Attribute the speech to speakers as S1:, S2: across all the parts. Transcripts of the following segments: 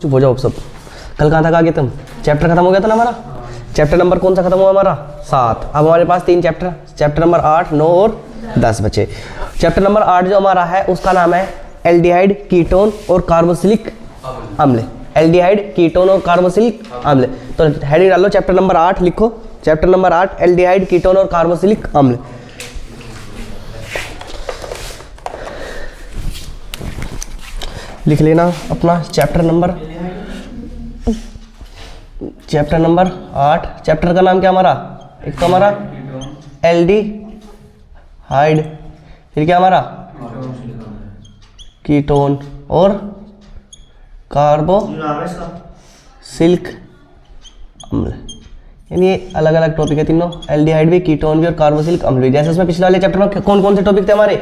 S1: चुप हो जाओ सब। कल कहाँ तक आ गए तुम? चैप्टर खत्म हो गया था ना हमारा। चैप्टर नंबर कौन सा खत्म हुआ हमारा? 7। अब हमारे पास 3 चैप्टर, चैप्टर नंबर 8, 9 और 10 बचे। चैप्टर नंबर 8 जो हमारा है उसका नाम है एल्डिहाइड, कीटोन और कार्बोक्सिलिक अम्ल। एल्डिहाइड, कीटोन और कार्बोक्सिलिक अम्ल। तो हेडिंग डालो चैप्टर नंबर 8, लिखो चैप्टर नंबर 8 एल्डिहाइड, कीटोन और कार्बोक्सिलिक अम्ल। लिख लेना अपना चैप्टर नंबर 8। चैप्टर का नाम क्या हमारा? एक तो हमारा एल्डिहाइड, फिर क्या हमारा? कीटोन और कार्बोक्सिलिक अम्ल। यानी ये अलग अलग टॉपिक है तीनों, एल्डिहाइड भी, कीटोन भी और कार्बोक्सिलिक अम्ल भी। जैसे उसमें पिछले वाले चैप्टर में कौन कौन से टॉपिक थे हमारे?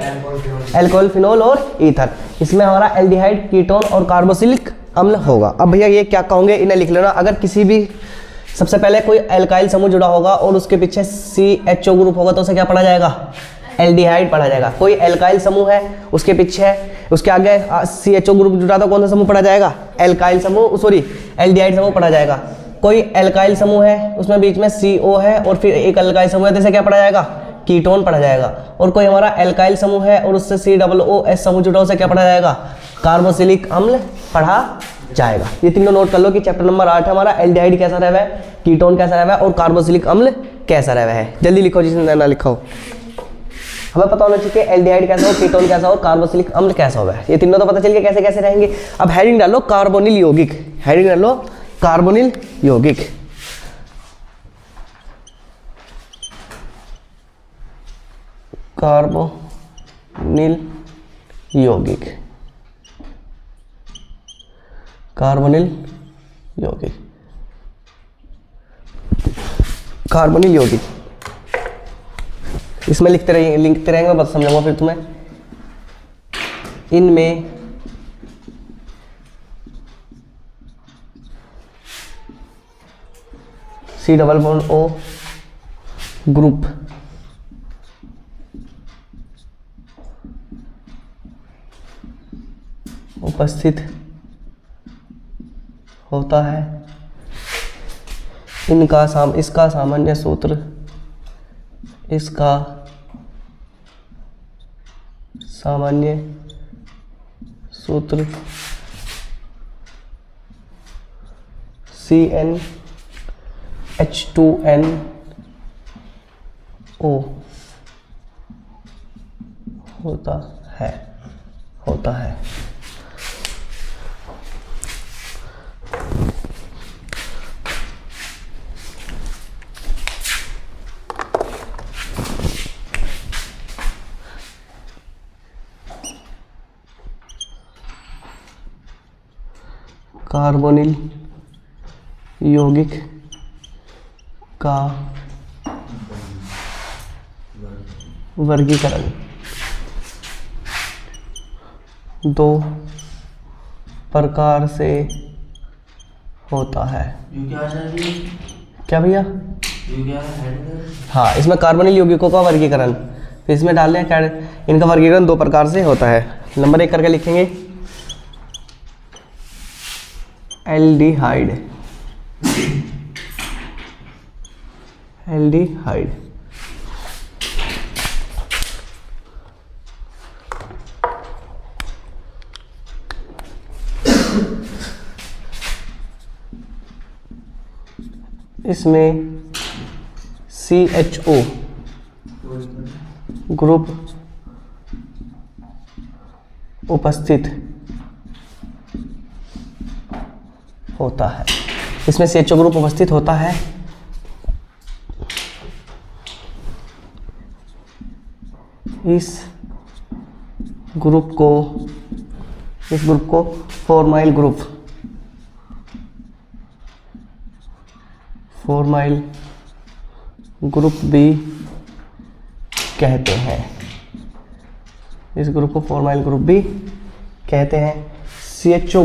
S1: अल्कोहल, फिनोल और ईथर। इसमें हमारा एल्डिहाइड, कीटोन और कार्बोक्सिलिक अम्ल होगा। अब भैया ये क्या कहोगे इन्हें लिख लेना। अगर किसी भी सबसे पहले कोई एल्काइल समूह जुड़ा होगा और उसके पीछे CHO ग्रुप होगा तो उसे क्या पढ़ा जाएगा? एल्डिहाइड पढ़ा जाएगा। कोई एल्काइल समूह है उसके पीछे उसके आगे CHO ग्रुप जुड़ा तो कौन सा समूह पढ़ा जाएगा? एल्काइल समूह, सॉरी एल्डिहाइड समूह पढ़ा जाएगा। कोई एल्काइल समूह है उसमें बीच में CO है और फिर एक एल्काइल समूह है, जैसे क्या पढ़ा जाएगा? कीटोन पढ़ा जाएगा। और कोई हमारा एल्काइल समूह है और उससे COOH समूह जुड़ा, उसे क्या पढ़ा जाएगा? कार्बोक्सिलिक अम्ल पढ़ा जाएगा। ये तीनों नोट कर लो कि चैप्टर नंबर 8 हमारा एल्डिहाइड कैसा रहा है, कीटोन कैसा रहा है और कार्बोक्सिलिक अम्ल कैसा रहा है। जल्दी लिखो जिसने ना लिखा हो। हमें पता होना चाहिए कि एल्डिहाइड कैसा हो, कीटोन कैसा हो, कार्बोक्सिलिक अम्ल कैसा होगा। ये तीनों तो पता चल गया कैसे कैसे रहेंगे। अब हेडिंग डालो कार्बोनिल यौगिक। हेडिंग डालो कार्बोनिल यौगिक। कार्बोनिल यौगिक, कार्बोनिल यौगिक, कार्बोनिल यौगिक। इसमें लिखते रहेंगे बस समझाऊंगा फिर तुम्हें। इनमें C+O ग्रुप उपस्थित होता है। इसका सामान्य सूत्र, इसका सामान्य सूत्र CnH2nO होता है। कार्बोनिल यौगिक का वर्गीकरण 2 प्रकार से होता है। क्या भैया? हाँ, इसमें कार्बोनिल यौगिकों का वर्गीकरण, फिर इसमें डाल लें इनका वर्गीकरण 2 प्रकार से होता है। नंबर 1 करके लिखेंगे एल्डिहाइड। एल्डिहाइड इसमें CHO ग्रुप उपस्थित होता है। इसमें CHO ग्रुप उपस्थित होता है। इस ग्रुप को फॉर्माइल ग्रुप भी कहते हैं। इस ग्रुप को फॉर्माइल ग्रुप भी कहते हैं। CHO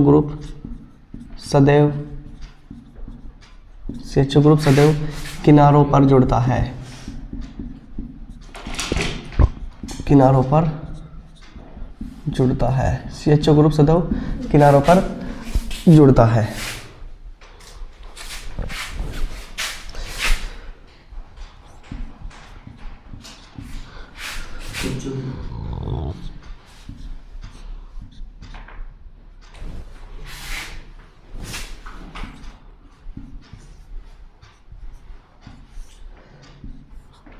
S1: ग्रुप सदैव CHO ग्रुप सदैव किनारों पर जुड़ता है, किनारों पर जुड़ता है। CHO ग्रुप सदैव किनारों पर जुड़ता है।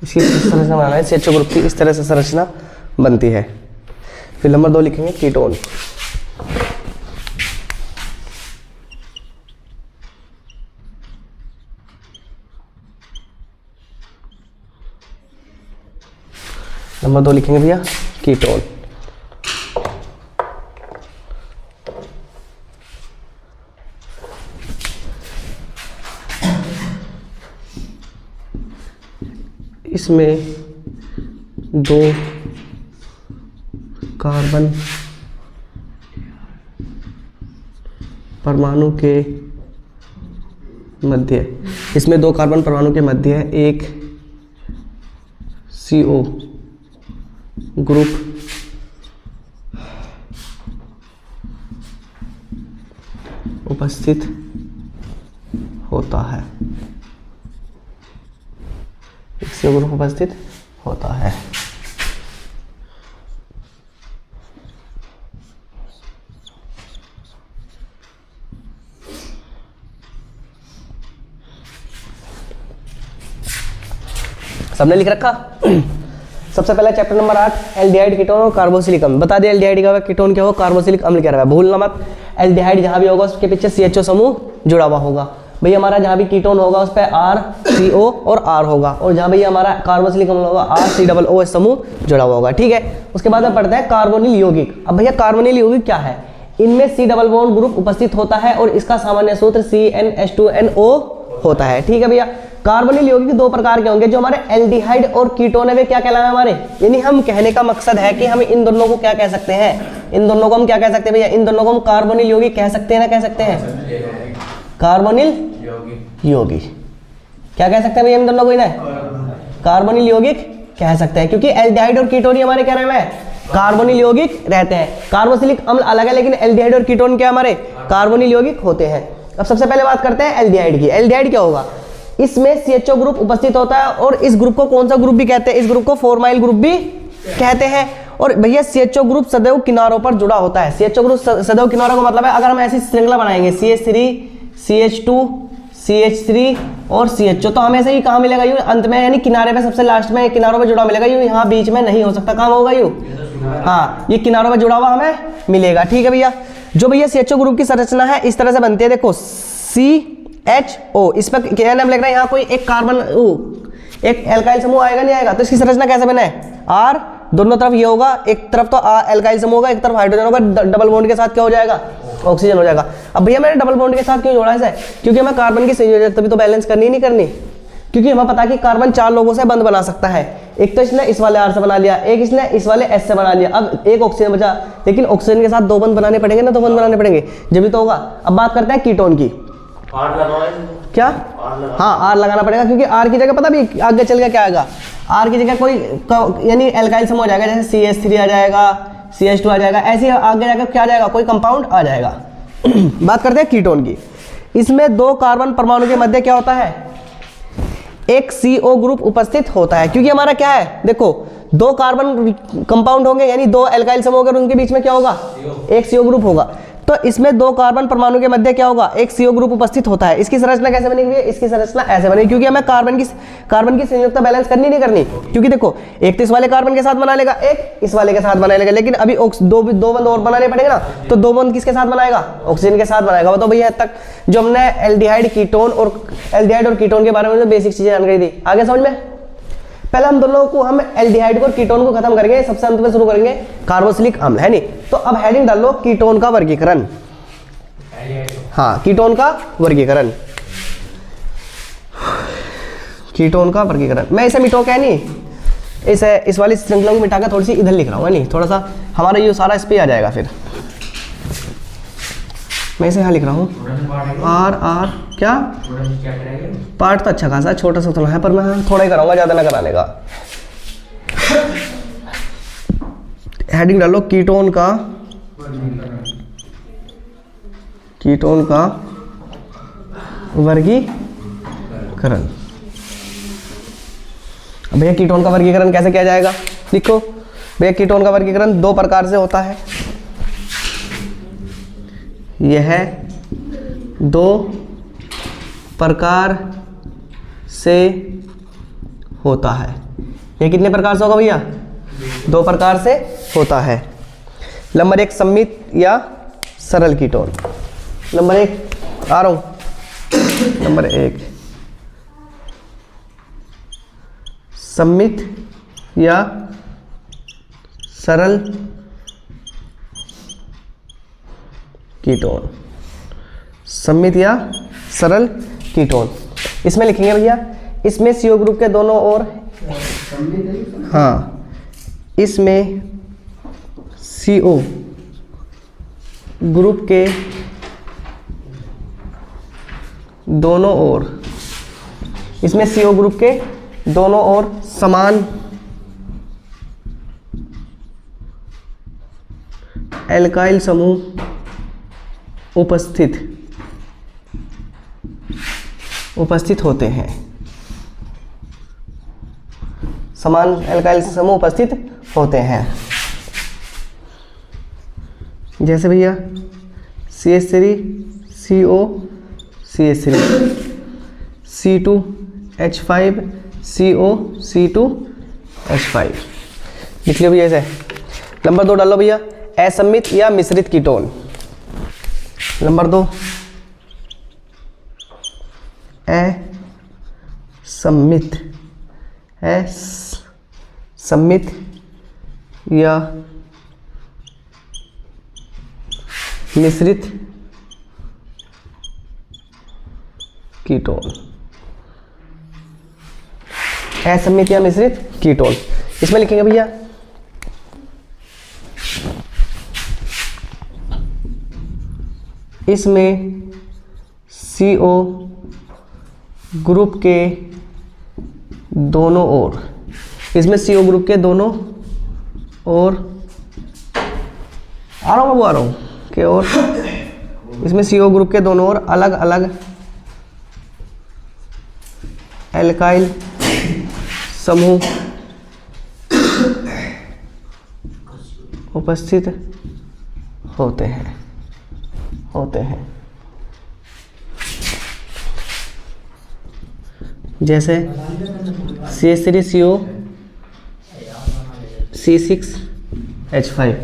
S1: इसकी संरचना बनाना है। CHO ग्रुप की इस तरह से संरचना बनती है। फिर नंबर 2 लिखेंगे कीटोन। नंबर 2 लिखेंगे भैया कीटोन। इसमें 2 कार्बन परमाणु के मध्य, इसमें 2 कार्बन परमाणु के मध्य एक CO ग्रुप उपस्थित होता है। एक CO ग्रुप उपस्थित होता है। सबने लिख रखा। सबसे पहले चैप्टर नंबर 8 एल्डिहाइड कीटोन और कार्बोक्सिलिक अम्ल। बता दिया एल्डिहाइड क्या होगा, कीटोन क्या होगा, कार्बोक्सिलिक अम्ल क्या रहेगा। भूलना मत, एल्डिहाइड जहां भी होगा उसके पीछे CHO समूह जुड़ा हुआ होगा। भैया हमारा जहां भी कीटोन होगा उस पर RCO और R होगा, और जहां भैया हमारा कार्बोक्सिलिक अम्ल होगा RCOOH समूह जुड़ा हुआ होगा। ठीक है, उसके बाद में पढ़ते हैं कार्बोनिल यौगिक। अब भैया कार्बोनिल यौगिक क्या है, इनमें C डबल बॉन्ड ग्रुप उपस्थित होता है और इसका सामान्य सूत्र CnH2nO होता है। ठीक है भैया, कार्बोनिल यौगिक 2 प्रकार के होंगे। जो हमारे एल्डिहाइड और कीटोन है वे क्या कहलाए हमारे, यानी हम कहने का मकसद है कि हम इन दोनों को क्या कह सकते हैं, इन दोनों को हम क्या कह सकते हैं भैया, इन दोनों को हम कार्बोनिल यौगिक कह सकते हैं ना, कह सकते हैं कार्बोनिल यौगिक। क्या कह सकते हैं भैया इन दोनों को, ना कार्बोनिल यौगिक कह सकते हैं, क्योंकि एल्डिहाइड और कीटोन हमारे क्या रहे हैं, कार्बोनिल यौगिक रहते हैं। कार्बोक्सिलिक अम्ल अलग है, लेकिन एल्डिहाइड और कीटोन क्या हमारे कार्बोनिल यौगिक होते हैं। अब सबसे पहले बात करते हैं एल्डिहाइड की। एल्डिहाइड क्या होगा, इसमें CHO ग्रुप उपस्थित होता है, और इस ग्रुप को कौन सा ग्रुप भी कहते हैं, इस ग्रुप को फॉर्माइल ग्रुप भी कहते हैं। और भैया CHO ग्रुप सदैव किनारों पर जुड़ा होता है। CHO ग्रुप सदैव किनारों का मतलब है, अगर हम ऐसी श्रृंखला बनाएंगे CH3 CH2 CH3 और CHO, तो हमें ऐसे ही कहाँ मिलेगा, यूं अंत में, यानी किनारे पे सबसे लास्ट में किनारों पे जुड़ा मिलेगा। यूं यहाँ बीच में नहीं हो सकता, कहाँ होगा यूं, हाँ ये किनारों पे जुड़ा हुआ हमें मिलेगा। ठीक है भैया, जो भैया CHO ग्रुप की संरचना है इस तरह से बनती है। देखो CHO, इस पर क्या नाम लिख रहा है, यहाँ कोई एक कार्बन एक एल्काइल समूह आएगा नहीं आएगा, तो इसकी संरचना कैसे बना है, R दोनों तरफ ये होगा, एक तरफ तो एल्काइल समूह होगा, एक तरफ हाइड्रोजन होगा, डबल बॉन्ड के साथ क्या हो जाएगा, ऑक्सीजन हो जाएगा। अब भैया मैंने डबल बॉन्ड के साथ क्यों जोड़ा है, क्योंकि हमें कार्बन की संयोजकता भी तो बैलेंस करनी नहीं करनी, क्योंकि हमें पता है कि कार्बन 4 लोगों से बंध बना सकता है। एक तो इसने इस वाले R से बना लिया, एक इसने इस वाले S से बना लिया, अब एक ऑक्सीजन बचा, लेकिन ऑक्सीजन के साथ 2 बंध बनाने पड़ेंगे ना, 2 बंध बनाने पड़ेंगे जब भी तो होगा। अब बात करते हैं कीटोन की। क्या, हाँ R लगाना पड़ेगा, क्योंकि R की जगह पता भी आगे चल के क्या आएगा, R की जगह कोई यानी एल्काइल समूह आ जाएगा, जैसे CH3 आ जाएगा, CH2 आ जाएगा, ऐसे आगे जाकर क्या आ जाएगा, कोई कंपाउंड आ जाएगा। बात करते हैं कीटोन की। इसमें 2 कार्बन परमाणु के मध्य क्या होता है, एक CO ग्रुप उपस्थित होता है, क्योंकि हमारा क्या है, देखो 2 कार्बन कंपाउंड होंगे, यानी 2 एल्काइल समूह होंगे, उनके बीच में क्या होगा, एक CO ग्रुप होगा। तो इसमें 2 कार्बन परमाणु के मध्य क्या होगा, एक CO ग्रुप उपस्थित होता है। इसकी संरचना कैसे बनेगी, इसकी संरचना ऐसे बनेगी, क्योंकि हमें कार्बन की संयोजकता बैलेंस करनी नहीं करनी, क्योंकि देखो एक तो इस वाले कार्बन के साथ बना लेगा, एक इस वाले के साथ बना लेगा, लेकिन अभी दो बंद और बनाने पड़ेंगे ना, तो 2 बंद किसके साथ बनाएगा, ऑक्सीजन के साथ बनाएगा। तो भैया तक जो हमने एल्डिहाइड और कीटोन के बारे में जो बेसिक चीजें जानकारी दी, आगे समझ में। पहले हम दोनों को, हम एल्डिहाइड और कीटोन को खत्म करेंगे, सबसे अंत में शुरू करेंगे कार्बोक्सिलिक अम्ल, है नहीं। तो अब हेडिंग डाल लो कीटोन का वर्गीकरण। हाँ, कीटोन का वर्गीकरण, कीटोन का वर्गीकरण। मैं इसे मिटो क्या नहीं, इस वाली श्रृंखला को मिटाकर थोड़ी सी इधर लिख रहा हूँ, नहीं थोड़ा सा हमारा ये सारा इस पे आ जाएगा। फिर मैं इसे यहाँ लिख रहा हूँ R क्या पार्ट तो अच्छा खासा छोटा सा थोड़ा है, पर मैं थोड़ा ही कराऊंगा, ज़्यादा ना कराने का। हेडिंग डालो कीटोन का वर्गीकरण। भैया कीटोन का वर्गीकरण कैसे किया जाएगा? लिखो भैया, कीटोन का वर्गीकरण दो प्रकार से होता है। यह दो प्रकार से होता है। यह कितने प्रकार से होगा भैया? दो प्रकार से होता है। नंबर 1 सम्मित या सरल कीटोन। नंबर 1 आ रहा हूं। नंबर 1 सम्मित या सरल कीटोन। सम्मित या सरल कीटोन। इसमें लिखेंगे भैया, इसमें CO ग्रुप के दोनों ओर, हाँ इसमें CO ग्रुप के दोनों ओर, इसमें CO ग्रुप के दोनों ओर समान एल्काइल समूह उपस्थित होते हैं। समान एल्काइल समूह उपस्थित होते हैं। जैसे भैया CH3 CO CH3, C2H5 CO C2H5 लिख लियो भैया ऐसे। नंबर 2 डालो भैया, असम्मित या मिश्रित कीटोन। नंबर 2 असम्मित या मिश्रित कीटोन। असम्मित या मिश्रित कीटोन। इसमें लिखेंगे भैया, इसमें CO ग्रुप के दोनों ओर, इसमें CO ग्रुप के दोनों ओर, आ रहा हूँ के ओर, इसमें CO ग्रुप के दोनों ओर अलग अलग एल्काइल समूह उपस्थित होते हैं। जैसे CH3CO C6H5,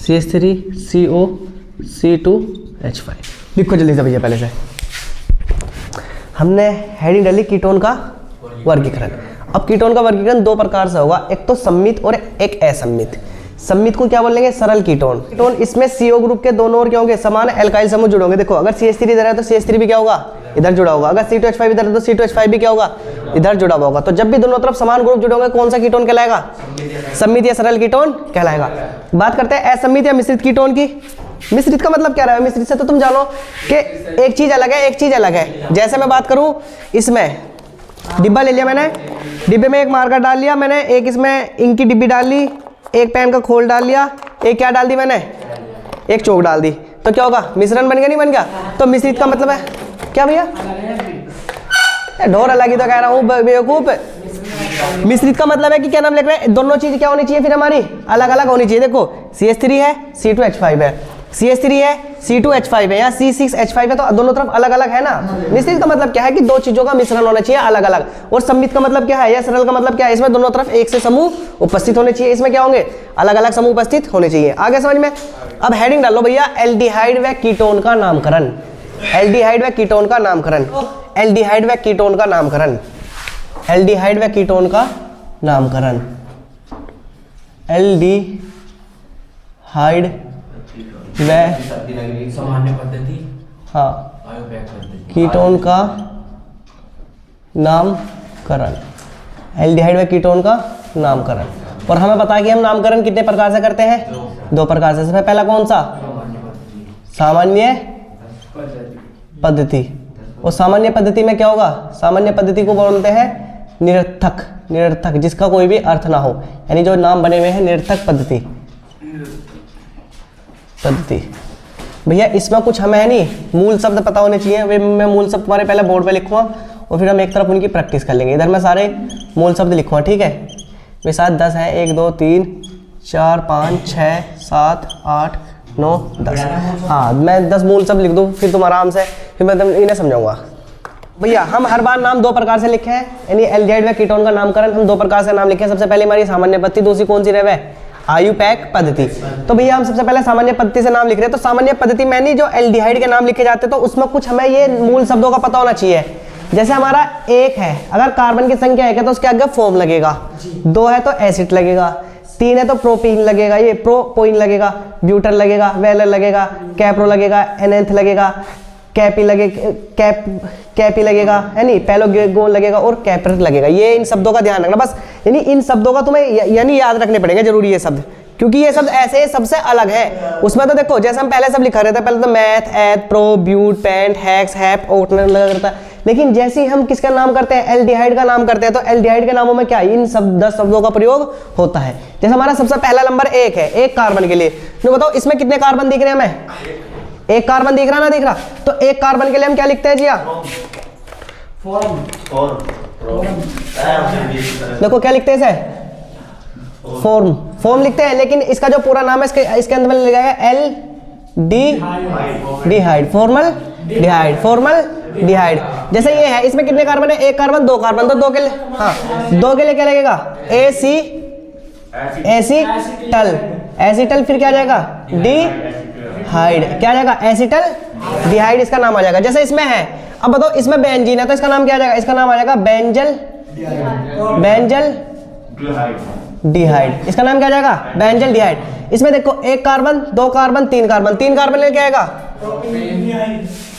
S1: CH3CO C2H5। लिखो जल्दी से भैया। पहले से हमने हेडिंग डाली कीटोन का वर्गीकरण। अब कीटोन का वर्गीकरण दो प्रकार से होगा, एक तो सम्मित और एक असम्मित। सम्मित को क्या बोलेंगे? सरल कीटोन। कीटोन इसमें CO ग्रुप के दोनों ओर क्या होंगे? समान एल्काइल समूह जुड़े होंगे। देखो अगर CH3 इधर है तो CH3 भी क्या होगा? इधर जुड़ा होगा। अगर C2H5 इधर है तो C2H5 भी क्या होगा? इधर जुड़ा हुआ होगा। तो जब भी दोनों तरफ समान ग्रुप जुड़े होंगे कौन सा कीटोन कहलाएगा? सम्मित या सरल कीटोन कहलाएगा। बात करते हैं असम्मित या मिश्रित कीटोन की। मिश्रित का मतलब क्या रहा है? मिश्रित से तो तुम जानो कि एक चीज अलग है, एक चीज अलग है। जैसे मैं बात करूं, इसमें डिब्बा ले लिया मैंने, डिब्बे में एक मार्कर डाल लिया मैंने, एक इसमें इंक की डिब्बी डाल ली, एक पेन का खोल डाल लिया, एक क्या डाल दी मैंने? एक चौक डाल दी। तो क्या होगा? मिश्रण बन गया, नहीं बन गया? तो मिश्रित का मतलब है क्या भैया? ढोर अलग ही तो कह रहा हूँ बेवकूफ। मिश्रित का मतलब है कि क्या नाम लिख रहे हैं? दोनों चीज क्या होनी चाहिए फिर हमारी? अलग अलग होनी चाहिए। देखो CH3 है, C2H5 है, CH3 है, C2H5 है या C6H5 है, तो दोनों तरफ अलग अलग है ना। मिश्रित का मतलब क्या है कि दो चीजों का मिश्रण होना चाहिए अलग अलग। और सम्मित का मतलब क्या है या सरल का मतलब क्या है? इसमें दोनों तरफ एक से समूह उपस्थित होने चाहिए। इसमें क्या होंगे? अलग अलग समूह उपस्थित होने चाहिए। आगे समझ में? अब हेडिंग डालो भैया, एल्डिहाइड व कीटोन का नामकरण। एल्डिहाइड व कीटोन का नामकरण। एल्डिहाइड व कीटोन का नामकरण। एल्डिहाइड व कीटोन का नामकरण। एल्डिहाइड व
S2: सामान्य पद्धति,
S1: हाँ, कीटोन का नामकरण। एल्डिहाइड व कीटोन का नामकरण। और हमें पता है कि हम नामकरण कितने प्रकार से करते हैं? दो प्रकार से। इसमें पहला कौन सा? सामान्य पद्धति। और सामान्य पद्धति में क्या होगा? सामान्य पद्धति को बोलते हैं निरर्थक। निरर्थक जिसका कोई भी अर्थ ना हो, यानी जो नाम बने हुए हैं निरर्थक पद्धति। भैया इसमें कुछ हमें है नहीं, मूल शब्द पता होने चाहिए। वे मैं मूल शब्द तुम्हारे पहले बोर्ड पे लिखूंगा और फिर हम एक तरफ उनकी प्रैक्टिस कर लेंगे। इधर मैं सारे मूल शब्द लिखूंगा, ठीक है। वे 7 10 है, 1 2 3 4 5 6 7 8 9 10। हाँ मैं 10 मूल शब्द लिख दूँ, फिर तुम आराम से, फिर मैं इन्हें समझाऊंगा। भैया हम हर बार नाम 2 प्रकार से लिखे हैं, यानी एल्डिहाइड व कीटोन का नामकरण हम 2 प्रकार से नाम लिखे हैं। सबसे पहले हमारी सामान्य पद्धति, दूसरी कौन सी रहे? आयुपैक पद्धति। तो भैया हम सबसे पहले सामान्य पद्धति से नाम लिख रहे हैं। तो सामान्य पद्धति में नहीं जो एल्डिहाइड के नाम लिखे जाते हैं, तो उसमें कुछ हमें ये मूल शब्दों का पता होना चाहिए। जैसे हमारा 1 है, अगर कार्बन की संख्या 1 है तो उसके आगे फॉर्म लगेगा, 2 है तो एसिड लगेगा, 3 है तो प्रोपीन लगेगा, ये प्रोपोइन लगेगा, ब्यूटर लगेगा, वेलर लगेगा, कैप्रो लगेगा, एनेंथ लगेगा, कैपी लगेगा, है नहीं, पैलोगोन लगेगा और कैप्रिक लगेगा। ये इन शब्दों का ध्यान रखना बस, यानी इन शब्दों का तुम्हें यानी याद रखने पड़ेंगे जरूरी ये शब्द, क्योंकि ये शब्द ऐसे सबसे अलग है। उसमें तो देखो जैसे हम पहले सब लिखा रहे थे, पहले तो meth, eth, pro, but, pent, hex, hep, octane लगा करता है, लेकिन जैसे ही हम किसका नाम करते हैं, एल्डिहाइड का नाम करते हैं, तो एल्डिहाइड के नामों में क्या इन सब 10 शब्दों का प्रयोग होता है। जैसे हमारा सबसे पहला नंबर 1 है, 1 कार्बन के लिए। तो बताओ इसमें कितने कार्बन दिख रहे हैं हमें? 1 कार्बन दिख रहा ना, दिख रहा? तो 1 कार्बन के लिए हम क्या लिखते हैं जिया? देखो क्या लिखते हैं इसे? फॉर्म लिखते हैं, लेकिन इसका जो पूरा नाम है इसके अंदर में लिखा है एल्डिहाइड, फॉर्मल डिहाइड। जैसे ये है, इसमें कितने कार्बन है? 1 कार्बन, 2 कार्बन, तो 2 के लिए, हाँ 2 के लिए क्या लगेगा? एसिटल, फिर क्या आ जाएगा? डिहाइड, क्या आ जाएगा? एसिटल डिहाइड इसका नाम आ जाएगा। जैसे इसमें है, अब बताओ इसमें बेंजीन है तो इसका नाम क्या आ जाएगा? इसका नाम आ जाएगा बेंजल डिहाइड, इसका नाम क्या आ जाएगा? बेंजल डिहाइड। इसमें देखो 1 कार्बन, 2 कार्बन, 3 कार्बन, 3 कार्बन ले क्या आएगा?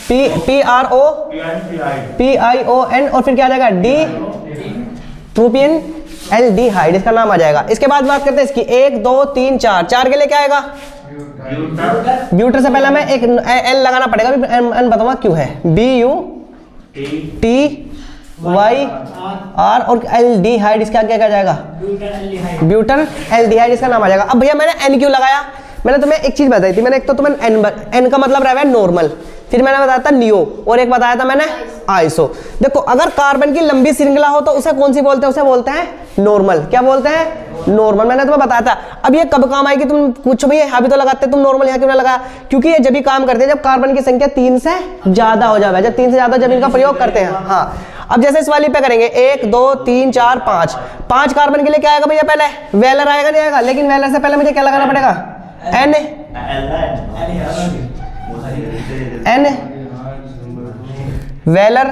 S1: PION और फिर क्या आ जाएगा? प्रोपियन एल्डिहाइड, इसका नाम आ जाएगा। इसके बाद बात करते हैं इसकी 1 2 3 4 के लिए क्या आएगा? ब्यूटर से पहले हमें एक एल लगाना पड़ेगा, एन बताऊंगा क्यों है। BUTYR और एल्डिहाइड, इसका क्या क्या जाएगा? ब्यूटर एल्डिहाइड, इसका नाम आ जाएगा। अब भैया मैंने एन क्यों लगाया? मैंने तुम्हें एक चीज बताई थी, मैंने एक तो तुम्हें एन का मतलब रहा है नॉर्मल, फिर मैंने बताया था नियो, और एक बताया था मैंने आइसो। देखो अगर कार्बन की लंबी श्रृंखला हो तो उसे कौन सी बोलते हैं? उसे बोलते हैं नॉर्मल। क्या बोलते हैं? नॉर्मल। मैंने तुम्हें बताया था। अब ये कब काम आएगी? तुम पूछो भैया अभी तो लगाते तुम नॉर्मल, यहाँ क्यों ना लगाया? क्योंकि ये जब भी काम करते हैं जब कार्बन की संख्या 3 से ज्यादा हो जाए, जब 3 से ज्यादा जब इनका प्रयोग करते हैं। हाँ अब जैसे इस वाली पे करेंगे 1 2 3 4 5 कार्बन के लिए क्या आएगा भैया? पहले वेलर आएगा, नहीं आएगा? लेकिन वेलर से पहले मुझे क्या लगाना पड़ेगा? N velar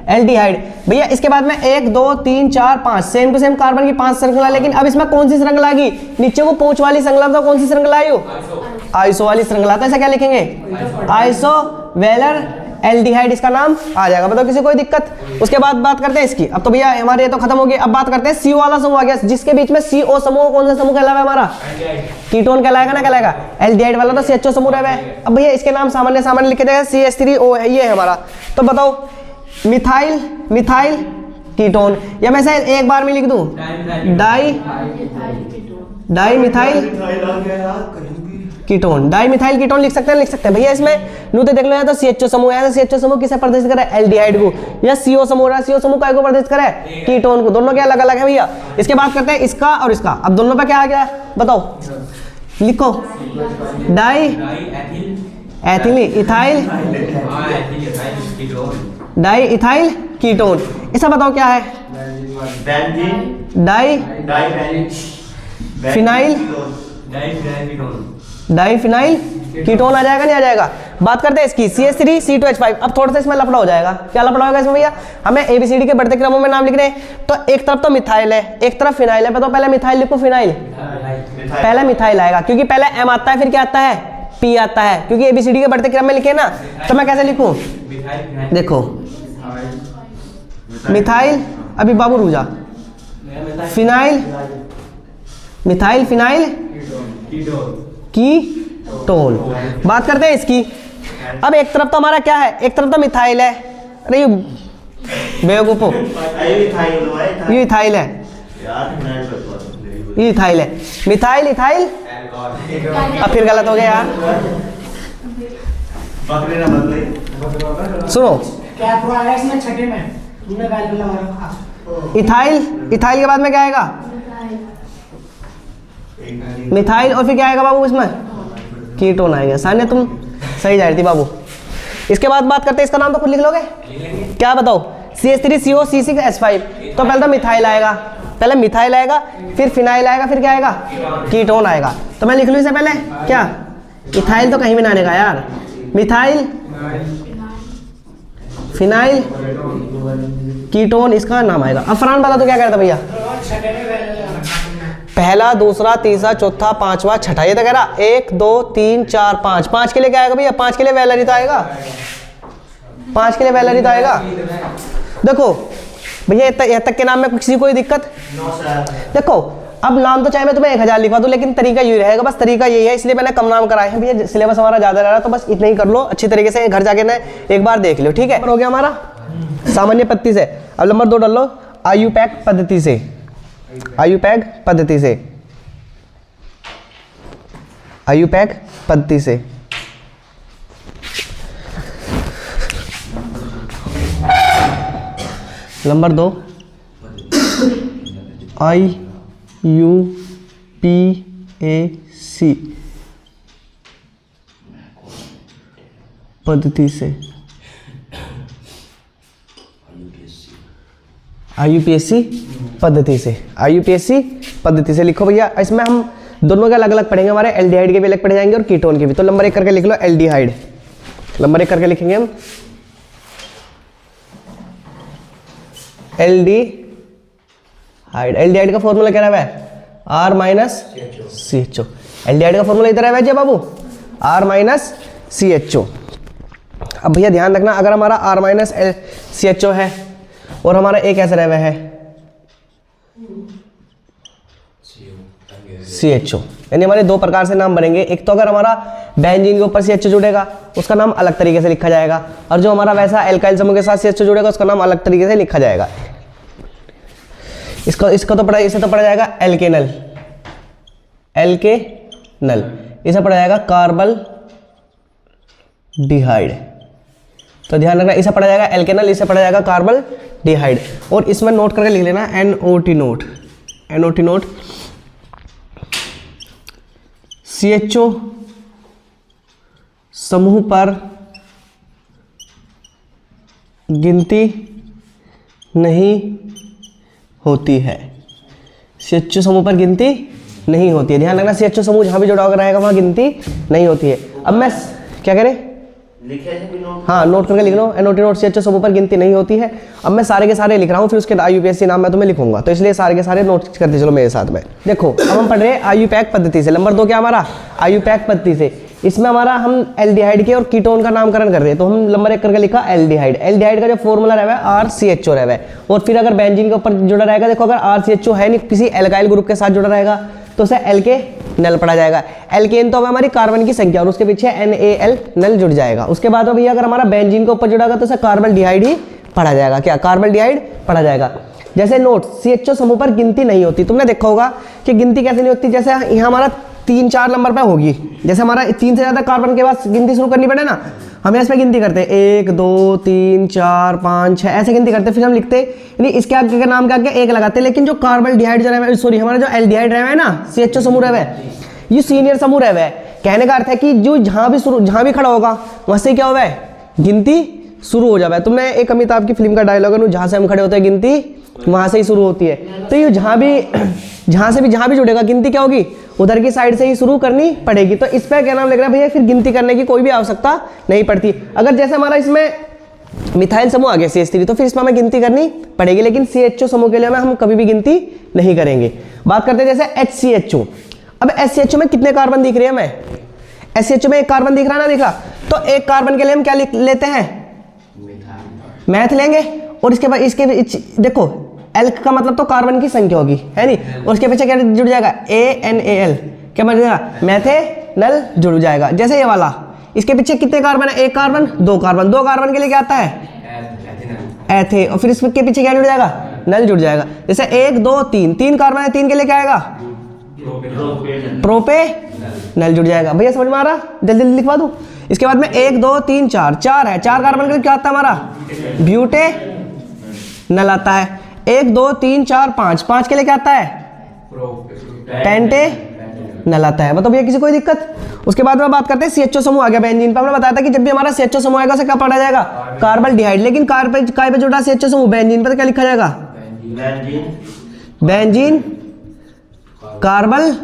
S1: aldehyde. भैया इसके बाद में 1 2 3 4 5 सेम टू सेम कार्बन की 5 श्रृंखला, लेकिन अब इसमें कौन सी श्रृंखला आएगी? नीचे वो पूंछ वाली श्रृंखला, तो कौन सी श्रृंखला आई? आइसो वाली श्रृंखला। तो ऐसा क्या लिखेंगे? आइसो वेलर एल्डिहाइड, इसका नाम आ जाएगा। बताओ किसी कोई दिक्कत? उसके बाद बात करते हैं इसकी। अब तो भैया हमारे ये तो खत्म हो गई, अब बात करते हैं CO वाला समूह आ गया, जिसके बीच में CO समूह कौन सा समूह कहलाएगा? हमारा कीटोन कहलाएगा ना, कहलाएगा। एल्डिहाइड वाला तो CHO समूह रहा है। अब भैया इसके नाम सामान्य लिखे जाएगा, CH3O है, ये है हमारा। तो बताओ मिथाइल कीटोन, या मैं शायद एक बार में लिख दूं डाई मिथाइल कीटोन लिख सकते हैं भैया। इसमें नूते देख लो, या तो CHO समूह है, CHO समूह किसे प्रदर्शित करे? एल्डिहाइड को। या CO समूह है, CO समूह काय को प्रदर्शित करे? कीटोन को। दोनों क्या अलग अलग है भैया। इसके बाद करते हैं इसका और इसका। अब दोनों पे क्या आ गया बताओ? लिखो डाई इथाइल कीटोन। इसका बताओ क्या है? डाईफिनाइल कीटोन आ जाएगा, नहीं आ जाएगा? बात करते हैं इसकी CH3C2H5। अब थोड़ा सा इसमें लफड़ा हो जाएगा। क्या लफड़ा होगा इसमें भैया? हमें ABCD के बढ़ते क्रमों में नाम लिख रहे हैं, तो एक तरफ तो मिथाइल है, एक तरफ फिनाइल है। तो पहले मिथाइल लिखो, फिनाइल पहले मिथाइल आएगा, क्योंकि पहले M आता है, फिर क्या आता है? P आता है, क्योंकि ABCD के बढ़ते क्रम में लिखे ना। तो मैं कैसे लिखूं? देखो मिथाइल, अभी बाबू रुजा, मिथाइल फिनाइल कीटोन। बात करते हैं इसकी अब एक तरफ तो हमारा क्या है, एक तरफ तो मिथाइल है, अरे बेवकूफो, ये इथाइल है, ये इथाइल है, मिथाइल इथाइल, अब फिर गलत हो गया यार। सुनो, इथाइल, इथाइल के बाद में क्या आएगा, मिथाइल, और फिर क्या आएगा बाबू इसमें, कीटोन आएगा। सानिया तुम सही जा रही थी बाबू। इसके बाद बात करते हैं, इसका नाम तो खुद लिख लोगे, क्या बताओ, CH3CO C6H5, तो पहले तो मिथाइल आएगा, पहले मिथाइल आएगा, फिर फिनाइल आएगा, फिर क्या आएगा, कीटोन आएगा। तो मैं लिख लूँ इसे पहले क्या, इथाइल तो कहीं भी ना आने का यार, मिथाइल, फिनाइल, कीटोन, इसका नाम आएगा। अब फरहान बता तो क्या कहता भैया, पहला, दूसरा, तीसरा, चौथा, पांचवा, छठा, ये तो कह रहा 1 2 3 4 5, 5 के लिए क्या आएगा भैया, 5 के लिए वैलेरी तो आएगा, 5 के लिए वैलेरी तो आएगा। देखो भैया यहाँ तक के नाम में किसी कोई दिक्कत, देखो अब नाम तो चाहे मैं तुम्हें 1000 लिखवा दूं, लेकिन तरीका यही रहेगा, बस तरीका यही है, इसलिए मैंने कम नाम कराए हैं भैया, सिलेबस हमारा ज्यादा रह रहा है, तो बस इतना ही कर लो अच्छी तरीके से, घर जाके ना एक बार देख लो, ठीक है। हो गया हमारा सामान्य पद्धति से। अब नंबर 2 डाल लो, आयुपैक पद्धति से, आयुपैक पद्धति से, आयुपैक पद्धति से। नंबर 2 IUPAC पद्धति से, IUPAC पद्धति से, IUPAC पद्धति से लिखो भैया। इसमें हम दोनों के अलग अलग पढ़ेंगे, हमारे एल्डिहाइड के भी अलग पढ़े जाएंगे और कीटोन के भी। तो नंबर 1 करके लिख लो एल्डिहाइड, नंबर 1 करके लिखेंगे हम एल्डिहाइड। एल्डिहाइड का फॉर्मूला क्या रहा है, R माइनस CHO। एल्डिहाइड का फॉर्मूला इधर है बाबू, R माइनस CHO। अब भैया ध्यान रखना, अगर हमारा R माइनस CHO है और हमारा एक ऐसा रह है CHO, यानी हमारे 2 प्रकार से नाम बनेंगे। एक तो अगर हमारा बेंजीन के ऊपर CHO जुड़ेगा उसका नाम अलग तरीके से लिखा जाएगा, और जो हमारा वैसा एल्काइल समूह के साथ CHO जुड़ेगा उसका नाम अलग तरीके से लिखा जाएगा। इसका तो पढ़ा, इसे तो पढ़ा जाएगा एल्केनल, एल्केनल, इसे पढ़ा जाएगा कार्बल डिहाइड। तो ध्यान रखना, इसे पढ़ा जाएगा एल्केनल, इसे पढ़ा जाएगा कार्बल डिहाइड। और इसमें नोट करके लिख लेना NOT note, NOT note, CHO समूह पर गिनती नहीं होती है, CHO समूह पर गिनती नहीं होती है। ध्यान रखना, CHO समूह जहां भी जुड़ा होकर रहेगा वहां गिनती नहीं होती है। अब मैं क्या करें, हाँ नोट करके लिख लो, NOT नोट, CHO समूह पर गिनती नहीं होती है। अब मैं सारे के सारे लिख रहा हूँ, फिर उसके IUPAC नाम मैं तुम्हें लिखूंगा, तो इसलिए सारे के सारे नोट करते चलो मेरे साथ में। देखो अब हम पढ़ रहे हैं आयुपैक पद्धति से। नंबर 2 क्या हमारा, आयुपैक पद्धति से। इसमें हमारा हम एल्डिहाइड के और कीटोन का नामकरण कर रहे हैं, तो हम नंबर 1 करके लिखा एल्डिहाइड। एल्डिहाइड का जो फॉर्मूला रहा है RCHO रहा है, और फिर अगर बेंजीन के ऊपर जुड़ा रहेगा, देखो अगर RCHO है नहीं, किसी एल्काइल ग्रुप के साथ जुड़ा रहेगा तो उसे एल्केनल पढ़ा जाएगा। एल्केन तो हमारी कार्बन की संख्या और उसके पीछे NaL नल जुड़ जाएगा। उसके बाद में भैया अगर हमारा बेंजीन के ऊपर जुड़ेगा तो उसे कार्बन डिहाइड ही पढ़ा जाएगा। क्या, कार्बन डिहाइड पढ़ा जाएगा। जैसे नोट, CHO समूह पर गिनती नहीं होती, तुमने देखा होगा कि गिनती कैसे नहीं होती, जैसे यहाँ हमारा 3-4 नंबर पे होगी, जैसे हमारा 3 से ज्यादा कार्बन के बाद गिनती शुरू करनी पड़े ना, हम इसमें गिनती करते हैं 1 2 3 4 5 6 ऐसे गिनती करते हैं, फिर हम लिखते हैं, यानी इसके आगे का नाम क्या आगे 1 लगाते हैं। लेकिन जो कार्बन डिहाइड जो है, सॉरी हमारा जो एल्डिहाइड रहा है ना, CHO समूह रहा है, ये सीनियर समूह रहा है। कहने का अर्थ है कि जो जहां भी खड़ा होगा वहां से क्या होगा, गिनती शुरू हो जाए। तुमने एक अमिताभ की फिल्म का डायलॉग है, जहां से हम खड़े होते हैं गिनती वहां से ही शुरू होती है। तो ये जहां भी जुड़ेगा गिनती क्या होगी, उधर की साइड से ही शुरू करनी पड़ेगी। तो इस पे क्या नाम लग रहा है भैया, फिर गिनती करने की कोई भी आवश्यकता नहीं पड़ती। अगर जैसे हमारा इसमें मिथाइल समूह आ गया CH3, तो फिर इसमें हमें गिनती करनी पड़ेगी, लेकिन CHO समूह के लिए हम कभी भी गिनती नहीं करेंगे। बात करते हैं जैसे HCHO। अब HCHO में कितने कार्बन दिख रहे हैं हमें, HCHO में 1 कार्बन दिख रहा है ना, दिख रहा। तो 1 कार्बन के लिए हम क्या लेते हैं, मैथ लेंगे, और इसके बाद इसके देखो एल्क का मतलब तो कार्बन की संख्या होगी, है नहीं, और उसके पीछे क्या जुड़ जाएगा, ANAL, क्या बन जाएगा, मैथेनल जुड़ जाएगा। जैसे ये वाला इसके पीछे कितने कार्बन है? एक कार्बन, दो कार्बन, दो कार्बन के लिए क्या आता है? एथे। और फिर इसके पीछे क्या जुड़ जाएगा? नल जुड़ जाएगा। जैसे 1 2 3, 3 कार्बन है, 3 के लिए क्या आएगा? प्रोपे नल जुड़ जाएगा। भैया समझ में आ रहा? जल्दी जल्दी लिखवा दूं। इसके बाद में 1 2 3 4, 4 है, 4 कार्बन के लिए क्या आता है हमारा? ब्यूटे नल आता है। 1 2 3 4 5, 5 के लिए क्या आता है? पेंटे नल आता है। मतलब भैया किसी कोई दिक्कत? उसके बाद में बात करते हैं CHO समूह आ गया बेंजीन पे। हमने बताया था कि जब भी हमारा CHO समूह आएगा उसे क्या पढ़ा जाएगा? कार्बन डिहाइड। लेकिन काय पे जुड़ा CHO समूह बेंजीन पे तो क्या लिखा जाएगा? बेंजीन कार्बन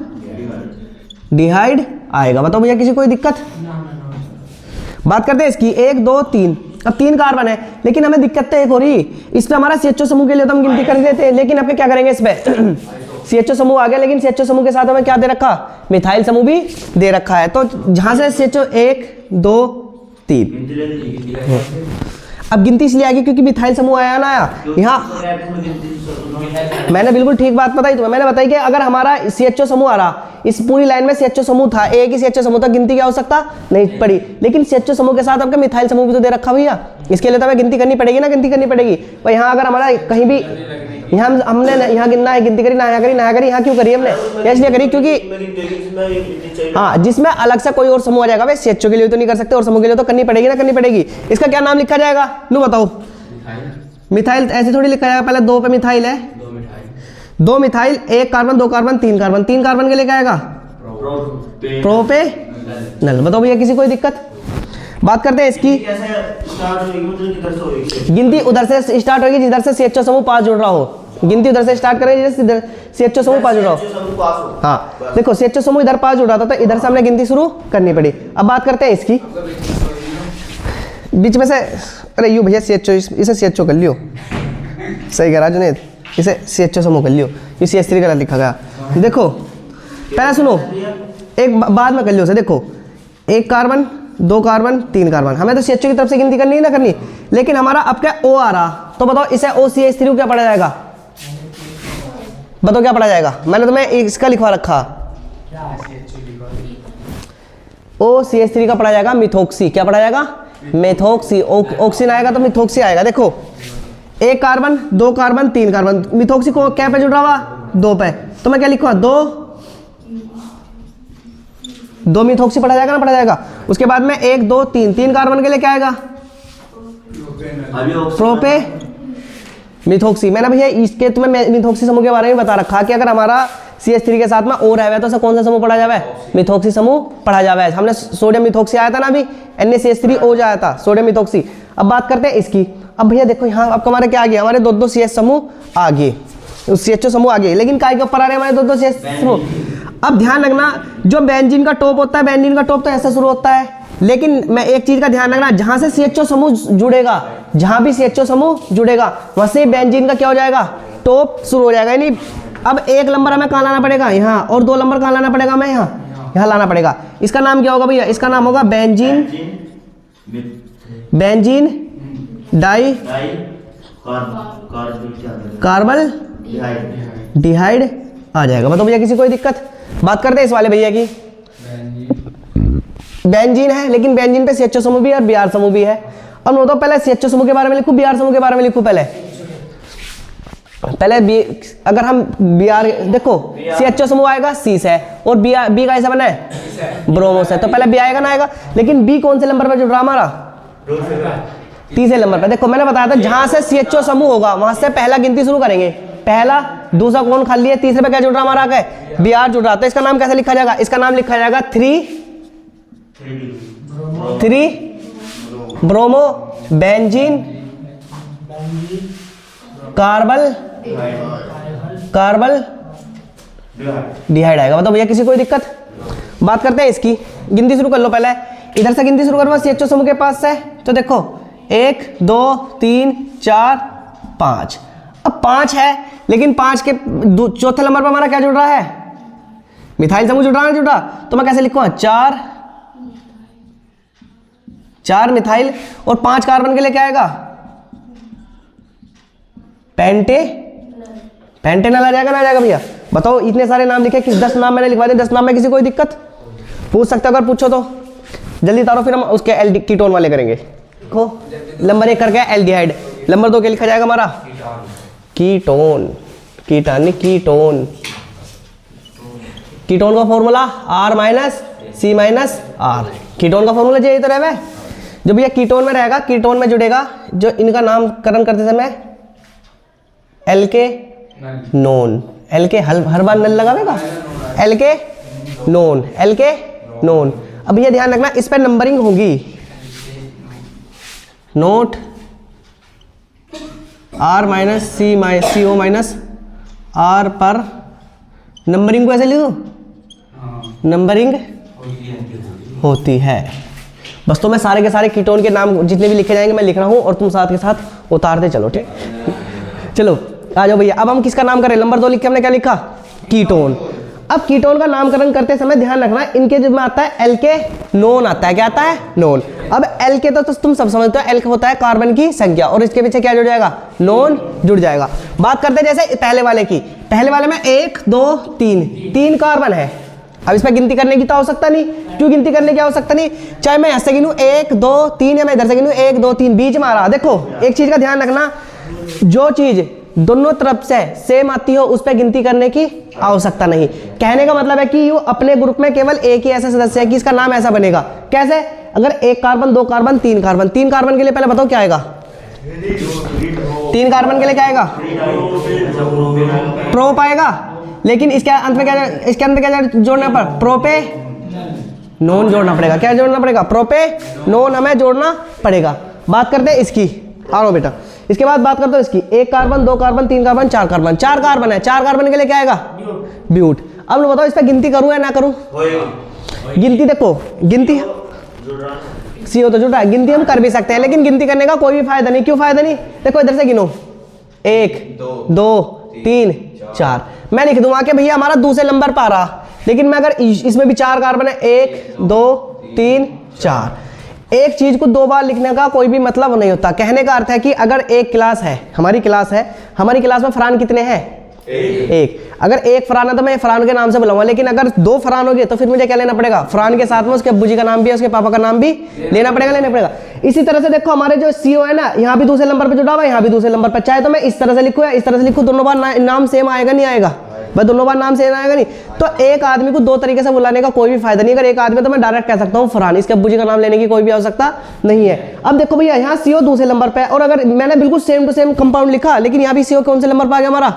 S1: डिहाइड आएगा। बताओ भैया किसी कोई दिक्कत? बात करते हैं इसकी 1 2 3। अब 3 कार्बन है लेकिन हमें दिक्कत तो एक हो रही, इस पे हमारा CHO समूह के लिए तो हम गिनती कर देते, लेकिन अब क्या करेंगे? इस पे CHO समूह आ गया लेकिन CHO समूह के साथ हमें क्या दे रखा? मिथाइल समूह भी दे रखा है। तो जहां से CHO 1 2 3, अब गिनती इसलिए आएगी क्योंकि मिथाइल समूह आया ना आया यहाँ। मैंने बिल्कुल ठीक बात बताई तुम्हें। मैंने बताई कि अगर हमारा CHO समूह आ रहा, इस पूरी लाइन में CHO समूह था, एक ही CHO समूह था, गिनती क्या हो सकता? नहीं पड़ी। लेकिन CHO समूह के साथ आपका मिथाइल समूह भी तो दे रखा भैया, इसके लिए तो हमें गिनती करनी पड़ेगी ना, गिनती करनी पड़ेगी। और यहाँ अगर हमारा कहीं भी यहाँ हमने यहाँ गिनना है, गिनती करी ना यहाँ करी ना यहाँ करी, यहाँ क्यों करी हमने? इसलिए करी क्योंकि हाँ जिसमें अलग से कोई और समूह आ जाएगा भाई, CHO के लिए तो नहीं कर सकते और समूह के लिए तो करनी पड़ेगी ना, करनी पड़ेगी। इसका क्या नाम लिखा जाएगा? लो बताओ। मिथाइल ऐसे थोड़ी लिखा जाएगा, पहले 2 पे मिथाइल है, 2 methyl, 1 carbon 2 carbon 3 carbon, 3 carbon के लिए क्या आएगा? प्रोपे नल। बताओ भैया किसी कोई दिक्कत? बात करते हैं इसकी गिनती उधर से स्टार्ट होगी जिधर से CHO समूह 5 जुड़ रहा हो। गिनती उधर से स्टार्ट करेंगे जिधर CHO समूह 5 जुड़ रहा हो। हाँ देखो CHO समूह इधर 5 जुड़ रहा था तो इधर से हमने गिनती शुरू करनी पड़ी। अब बात करते हैं इसकी बीच में से, अरे यू भैया CHO, इसे CHO कर लियो, सही कह रहा जुनेद, इसे CHO समूह कर लियो, ये CH3 गलत लिखा गया। देखो पहले सुनो, एक बाद में कर लियो। देखो 1 कार्बन 2 कार्बन 3 कार्बन, हमें तो CHO की तरफ से गिनती करनी है ना करनी, लेकिन हमारा अब क्या O आ रहा, तो बताओ इसे OCH3 क्या पढ़ा जाएगा? बताओ क्या पढ़ा जाएगा? मैंने तुम्हें इसका लिखवा रखा, OCH3 का पढ़ा जाएगा मिथोक्सी। क्या पढ़ा जाएगा? मिथोक्सी। ऑक्सीजन आएगा तो मिथोक्सी आएगा। देखो 1 कार्बन 2 कार्बन 3 कार्बन, मिथोक्सी को क्या पे जुड़ रहा हुआ? 2 पे, तो मैं क्या लिखूंगा? 2 मिथोक्सी पढ़ा जाएगा ना, पढ़ा जाएगा। उसके बाद में 1 2 3, 3 कार्बन के लिए क्या आएगा? प्रोपे मिथोक्सी। मैंने भैया इसके तुम्हें मिथोक्सी समूह के बारे में बता रखा कि अगर हमारा CH3 के साथ में और है तो कौन सा समूह पढ़ा जावे? मिथोक्सी समूह पढ़ा जावे। हमने सोडियम मिथोक्सी आया था ना अभी, NaCH3O आया था, सोडियम मिथोक्सी। अब बात करते हैं इसकी। अब भैया देखो यहाँ आपको हमारे क्या आ गया? हमारे 2 CH समूह आ गए, CHO समूह आ गए, लेकिन काय के ऊपर आ रहे हैं हमारे 2 CH समूह। अब ध्यान रखना, जो बेंजीन का टॉप होता है, बेंजीन का टॉप तो ऐसे शुरू होता है, लेकिन मैं एक चीज का ध्यान रखना, जहां से CHO समूह जुड़ेगा, जहां भी CHO समूह जुड़ेगा वहां से बेंजीन का क्या हो जाएगा? टॉप शुरू हो जाएगा। यानी अब 1 नंबर हमें कहाँ लाना पड़ेगा? यहाँ। और 2 नंबर कहाँ लाना पड़ेगा? हमें यहाँ लाना पड़ेगा। इसका नाम क्या होगा भैया? इसका नाम होगा बेंजीन डाई कार्बन डिहाइड आ जाएगा। मतलब भैया किसी कोई दिक्कत? बात करते हैं इस वाले भैया की। बेंजीन है लेकिन बेंजीन पे CHO समूह भी है और Br समूह भी है। और मैं तो पहले CHO समूह के बारे में लिखूं, Br समूह के बारे में लिखूं? पहले अगर हम Br देखो CHO समूह आएगा C से, और B का ऐसा बना है ब्रोमो से, तो पहले B आएगा ना आएगा। लेकिन B कौन से नंबर पे जुड़ रहा हमारा? तीसरे नंबर पे। देखो मैंने बताया था जहां से CHO समूह होगा वहां से पहला गिनती शुरू करेंगे, पहला दूसरा कौन खाली है, तीसरे पे क्या जुड़ रहा हमारा? क्या Br जुड़ रहा। तो इसका नाम कैसे लिखा जाएगा? इसका नाम लिखा जाएगा 3 ब्रोमो बेंजीन कार्बन डिहाइड आएगा। मतलब भैया किसी कोई दिक्कत? बात करते हैं इसकी, गिनती शुरू कर लो। पहले इधर से गिनती शुरू करो CHO समूह के पास से। तो देखो 1 2 3 4 5। अब 5 है लेकिन 5 के चौथे नंबर पर हमारा क्या जुड़ रहा है? मिथाइल समूह जुड़ रहा है, जुड़ रहा। तो मैं कैसे लिखूंगा? 4 मिथाइल और 5 कार्बन के लिए क्या आएगा? पेंटेनल आ जाएगा ना, आ जाएगा भैया? बताओ इतने सारे नाम लिखे, किस 10 नाम मैंने लिखवा दिए, 10 नाम में किसी कोई दिक्कत? पूछ सकते हो अगर पूछो तो। जल्दी उतारो, फिर हम उसके एल्डी कीटोन वाले करेंगे। देखो नंबर 1 कर गया एल्डिहाइड, नंबर 2 क्या लिखा जाएगा हमारा? कीटोन। कीटोन कीटोन का formula R minus C minus R। Ketone का फॉर्मूला यही तो रहे, जो भैया कीटोन में रहेगा, कीटोन में जुड़ेगा, जो इनका नामकरण करते समय एल के नोन, एल के हर बार नल लगावेगा, एल के नोन, एल के नोन। अब ये ध्यान रखना इस पर नंबरिंग होगी, नोट R माइनस सी ओ माइनस R पर नंबरिंग को ऐसे लिखो, नंबरिंग होती है। बस तो मैं सारे के सारे कीटोन के नाम जितने भी लिखे जाएंगे मैं लिख रहा हूँ और तुम साथ के साथ उतारते चलो, ठीक। चलो आ जाओ भैया, अब हम किसका नाम करें? नंबर 2 लिख के हमने क्या लिखा? कीटोन। अब कीटोन का नामकरण करते समय ध्यान रखना इनके जो में आता है एल के नोन आता है, क्या आता है? नोन। अब एल के तो तुम सब समझते हो, एल होता है कार्बन की संख्या और इसके पीछे क्या जुड़ जाएगा? नोन जुड़ जाएगा। बात करते हैं जैसे पहले वाले की, पहले वाले में 1 2 3 कार्बन है। अब इस पर गिनती करने की तो आवश्यकता नहीं, क्यों गिनती करने की आवश्यकता नहीं? चाहे मैं ऐसे गिनूं 1 2 3 या मैं इधर से गिनूं 1 2 3, बीच में आ रहा। देखो एक चीज का ध्यान रखना, जो चीज दोनों तरफ से सेम आती हो उस पर गिनती करने की आवश्यकता नहीं। कहने का मतलब है कि यू अपने ग्रुप में केवल एक ही ऐसा सदस्य है कि इसका नाम ऐसा बनेगा। कैसे? अगर 1 कार्बन 2 कार्बन 3 कार्बन, 3 कार्बन के लिए पहले बताओ क्या आएगा? 3 कार्बन के लिए क्या आएगा? प्रोप आएगा। लेकिन इसके अंत में क्या, इसके अंत में क्या जोड़ना पर? प्रोपे नोन जोड़ना पड़ेगा। क्या जोड़ना पड़ेगा? प्रोपे नोन हमें जोड़ना पड़ेगा। बात करते हैं इसकी, आओ बेटा। इसके बाद बात करते हो इसकी, 1 carbon 2 carbon 3 carbon 4 carbon, 4 carbon है, 4 कार्बन के लिए क्या आएगा? ब्यूट। अब लोग बताओ इस पर गिनती करूं या ना करूं? गिनती देखो, गिनती CO तो जुड़ा है, गिनती हम कर भी सकते हैं, लेकिन गिनती करने का कोई भी फायदा नहीं। क्यों फायदा नहीं? देखो इधर से गिनो, 1 2 3 4, मैं लिख दूंगा कि भैया हमारा दूसरे नंबर पर आ रहा, लेकिन मैं अगर इसमें भी 4 कार्बन है, 1 2 3 4, एक चीज को 2 बार लिखने का कोई भी मतलब नहीं होता। कहने का अर्थ है कि अगर एक क्लास है, हमारी क्लास है, हमारी क्लास में फरहान कितने हैं? एक। अगर एक फरहान है तो मैं फरहान के नाम से बुलाऊंगा, लेकिन अगर 2 फरहान हो गए तो फिर मुझे क्या लेना पड़ेगा? फरहान के साथ में उसके अब्बू जी का नाम भी है, उसके पापा का नाम भी लेना पड़ेगा। इसी तरह से देखो हमारे जो CO है ना, यहाँ भी दूसरे नंबर पर जुड़ा हुआ है, यहाँ भी दूसरे नंबर पर, चाहे तो मैं इस तरह से लिखूँ या इस तरह से लिखूँ, दोनों बार नाम सेम आएगा नहीं आएगा? भाई दोनों बार नाम सेम आएगा नहीं। तो एक आदमी को 2 तरीके से बुलाने का कोई भी फायदा नहीं। अगर एक आदमी तो मैं डायरेक्ट कह सकता हूँ फरहान, इसके अब्बू जी का नाम लेने की कोई भी आवश्यकता नहीं है। अब देखो भैया यहाँ CO दूसरे नंबर पे है, और अगर मैंने बिल्कुल सेम टू सेम कंपाउंड लिखा, लेकिन यहाँ भी CO कौन से नंबर पर आ गया? हमारा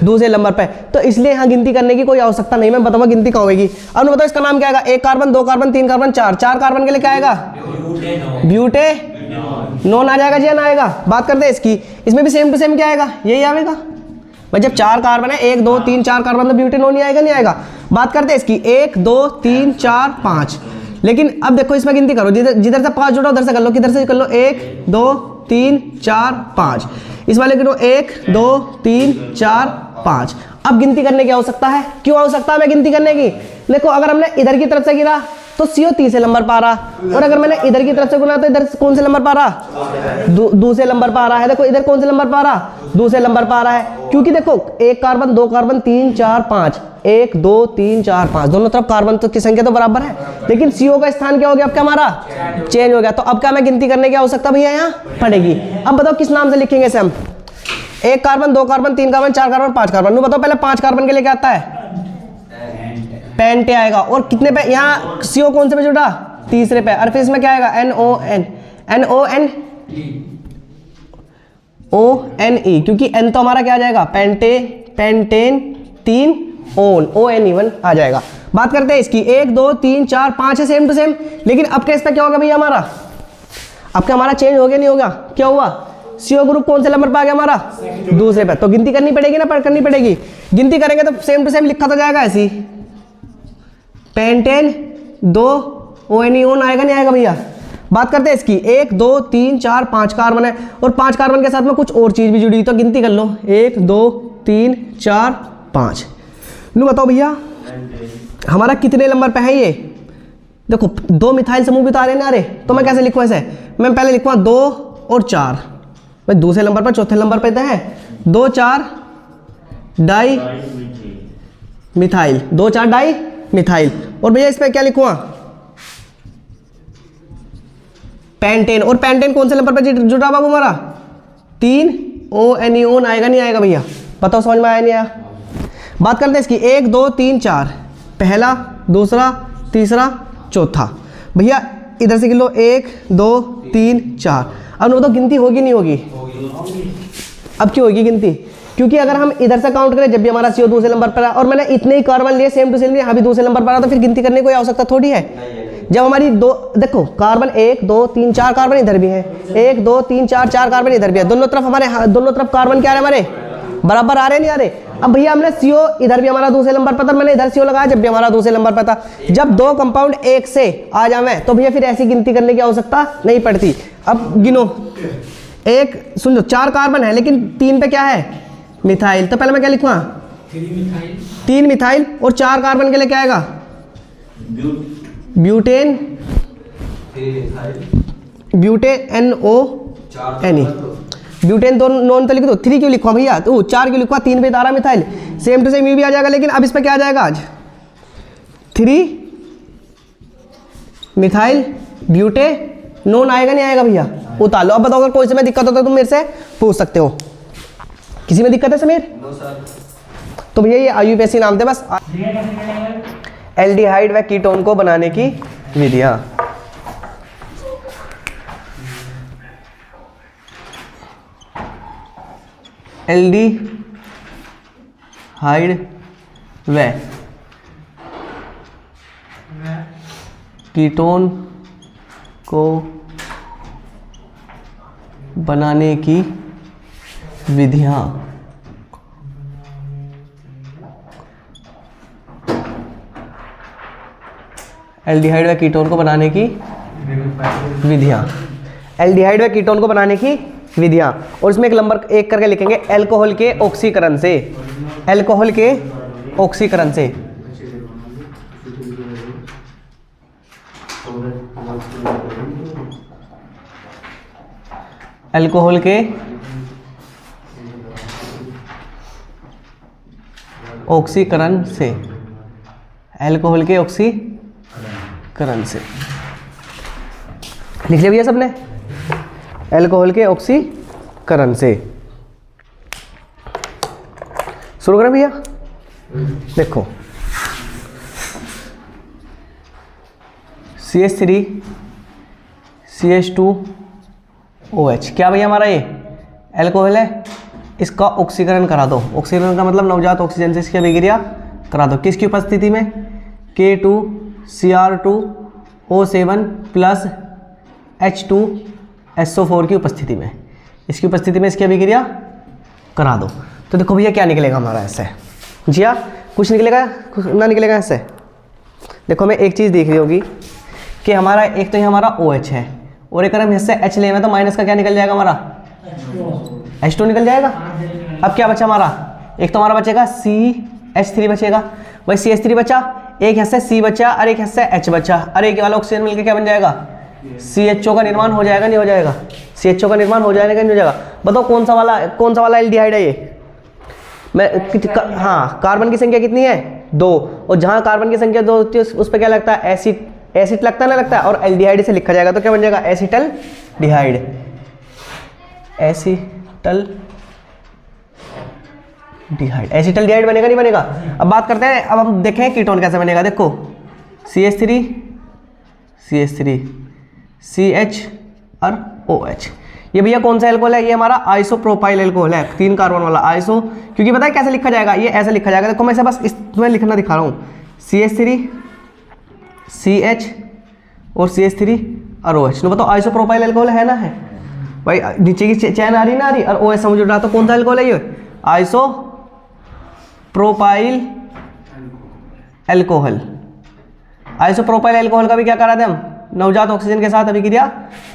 S1: दूसरे नंबर पे, तो इसलिए यहाँ गिनती करने की कोई आवश्यकता नहीं। मैं बताऊंगा गिनती कहाँ होगी। अब बताओ इसका नाम क्या आएगा? 1 कार्बन 2 कार्बन 3 कार्बन 4, 4 कार्बन के लिए क्या आएगा? ब्यूटे नोन आ जाएगा जी या ना आएगा? बात करते हैं इसकी, इसमें भी सेम टू सेम क्या आएगा? यही आएगा। भाई जब 4 कार्बन है, 1 2 3 4 कार्बन, तो ब्यूटे नोन ही आएगा नहीं आएगा? बात करते हैं इसकी, 1 2 3 4 5, लेकिन अब देखो इसमें गिनती करो, जिधर से 5 जुड़ा उधर से कर लो, किधर से कर लो, 1 2 3 4 5, इस वाले गिनो 1 2 3 4 5। अब गिनती करने की आवश्यकता है। क्यों आवश्यकता है मैं गिनती करने की? देखो अगर हमने इधर की तरफ से गिरा तो CO तीसरे नंबर पर आ रहा, और अगर मैंने इधर की तरफ से गिना तो इधर कौन से नंबर पर आ रहा? दूसरे नंबर पर आ रहा है। देखो इधर कौन से नंबर पर आ रहा? दूसरे नंबर पर आ रहा है, क्योंकि देखो 1 कार्बन 2 कार्बन 3 4 5, 1 2 3 4 5, दोनों तरफ कार्बन तो की संख्या तो बराबर है, लेकिन CO का स्थान क्या हो गया? अब क्या हमारा चेंज हो गया। तो अब क्या मैं गिनती करने की आवश्यकता भैया यहाँ पड़ेगी। अब बताओ किस नाम से लिखेंगे इसे हम? 1 carbon 2 carbon 3 carbon 4 carbon 5 carbon. बताओ पहले 5 कार्बन के लिए क्या आता है? पेंटे आएगा। और कितने पे? यहाँ CO कौन से पे जुड़ा? तीसरे पे। और फिर इसमें क्या आएगा? NONE, क्योंकि N तो हमारा क्या आ जाएगा? पेंटेन 3 ओन, ONE1 आ जाएगा। बात करते हैं इसकी, 1 2 3 4 5 है सेम टू सेम, लेकिन अब क्या इस पे क्या होगा भैया हमारा? अब क्या हमारा चेंज हो गया नहीं होगा? क्या हुआ? CO ग्रुप कौन से नंबर पे आ गया हमारा? दूसरे पे। तो गिनती करनी पड़ेगी ना, करनी पड़ेगी। गिनती करेंगे तो सेम टू सेम लिखा तो जाएगा ऐसी, पेंटेन 2 ONE1 आएगा नहीं आएगा भैया? बात करते हैं इसकी, 1 2 3 4 5 कार्बन है, और 5 कार्बन के साथ में कुछ और चीज भी जुड़ी, तो गिनती कर लो, 1 2 3 4 5। नु बताओ भैया हमारा कितने नंबर पे है ये? देखो 2 मिथाइल समूह भी तो आ रहे ना, अरे तो मैं कैसे लिखूँ ऐसे? मैं पहले लिखूँगा 2 और 4, भाई दूसरे नंबर पर चौथे नंबर पे तो है 2 4 डाई मिथाइल, 2 4 डाई मिथाइल। और भैया इस पर क्या लिखूँगा? पेंटेन। और पेंटेन कौन से नंबर पे जुड़ा बाबू हमारा? 3 ONE आएगा नहीं आएगा भैया? बताओ समझ में आया नहीं आया? बात करते हैं इसकी 1 2 3 4, पहला, दूसरा, तीसरा, चौथा। भैया इधर से गिन लो 1 2 3 4। अब तो गिनती होगी नहीं होगी? अब क्यों होगी गिनती? क्योंकि अगर हम इधर से काउंट करें जब भी हमारा CO दूसरे नंबर पर है और मैंने इतने ही कार्बन लिए सेम टू सेम लिए, अभी दूसरे नंबर पर आ, तो फिर गिनती करने की कोई आवश्यकता थोड़ी है। जब हमारी दो देखो कार्बन 1 2 3 4 कार्बन इधर भी है, 1 2 3 4 4 कार्बन इधर भी है, दोनों तरफ हमारे दोनों तरफ कार्बन क्या आ रहे हमारे बराबर आ रहे नहीं आ रहे? अब भैया हमने CO इधर भी हमारा दूसरे नंबर पर था, मैंने इधर CO लगाया जब भी हमारा दूसरे नंबर पर था। जब दो कंपाउंड एक से आ जावे तो भैया फिर ऐसी गिनती करने की आवश्यकता नहीं पड़ती। अब गिनो, एक सुन लो 4 कार्बन है लेकिन 3 पे क्या है? मिथाइल। तो पहले मैं क्या लिखूंगा? 3 मिथाइल। और 4 कार्बन के लिए क्या आएगा? Butane, butane NONE। ब्यूटेन दो नॉन तो लिख दो, 3 क्यों लिखवा भैया? तो 4 क्यों लिखवा? 3 पे तारा मिथाइल, सेम टू सेम ये भी आ जाएगा। लेकिन अब इस पे क्या आ जाएगा आज? 3 मिथाइल ब्यूटेनोन आएगा नहीं आएगा भैया? उतार लो। अब बताओ अगर कोई से में दिक्कत होता है तुम मेरे से पूछ सकते हो। किसी में दिक्कत है समीर? तो भैया ये IUPAC नाम थे बस। एल्डिहाइड व कीटोन को बनाने की विधियां। एल्डिहाइड व कीटोन को बनाने की विधियां। एल्डिहाइड व कीटोन को बनाने की विधियां। एल्डिहाइड व कीटोन को बनाने की विधियां। और इसमें एक नंबर 1 करके लिखेंगे अल्कोहल के ऑक्सीकरण से। अल्कोहल के ऑक्सीकरण से। अल्कोहल के ऑक्सीकरण से। अल्कोहल के ऑक्सीकरण से लिख लिया भैया सबने? अल्कोहल के ऑक्सीकरण से। शुरू करें भैया? देखो CH3 CH2OH क्या भैया हमारा ये अल्कोहल है, इसका ऑक्सीकरण करा दो। ऑक्सीकरण का मतलब नवजात ऑक्सीजन से इसकी अभिक्रिया करा दो। किसकी उपस्थिति में? K2Cr2O7 प्लस H2SO4 की उपस्थिति में। इसकी उपस्थिति में इसकी अभिक्रिया करा दो। तो देखो भैया क्या निकलेगा हमारा ऐसे? जी हाँ, कुछ निकलेगा कुछ ना निकलेगा ऐसे। देखो हमें एक चीज़ दिख रही होगी कि हमारा एक तो ये हमारा OH है और एक अगर हम इससे H ले तो माइनस का क्या निकल जाएगा हमारा? H2 निकल जाएगा। अब क्या बचा हमारा? एक तो हमारा बचेगा CH3 बचेगा। वही CH3 बचा, एक हिस्से C बचा और एक हिस्से H बचा। और एक वाला ऑक्सीजन मिलकर क्या बन जाएगा? CHO का निर्माण हो जाएगा नहीं हो जाएगा? CHO का निर्माण हो जाएगा नहीं हो जाएगा? बताओ कौन सा वाला एल्डिहाइड है ये? हाँ, कार्बन की संख्या कितनी है? 2। और जहाँ कार्बन की संख्या 2 होती है उस पर क्या लगता है? एसिड लगता है ना लगता है। और एल्डिहाइड से लिखा जाएगा तो क्या बन जाएगा? एसिटल डिहाइड। एसिटल डिहाइड। एसिटल डिहाइड बनेगा नहीं बनेगा? अब बात करते हैं, अब हम देखें कीटोन कैसे बनेगा। देखो CH3 CH और OH। ये भैया कौन सा एल्कोहल है? ये हमारा आइसोप्रोपाइल एल्कोहल है, 3 कार्बन वाला आइसो। क्योंकि पता है कैसे लिखा जाएगा? ये ऐसे लिखा जाएगा। देखो मैं इसे बस इसमें लिखना दिखा रहा हूँ। CH3 CH और CH3 और OH। बताओ आइसोप्रोपाइल एल्कोहल है ना? है भाई। नीचे की चैन आ रही ना आ रही? और OH समझ रहा तो कौन सा एल्कोहल है ये? Isopropyl alcohol. आइसोप्रोपाइल एल्कोहल का भी क्या करा दें हम? नवजात ऑक्सीजन के साथ अभिक्रिया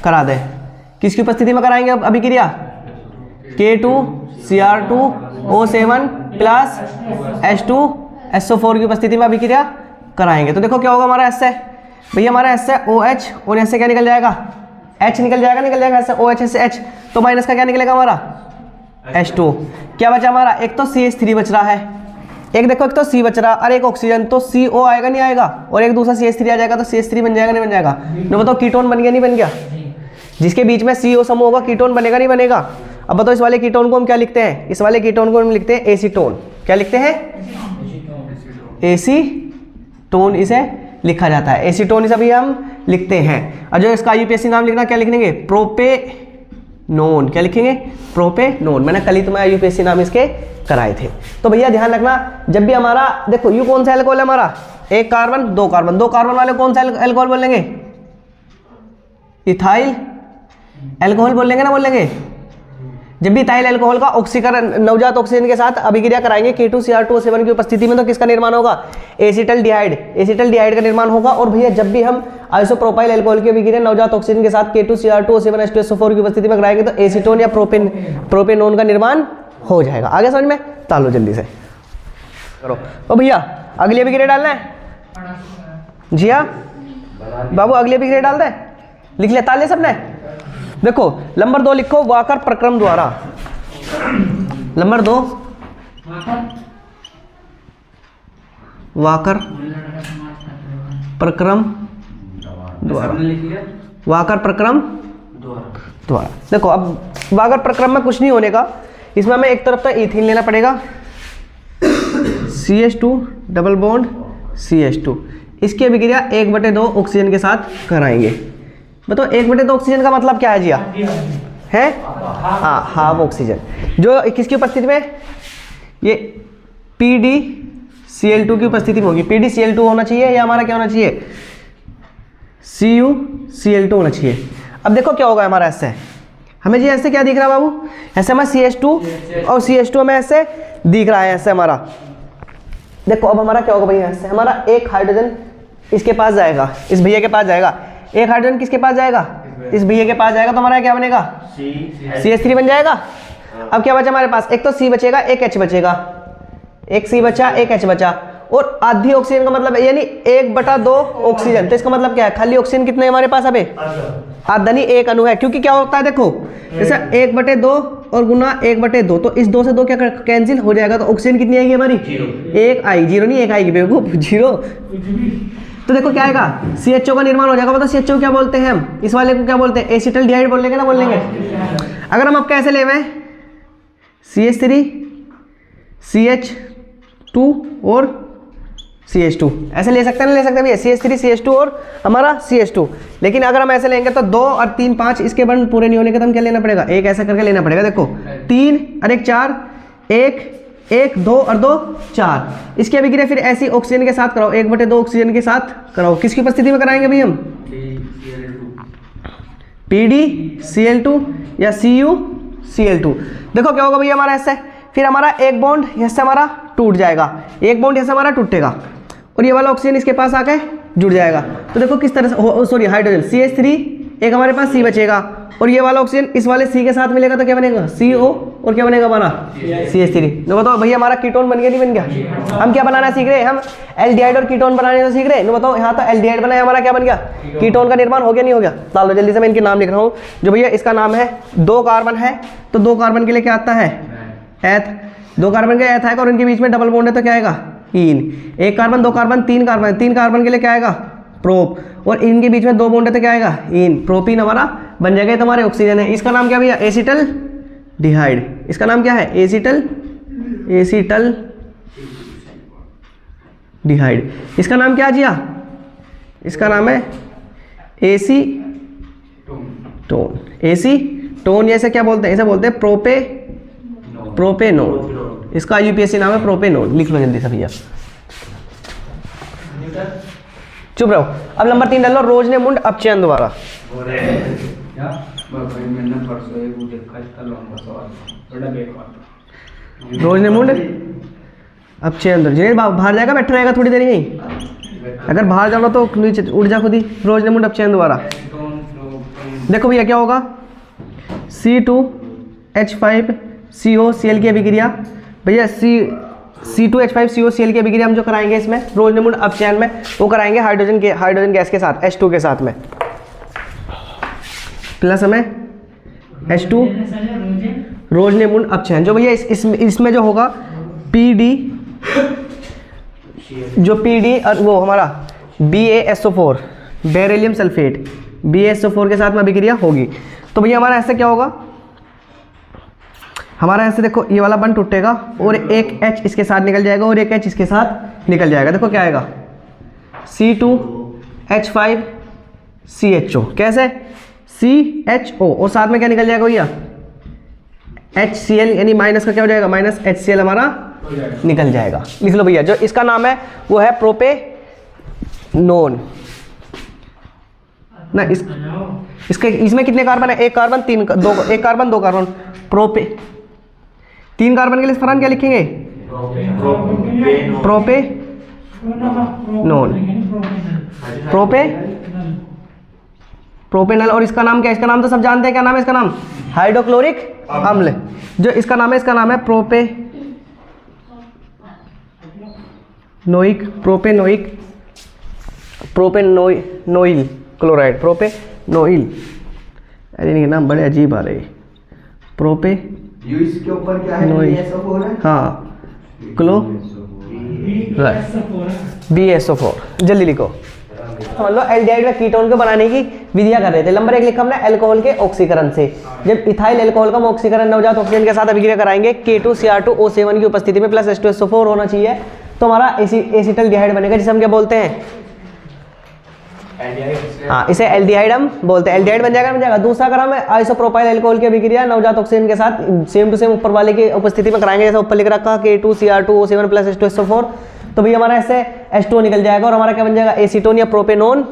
S1: करा दें। किसकी उपस्थिति में कराएंगे अब अभिक्रिया? K2Cr2O7 प्लस H2SO4 की उपस्थिति में अभिक्रिया कराएंगे। तो देखो क्या होगा हमारा ऐसे? भैया हमारा ऐसे OH और ऐसे क्या निकल जाएगा? H निकल जाएगा ऐसे OH से H। तो माइनस का क्या निकलेगा हमारा? H2। क्या बचा हमारा? एक तो CH3 बच रहा है, एक देखो एक तो C बच रहा और एक ऑक्सीजन। तो CO आएगा नहीं आएगा? और एक दूसरा CH3 आ जाएगा तो CH3 बन जाएगा नहीं बन जाएगा? तो बताओ कीटोन बन गया नहीं बन गया? जिसके बीच में CO समूह होगा कीटोन बनेगा नहीं बनेगा? अब बताओ इस वाले कीटोन को हम क्या लिखते हैं? इस वाले कीटोन को हम लिखते हैं एसीटोन। क्या लिखते हैं? एसीटोन इसे लिखा जाता है, एसीटोन इसे भी हम लिखते हैं। और जो इसका IUPAC नाम लिखना क्या लिखेंगे? प्रोपेनोन। क्या लिखेंगे? प्रोपेनोन। मैंने कल ही तुम्हारे IUPAC नाम इसके कराए थे। तो भैया ध्यान रखना, जब भी हमारा देखो यू कौन सा एल्कोहल है हमारा? एक कार्बन दो कार्बन, दो कार्बन वाले कौन सा एल्कोहल बोलेंगे? इथाइल एल्कोहल बोलेंगे ना, बोलेंगे। जब भी इथाइल एल्कोहल का ऑक्सीकरण नवजात ऑक्सीजन के साथ अभिक्रिया कराएंगे K2Cr2O7 की उपस्थिति में, तो किसका निर्माण होगा? एसिटल्डिहाइड। एसिटल्डिहाइड का निर्माण होगा। और भैया जब भी हम आइसोप्रोपाइल एल्कोहल की अभिक्रिया नवजात ऑक्सीजन के साथ K2Cr2O7H2SO4 की उपस्थिति में कराएंगे तो एसीटोन या प्रोपेनोन का निर्माण हो जाएगा। आगे समझ में? तालो जल्दी से करो। तो भैया अगली अभिक्रिया डालना है? जी हाँ बाबू, अगली अभिक्रिया डाल दे। लिख ले, ताल ले सबने। देखो नंबर 2 लिखो, वाकर प्रक्रम द्वारा। नंबर 2 वाकर प्रक्रम द्वारा। वाकर प्रक्रम द्वारा। देखो अब वाकर प्रक्रम में कुछ नहीं होने का, इसमें हमें एक तरफ तो इथीन लेना पड़ेगा, CH2 डबल बॉन्ड CH2। इसकी अभिक्रिया 1/2 ऑक्सीजन के साथ कराएंगे। बताओ 1/2 ऑक्सीजन का मतलब क्या है जिया? है हाँ, हाफ ऑक्सीजन। जो किसकी उपस्थिति में? ये PdCl2 की उपस्थिति में होगी। PdCl2 होना चाहिए या हमारा क्या होना चाहिए? CuCl2 होना चाहिए। अब देखो क्या होगा हमारा ऐसे, हमें जी ऐसे क्या दिख रहा है बाबू? ऐसे हमारा CH2 और CH2 हमें ऐसे दिख रहा है, ऐसे हमारा। देखो अब हमारा क्या होगा भैया? ऐसे हमारा एक हाइड्रोजन इसके पास जाएगा, इस भैया के पास जाएगा। एक हाइड्रोजन किसके पास जाएगा? इस भैया के पास जाएगा। तो हमारा क्या बनेगा? CH3 बन जाएगा। अब क्या बचा हमारे पास? एक तो C बचेगा, एक H बचेगा। एक C बचा, एक H बचा। और आधी ऑक्सीजन का मतलब यानी 1/2 ऑक्सीजन। तो इसका मतलब क्या है? खाली ऑक्सीजन कितने है हमारे पास? अबे आधा नहीं, एक अणु है। क्योंकि क्या होता है देखो, जैसे 1/2 और गुना 1/2, तो इस 2 से 2 क्या कैंसिल हो जाएगा, तो ऑक्सीजन कितनी आएगी हमारी? एक आई। जीरो नहीं, एक आएगी बेवकूफ, जीरो। तो देखो क्या आएगा? CHO का निर्माण हो जाएगा। मतलब CHO क्या बोलते हैं हम? इस वाले को क्या बोलते हैं? एसिटल्डिहाइड बोलेंगे ना, बोलेंगे। अगर हम अब कैसे ले हुए CH3 CH2 और CH2 ऐसे ले सकते हैं, ले सकते हैं भैया? CH3 CH2 और हमारा CH2। लेकिन अगर हम ऐसे लेंगे तो 2 और 3 5 इसके बंड पूरे नहीं होने के, तो हम क्या लेना पड़ेगा? एक ऐसा करके लेना पड़ेगा। देखो 3 और 1 4, 1 2 और 2 4। इसकी अभिक्रिया फिर ऐसी ऑक्सीजन के साथ कराओ, 1/2 ऑक्सीजन के साथ कराओ। किसकी उपस्थिति में कराएंगे भाई हम? PdCl2 या CuCl2। देखो क्या होगा भैया हमारा ऐसे, फिर हमारा एक बॉन्ड ऐसे हमारा टूट जाएगा, एक बॉन्ड ऐसे हमारा टूटेगा और ये वाला ऑक्सीजन इसके पास आके जुड़ जाएगा। तो देखो किस तरह से, सॉरी हाइड्रोजन CH3, एक हमारे पास C बचेगा और ये वाला ऑक्सीजन इस वाले C के साथ मिलेगा तो क्या बनेगा? CO और क्या बनेगा हमारा? CH3। तो बताओ भैया हमारा कीटोन बन गया नहीं बन गया? हम क्या बनाना सीख रहे हैं? हम एल्डिहाइड और कीटोन बनाने तो सीख रहे हैं। बताओ यहाँ तो एल्डिहाइड बना है, हमारा क्या बन गया? कीटोन का निर्माण हो गया नहीं हो गया? डाल दो जल्दी से, मैं इनके नाम लिख रहा हूँ। जो भैया इसका नाम है, 2 कार्बन है तो 2 कार्बन के लिए क्या आता है? एथ। 2 कार्बन के एथ आएगा और इनके बीच में डबल बॉन्ड है तो क्या आएगा? ईन। 1 कार्बन 2 कार्बन 3 कार्बन, 3 कार्बन के लिए क्या आएगा? प्रोप। और इनके बीच में 2 बॉन्ड है तो क्या आएगा? इन। प्रोपीन हमारा बन जाएगा, ये तुम्हारे ऑक्सीजन है। इसका नाम क्या भैया? एसिटल्डिहाइड। इसका नाम क्या है? एसिटल्डिहाइड। इसका नाम क्या जिया? इसका नाम है एसीटोन। एसीटोन ऐसे क्या बोलते हैं? ऐसे बोलते हैं प्रोपेनोन। इसका IUPAC नाम है प्रोपेनोन। लिख लो जल्दी से भैया, चुप रहो। अब नंबर 3 डाल लो, रोजनेमुंड अपचयन द्वारा। रोजनेमुंड अपचयन द्वारा। जिन्हें बाहर जाएगा, बैठा रहेगा थोड़ी देर यहीं, अगर बाहर जाना तो नीचे उड़ जा खुद ही। रोजनेमुंड अपचयन द्वारा देखो भैया क्या होगा? C2H5COCl की अभिक्रिया भैया, C2H5COCl की अभिक्रिया हम जो कराएंगे इसमें रोजनेमुंड अपचयन में, वो कराएंगे हाइड्रोजन गैस के साथ, H2 के साथ में, प्लस हमें H2 रोजनेमुंड अपचयन। जो भैया इसमें जो होगा PD और वो हमारा BaSO4 बेरिलियम सल्फेट, BaSO4 के साथ में अभिक्रिया होगी। तो भैया हमारा ऐसे क्या होगा, हमारा ऐसे देखो ये वाला बंध टूटेगा और एक H इसके साथ निकल जाएगा और एक H इसके साथ निकल जाएगा। देखो क्या आएगा, C2H5CHO। कैसे, CHO और साथ में क्या निकल जाएगा भैया, HCl, यानी माइनस का क्या हो जाएगा, माइनस HCl हमारा निकल जाएगा। लिख लो भैया, जो इसका नाम है वो है प्रोपेनोन ना। इसके इसमें कितने कार्बन है, एक कार्बन तीन दो, एक कार्बन दो कार्बन, प्रोपे, तीन कार्बन के लिए फरन क्या लिखेंगे, प्रोपेनोन, प्रोपेनल। और इसका नाम क्या है, इसका नाम तो सब जानते हैं, क्या नाम है इसका नाम, हाइड्रोक्लोरिक अम्ल। जो इसका नाम है, इसका नाम है प्रोपेनोइल क्लोराइड, प्रोपेनोइल। अरे नहीं, नाम बड़े अजीब आ रहे हैं,
S3: इसके ऊपर क्या है, BaSO4 है।
S1: हाँ, BaSO4। जल्दी लिखो। मान लो एल्डिहाइड व कीटोन को बनाने की विधियां कर रहे थे। नंबर 1 लिखा हमने अल्कोहल के ऑक्सीकरण से। जब इथाइल अल्कोहल का हम ऑक्सीकरण नवजात ऑक्सीजन के साथ अभिक्रिया कराएंगे K2Cr2O7 की उपस्थिति में प्लस H2SO4 होना चाहिए, तो हमारा एसिटल्डिहाइड बनेगा, जिसे हम क्या बोलते हैं, हाँ, इसे एल्डिहाइड हम बोलते हैं। एल्डिहाइड बन जाएगा। दूसरा अगर हम आइसोप्रोपाइल अल्कोहल की अभिक्रिया नवजात ऑक्सीजन के साथ सेम टू सेम ऊपर वाले की उपस्थिति में कराएंगे, जैसे ऊपर लिख रखा K2Cr2O7 प्लस H2SO4, तो भैया हमारा ऐसे H2O निकल जाएगा और हमारा क्या बन जाएगा, एसीटोन या प्रोपेनोन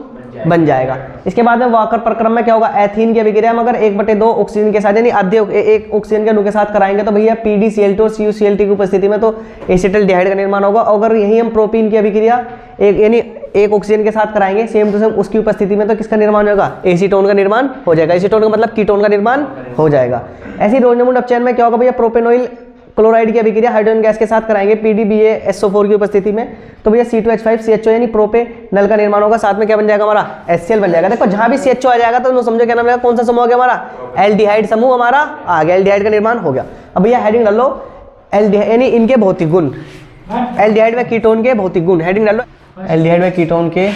S1: बन जाएगा। इसके बाद में वाकर प्रक्रम में क्या होगा, एथीन की अभिक्रिया हम अगर 1/2 ऑक्सीजन के साथ, यानी आधे एक ऑक्सीजन के अणु के साथ कराएंगे, तो भैया PdCl2 और CuCl2 की उपस्थिति में तो एसिटल्डिहाइड का निर्माण होगा। अगर यही हम प्रोपीन की अभिक्रिया यानी एक ऑक्सीजन के साथ कराएंगे सेम टू सेम उसकी उपस्थिति में, तो किसका निर्माण होगा, एसीटोन का निर्माण हो जाएगा। एसीटोन का मतलब कीटोन का निर्माण हो जाएगा। ऐसी रोजनमूड अपचयन में क्या होगा भैया, प्रोपेनोइल क्लोराइड की अभिक्रिया हाइड्रोजन गैस के साथ कराएंगे PdBaSO4 की उपस्थिति में, तो भैया C2H5CHO यानी प्रोपेनल का निर्माण होगा। साथ में क्या बन जाएगा, हमारा HCl बन जाएगा। देखो जहां भी CHO आ जाएगा तो समझो क्या नाम है, कौन सा समूह हो गया हमारा, एल्डिहाइड समूह हमारा आ गया, एल्डिहाइड का निर्माण हो गया। अब भैया हेडिंग डाल लो, एल्डिहाइड यानी इनके भौतिक गुण, एल्डिहाइड व कीटोन के भौतिक गुण। हेडिंग डाल लो, एल्डिहाइड व कीटोन के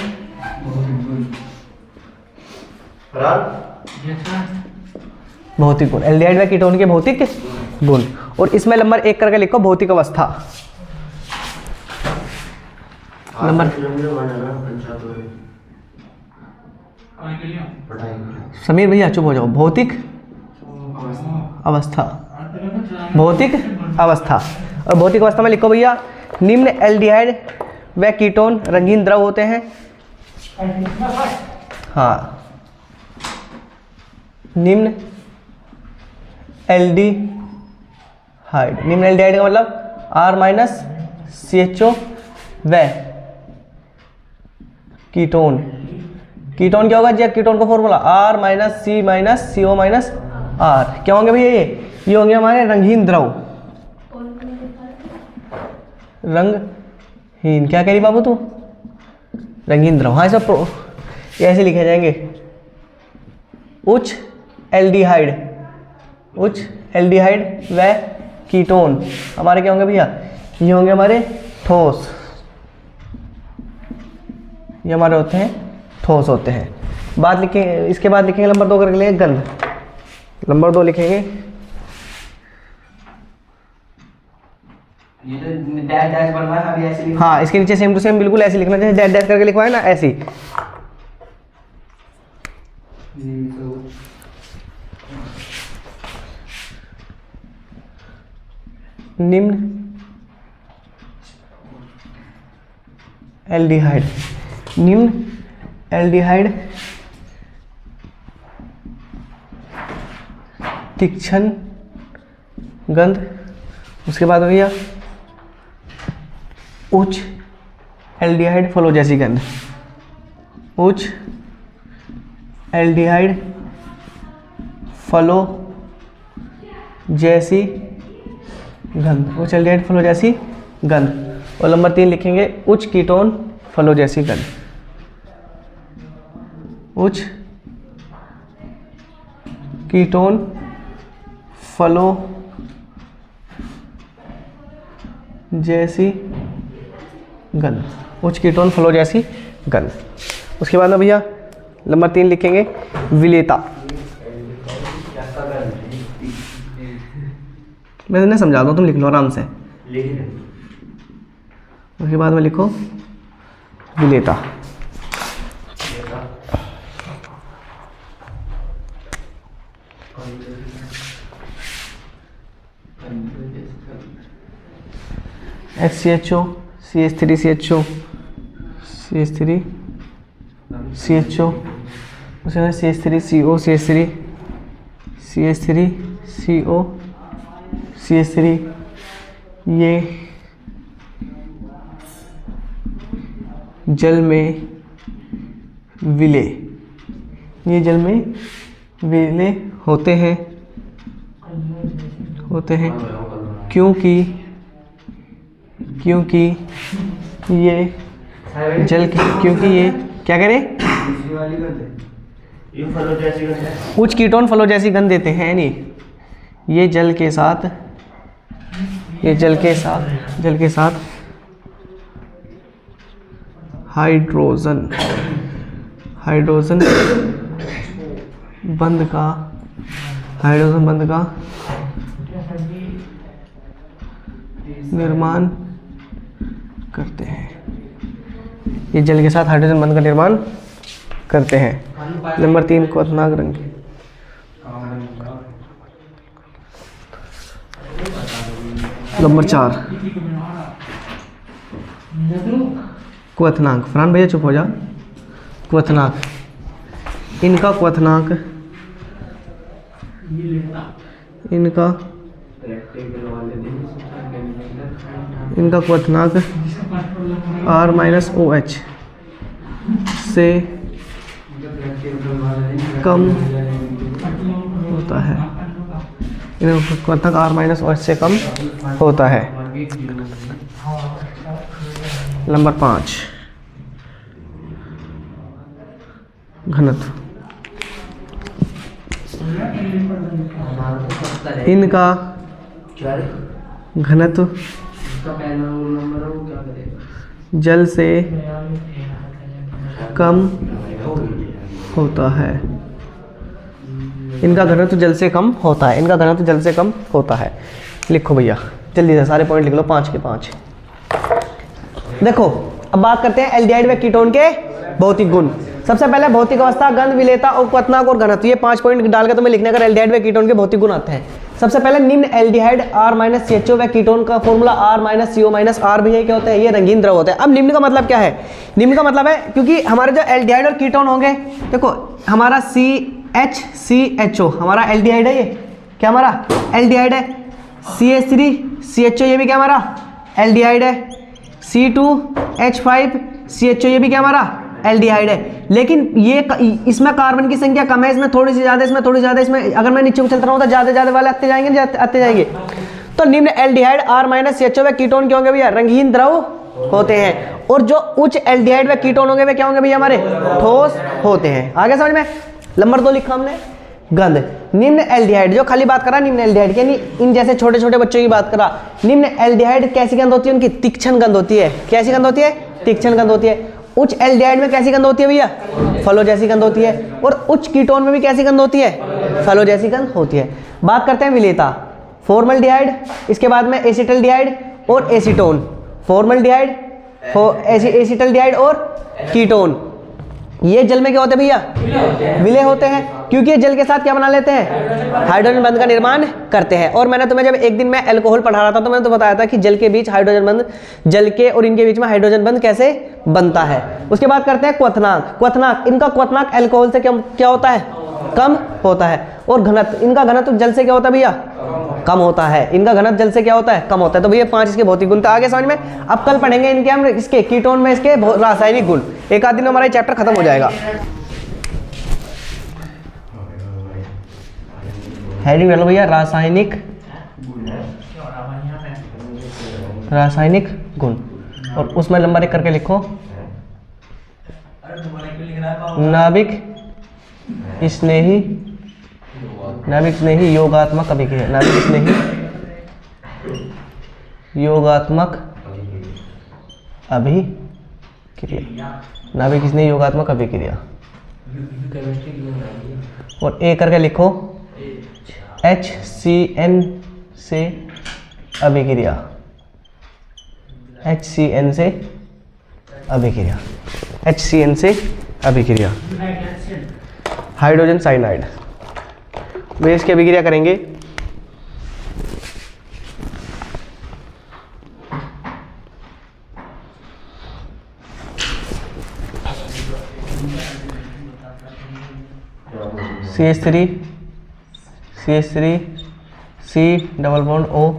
S1: भौतिक गुण, एल्डिहाइड व कीटोन के भौतिक गुण। और इसमें नंबर 1 करके लिखो भौतिक अवस्था। नंबर समीर भैया चुप हो जाओ। भौतिक अवस्था, भौतिक अवस्था। और भौतिक अवस्था में लिखो भैया, निम्न एल्डिहाइड व कीटोन रंगीन द्रव होते हैं। हाँ, निम्न एल्डिहाइड, निम्न एल्डिहाइड का मतलब R-CHO व कीटोन। कीटोन क्या होगा जी, कीटोन का फॉर्मूला R-C-CO-R। क्या होंगे भैया ये होंगे हमारे रंगहीन द्रव, रंगहीन। क्या कह रही बाबू तू, रंगीन द्रव। हाँ, सब ऐसे लिखे जाएंगे। उच्च एल्डिहाइड, उच्च एल्डिहाइड व कीटोन हमारे क्या होंगे भैया, ये होंगे हमारे ठोस, ये हमारे होते हैं ठोस होते हैं। बात लिखेंगे, इसके बाद लिखेंगे नंबर 2 करके लिए गंध। नंबर 2 लिखेंगे,
S2: ये तो डैश डैश बनवाया है, अभी ऐसे लिखो।
S1: हाँ, इसके नीचे सेम टू सेम बिल्कुल ऐसे लिखना, जैसे डैश डैश करके लिखवाए ना, ऐसी। निम्न एल्डिहाइड, निम्न एल्डिहाइड तीक्ष्ण गंध। उसके बाद भैया उच्च एल्डिहाइड फलो जैसी गंध, उच्च एल्डिहाइड फलो जैसी गंध, उच्च एल्डिहाइड फलो जैसी गंध। और नंबर 3 लिखेंगे उच्च कीटोन फलो जैसी गंध, उच्च कीटोन फलो जैसी गंध, उच्च कीटोन फलो जैसी गंध। उसके बाद में भैया नंबर 3 लिखेंगे विलेता। मैं नहीं समझा दूँ, तुम लिख लो आराम से। उसके बाद में लिखो विलेता। HCHO CH3 CHO CH3 CHO, उसके बाद CH3 CO CH3 CH3 CO CH3, ये जल में विलय, ये जल में विलय होते हैं क्योंकि ये जल, क्योंकि ये क्या करें, उच्च कीटोन फलों जैसी गंध देते हैं नहीं, ये जल के साथ हाइड्रोजन बंध का निर्माण करते हैं, ये जल के साथ हाइड्रोजन बंध का निर्माण करते हैं। नंबर 3 क्वथनाक रंग। नंबर 4 क्वथनाक। फरहान भैया चुप हो जा। क्वथनाक, इनका क्वथनाक R-OH से कम होता है, इनका क्वथनाक R-OH से कम होता है। नंबर 5 घनत्व। इनका घनत्व जल से कम होता है, इनका घनत्व जल से कम होता है, इनका घनत्व जल से कम होता है। लिखो भैया जल्दी से सारे पॉइंट लिख लो 5 के 5। देखो अब बात करते हैं एल्डिहाइड व कीटोन के भौतिक गुण। सबसे पहले भौतिक अवस्था, गंध, विलेयता और क्वथनाक और घनत्व, ये 5 पॉइंट डाल के तुम्हें लिखने का एल्डिहाइड व कीटोन के भौतिक गुण आते हैं। सबसे पहले निम्न एल्डिहाइड R-CHO व कीटोन का फॉर्मूला R-CO-R भी है, क्या होता है, ये रंगीन द्रव होता है। अब निम्न का मतलब क्या है, निम्न का मतलब है क्योंकि हमारे जो एल्डिहाइड और कीटोन होंगे, देखो हमारा CHCHO हमारा एल्डिहाइड है, ये क्या हमारा एल्डिहाइड है। CH3 CHO ये भी क्या हमारा एल्डिहाइड है। C2H5 CHO ये भी क्या हमारा एल्डिहाइड है। लेकिन ये इसमें कार्बन की संख्या कम है, इसमें थोड़ी सी ज़्यादा, इसमें थोड़ी ज़्यादा, इसमें अगर मैं नीचे चलता रहूँ तो ज़्यादा वाले आते जाएंगे। तो निम्न एल्डिहाइड R-CHO व कीटोन क्या होंगे भैया, रंगीन द्रव होते हैं। और जो उच्च एल्डिहाइड व कीटोन होंगे वे क्या होंगे भैया, हमारे ठोस होते हैं। आगे समझ में। नंबर 2 लिखा हमने गंध। निम्न एल्डिहाइड, जो खाली बात करा निम्न एल्डिहाइड यानी इन जैसे छोटे छोटे बच्चों की बात करा, निम्न एल्डिहाइड कैसी गंध होती है, उनकी तीक्ष्ण गंध होती है। कैसी गंध होती है, तीक्ष्ण गंध होती है। उच्च एल्डिहाइड में कैसी गंध होती है भैया, फलों जैसी गंध होती है। और उच्च कीटोन में भी कैसी गंध होती है, फलों जैसी गंध होती है। बात करते हैं विलेयता, फॉर्मल्डिहाइड, इसके बाद में एसिटल्डिहाइड और एसीटोन। फॉर्मल्डिहाइड, एसिटल्डिहाइड और कीटोन, ये जल में क्या होते हैं भैया, विलय होते हैं, क्योंकि ये जल के साथ क्या बना लेते हैं, हाइड्रोजन बंध का निर्माण करते हैं। और मैंने तुम्हें जब एक दिन में अल्कोहल पढ़ा रहा था तो मैंने तो बताया था कि जल के बीच हाइड्रोजन बंध, जल के और इनके बीच में हाइड्रोजन बंध कैसे बनता है। उसके बाद करते हैं क्वथनाक। क्वथनाक, इनका क्वथनाक अल्कोहल से क्या होता है, कम होता है। और घनत्व, इनका घनत्व जल से क्या होता है भैया, कम होता है। इनका घनत्व जल से क्या होता है, कम होता है। तो भैया 5 इसके भौतिक गुण। तो आगे समझ में। अब कल पढ़ेंगे इनके हम इसके कीटोन में इसके रासायनिक गुण। एक आध दिन में हमारा चैप्टर खत्म हो जाएगा। हेडिंग डालो भैया रासायनिक गुण, और उसमें नंबर 1 करके लिखो नाभिक स्नेही योगात्मक अभिक्रिया। नाभिक स्नेही योगात्मक अभिक्रिया। नाभिक स्नेही योगात्मक अभिक्रिया। और ए करके लिखो HCN से अभिक्रिया, HCN से अभिक्रिया, HCN से अभिक्रिया, हाइड्रोजन साइनाइड। वे इसकी अभिक्रिया करेंगे। CH3 C double bond O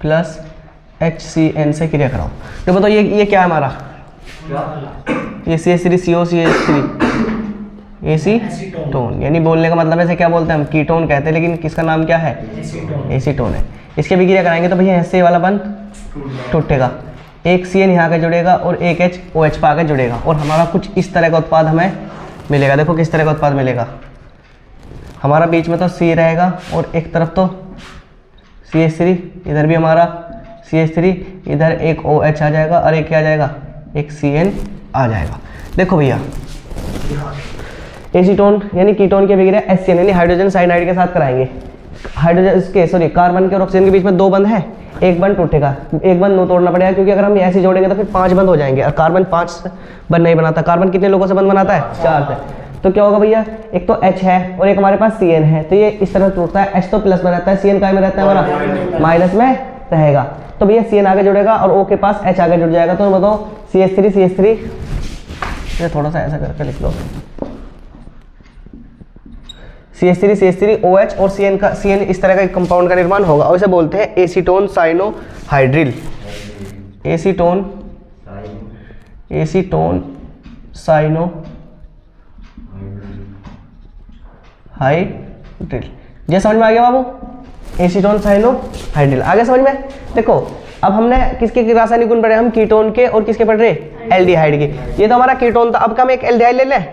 S1: plus HCN से क्रिया कराओ। तो बताओ ये क्या है हमारा, ये CH3CO CH3 एसीटोन, यानी बोलने का मतलब ऐसे क्या बोलते हैं हम, कीटोन कहते हैं, लेकिन किसका नाम क्या है, एसीटोन है। इसके अभिक्रिया कराएंगे तो भैया ऐसे वाला बंद टूटेगा, एक CN यहाँ के जुड़ेगा और एक HOH पे आके जुड़ेगा, और हमारा कुछ इस तरह का उत्पाद हमें मिलेगा। देखो किस तरह का उत्पाद मिलेगा, हमारा बीच में तो C रहेगा और एक तरफ तो CH3, इधर भी हमारा CH3, इधर एक OH आ जाएगा और एक क्या आ जाएगा, एक CN आ जाएगा। देखो भैया एसीटोन यानी कीटोन की अभिक्रिया HCN यानी हाइड्रोजन साइनाइड के साथ कराएंगे। हाइड्रोजन इसके कार्बन के और ऑक्सीजन के बीच में 2 बंध है, एक बंध टूटेगा, एक बंध नो तोड़ना पड़ेगा, क्योंकि अगर हम ऐसे जोड़ेंगे तो फिर 5 बंध हो जाएंगे, और कार्बन 5 बंध नहीं बनाता। कार्बन कितने लोगों से बंध बनाता है, 4 से। तो क्या होगा भैया, एक तो H है और एक हमारे पास CN है, तो ये इस तरह टूटता है। H तो प्लस में रहता है, CN काय में रहता है, हमारा माइनस में रहेगा। तो भैया CN आगे जुड़ेगा और O के पास H आगे जुड़ जाएगा। तो बताओ CH3 ये थोड़ा सा ऐसा करके लिख लो, CH3 OH और CN इस तरह का एक कंपाउंड का निर्माण होगा, और इसे बोलते हैं एसीटोन साइनोहाइड्रिल। एसीटोन साइनोहाइड्रिल। ये समझ में आ गया बाबू, एसीटोन साइनोहाइड्रिल। आगे समझ में। देखो अब हमने किसके रासायनिक गुण पढ़े, हम कीटोन के और किसके पढ़ रहे, एल्डिहाइड के। ये तो हमारा कीटोन था, अब हम एक एल्डिहाइड ले लें,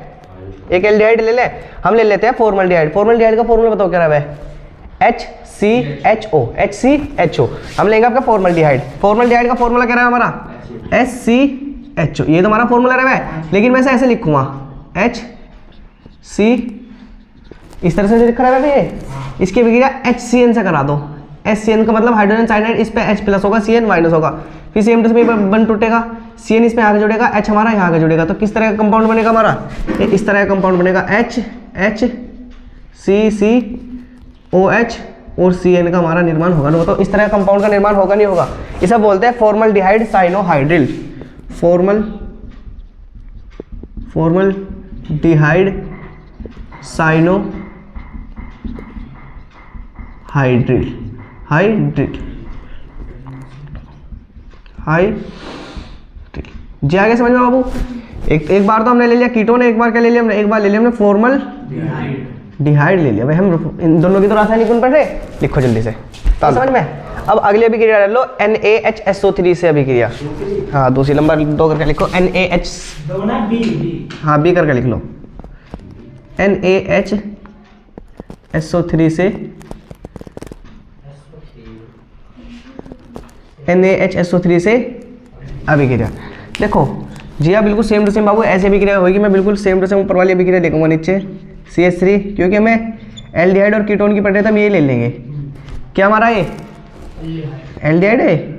S1: एक एल्डिहाइड ले लें। हम ले लेते हैं फॉर्मल्डिहाइड। फॉर्मल्डिहाइड का फॉर्मूला बताओ क्या है, HCHO। हम लेंगे आपका फॉर्मल्डिहाइड। फॉर्मल्डिहाइड का फॉर्मूला क्या है हमारा, HCHO। ये तो हमारा फॉर्मूला है, लेकिन मैं ऐसे लिखूंगा HC, इस तरह से लिख रहा है ये। इसकी अभिक्रिया HCN से करा दो। HCN का मतलब हाइड्रोजन साइनाइड, इस पे H प्लस होगा, CN माइनस होगा, फिर सेम टू सेम बंध टूटेगा, CN इसमें आगे जुड़ेगा, H हमारा यहाँ आगे जुड़ेगा। तो किस तरह का कंपाउंड बनेगा हमारा, इस तरह का कंपाउंड बनेगा, HCOH और CN का हमारा निर्माण होगा। तो इस तरह का कंपाउंड का निर्माण होगा नहीं होगा, इसे बोलते हैं फॉर्मल्डिहाइड साइनोहाइड्रिल। फॉर्मल्डिहाइड साइनोहाइड्रिल। जी आगे समझ में बाबू। एक बार तो हमने ले लिया कीटोन, एक बार क्या ले लिया हमने, एक बार ले लिया हमने फॉर्मल्डिहाइड ले लिया। भाई हम इन दोनों की तो रासायनिक गुण पढ़ रहे, लिखो जल्दी से समझ में। अब अगली अभिक्रिया ले लो NaHSO3 से अभिक्रिया। हाँ दूसरी नंबर 2 करके लिखो, NaH, हाँ B करके लिख लो, NaHSO3 से NaHSO3 से अभिक्रिया। देखो जी हाँ बिल्कुल सेम टू सेम बाबू ऐसे अभिक्रिया होगी। मैं बिल्कुल सेम टू सेम ऊपर वाली अभिक्रिया लिखूंगा नीचे CH3, क्योंकि हमें एल्डिहाइड और कीटोन की पढ़ रहे थे, हम ये ले लेंगे। क्या हमारा ये एल्डिहाइड है,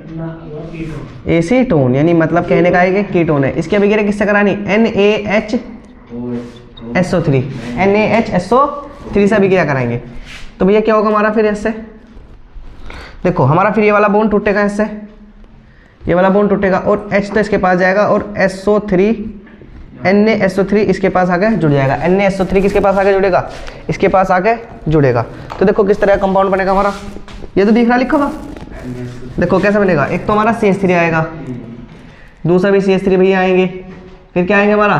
S1: एसीटोन, यानी मतलब कहने का है कि कीटोन है। इसकी अभिक्रिया किससे करानी, NaHSO3 से अभिक्रिया कराएंगे। तो भैया क्या होगा हमारा फिर इससे, देखो हमारा फिर ये वाला बॉन्ड टूटेगा, इससे ये वाला बॉन्ड टूटेगा और H तो इसके पास जाएगा और NaSO3 इसके पास आके जुड़ जाएगा। NaSO3 किसके पास आके जुड़ेगा, इसके पास आके जुड़ेगा। तो देखो किस तरह का कंपाउंड बनेगा हमारा, ये तो दिख रहा लिखा हुआ। देखो कैसे बनेगा, एक तो हमारा CH3 आएगा, दूसरा भी CH3 भैया आएंगे, फिर क्या आएंगे हमारा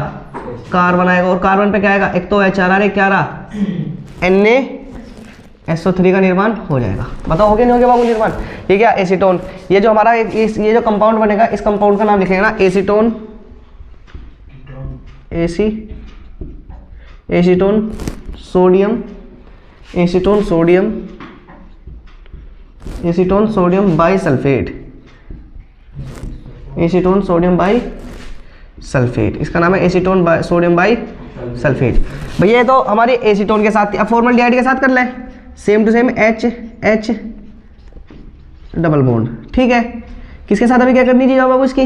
S1: कार्बन आएगा, और कार्बन पे क्या आएगा, एक तो H आ रहा है, क्या आ रहा NaSO3 का निर्माण हो जाएगा। बताओ हो गया नहीं हो गया बाबू निर्माण। ठीक है एसीटोन, ये जो हमारा ये जो कंपाउंड बनेगा, इस कंपाउंड का नाम लिखेंगे ना acetone, acetone sodium bisulphate, acetone sodium bisulphate, इसका नाम है एसीटोन सोडियम बाइसल्फेट। सल्फेट। भैया ये तो हमारी एसीटोन के साथ थी। अब फॉर्मल्डिहाइड के साथ कर लें, same to same H double bond, ठीक है। किसके साथ अभी क्या करनी चाहिए बाबू इसकी,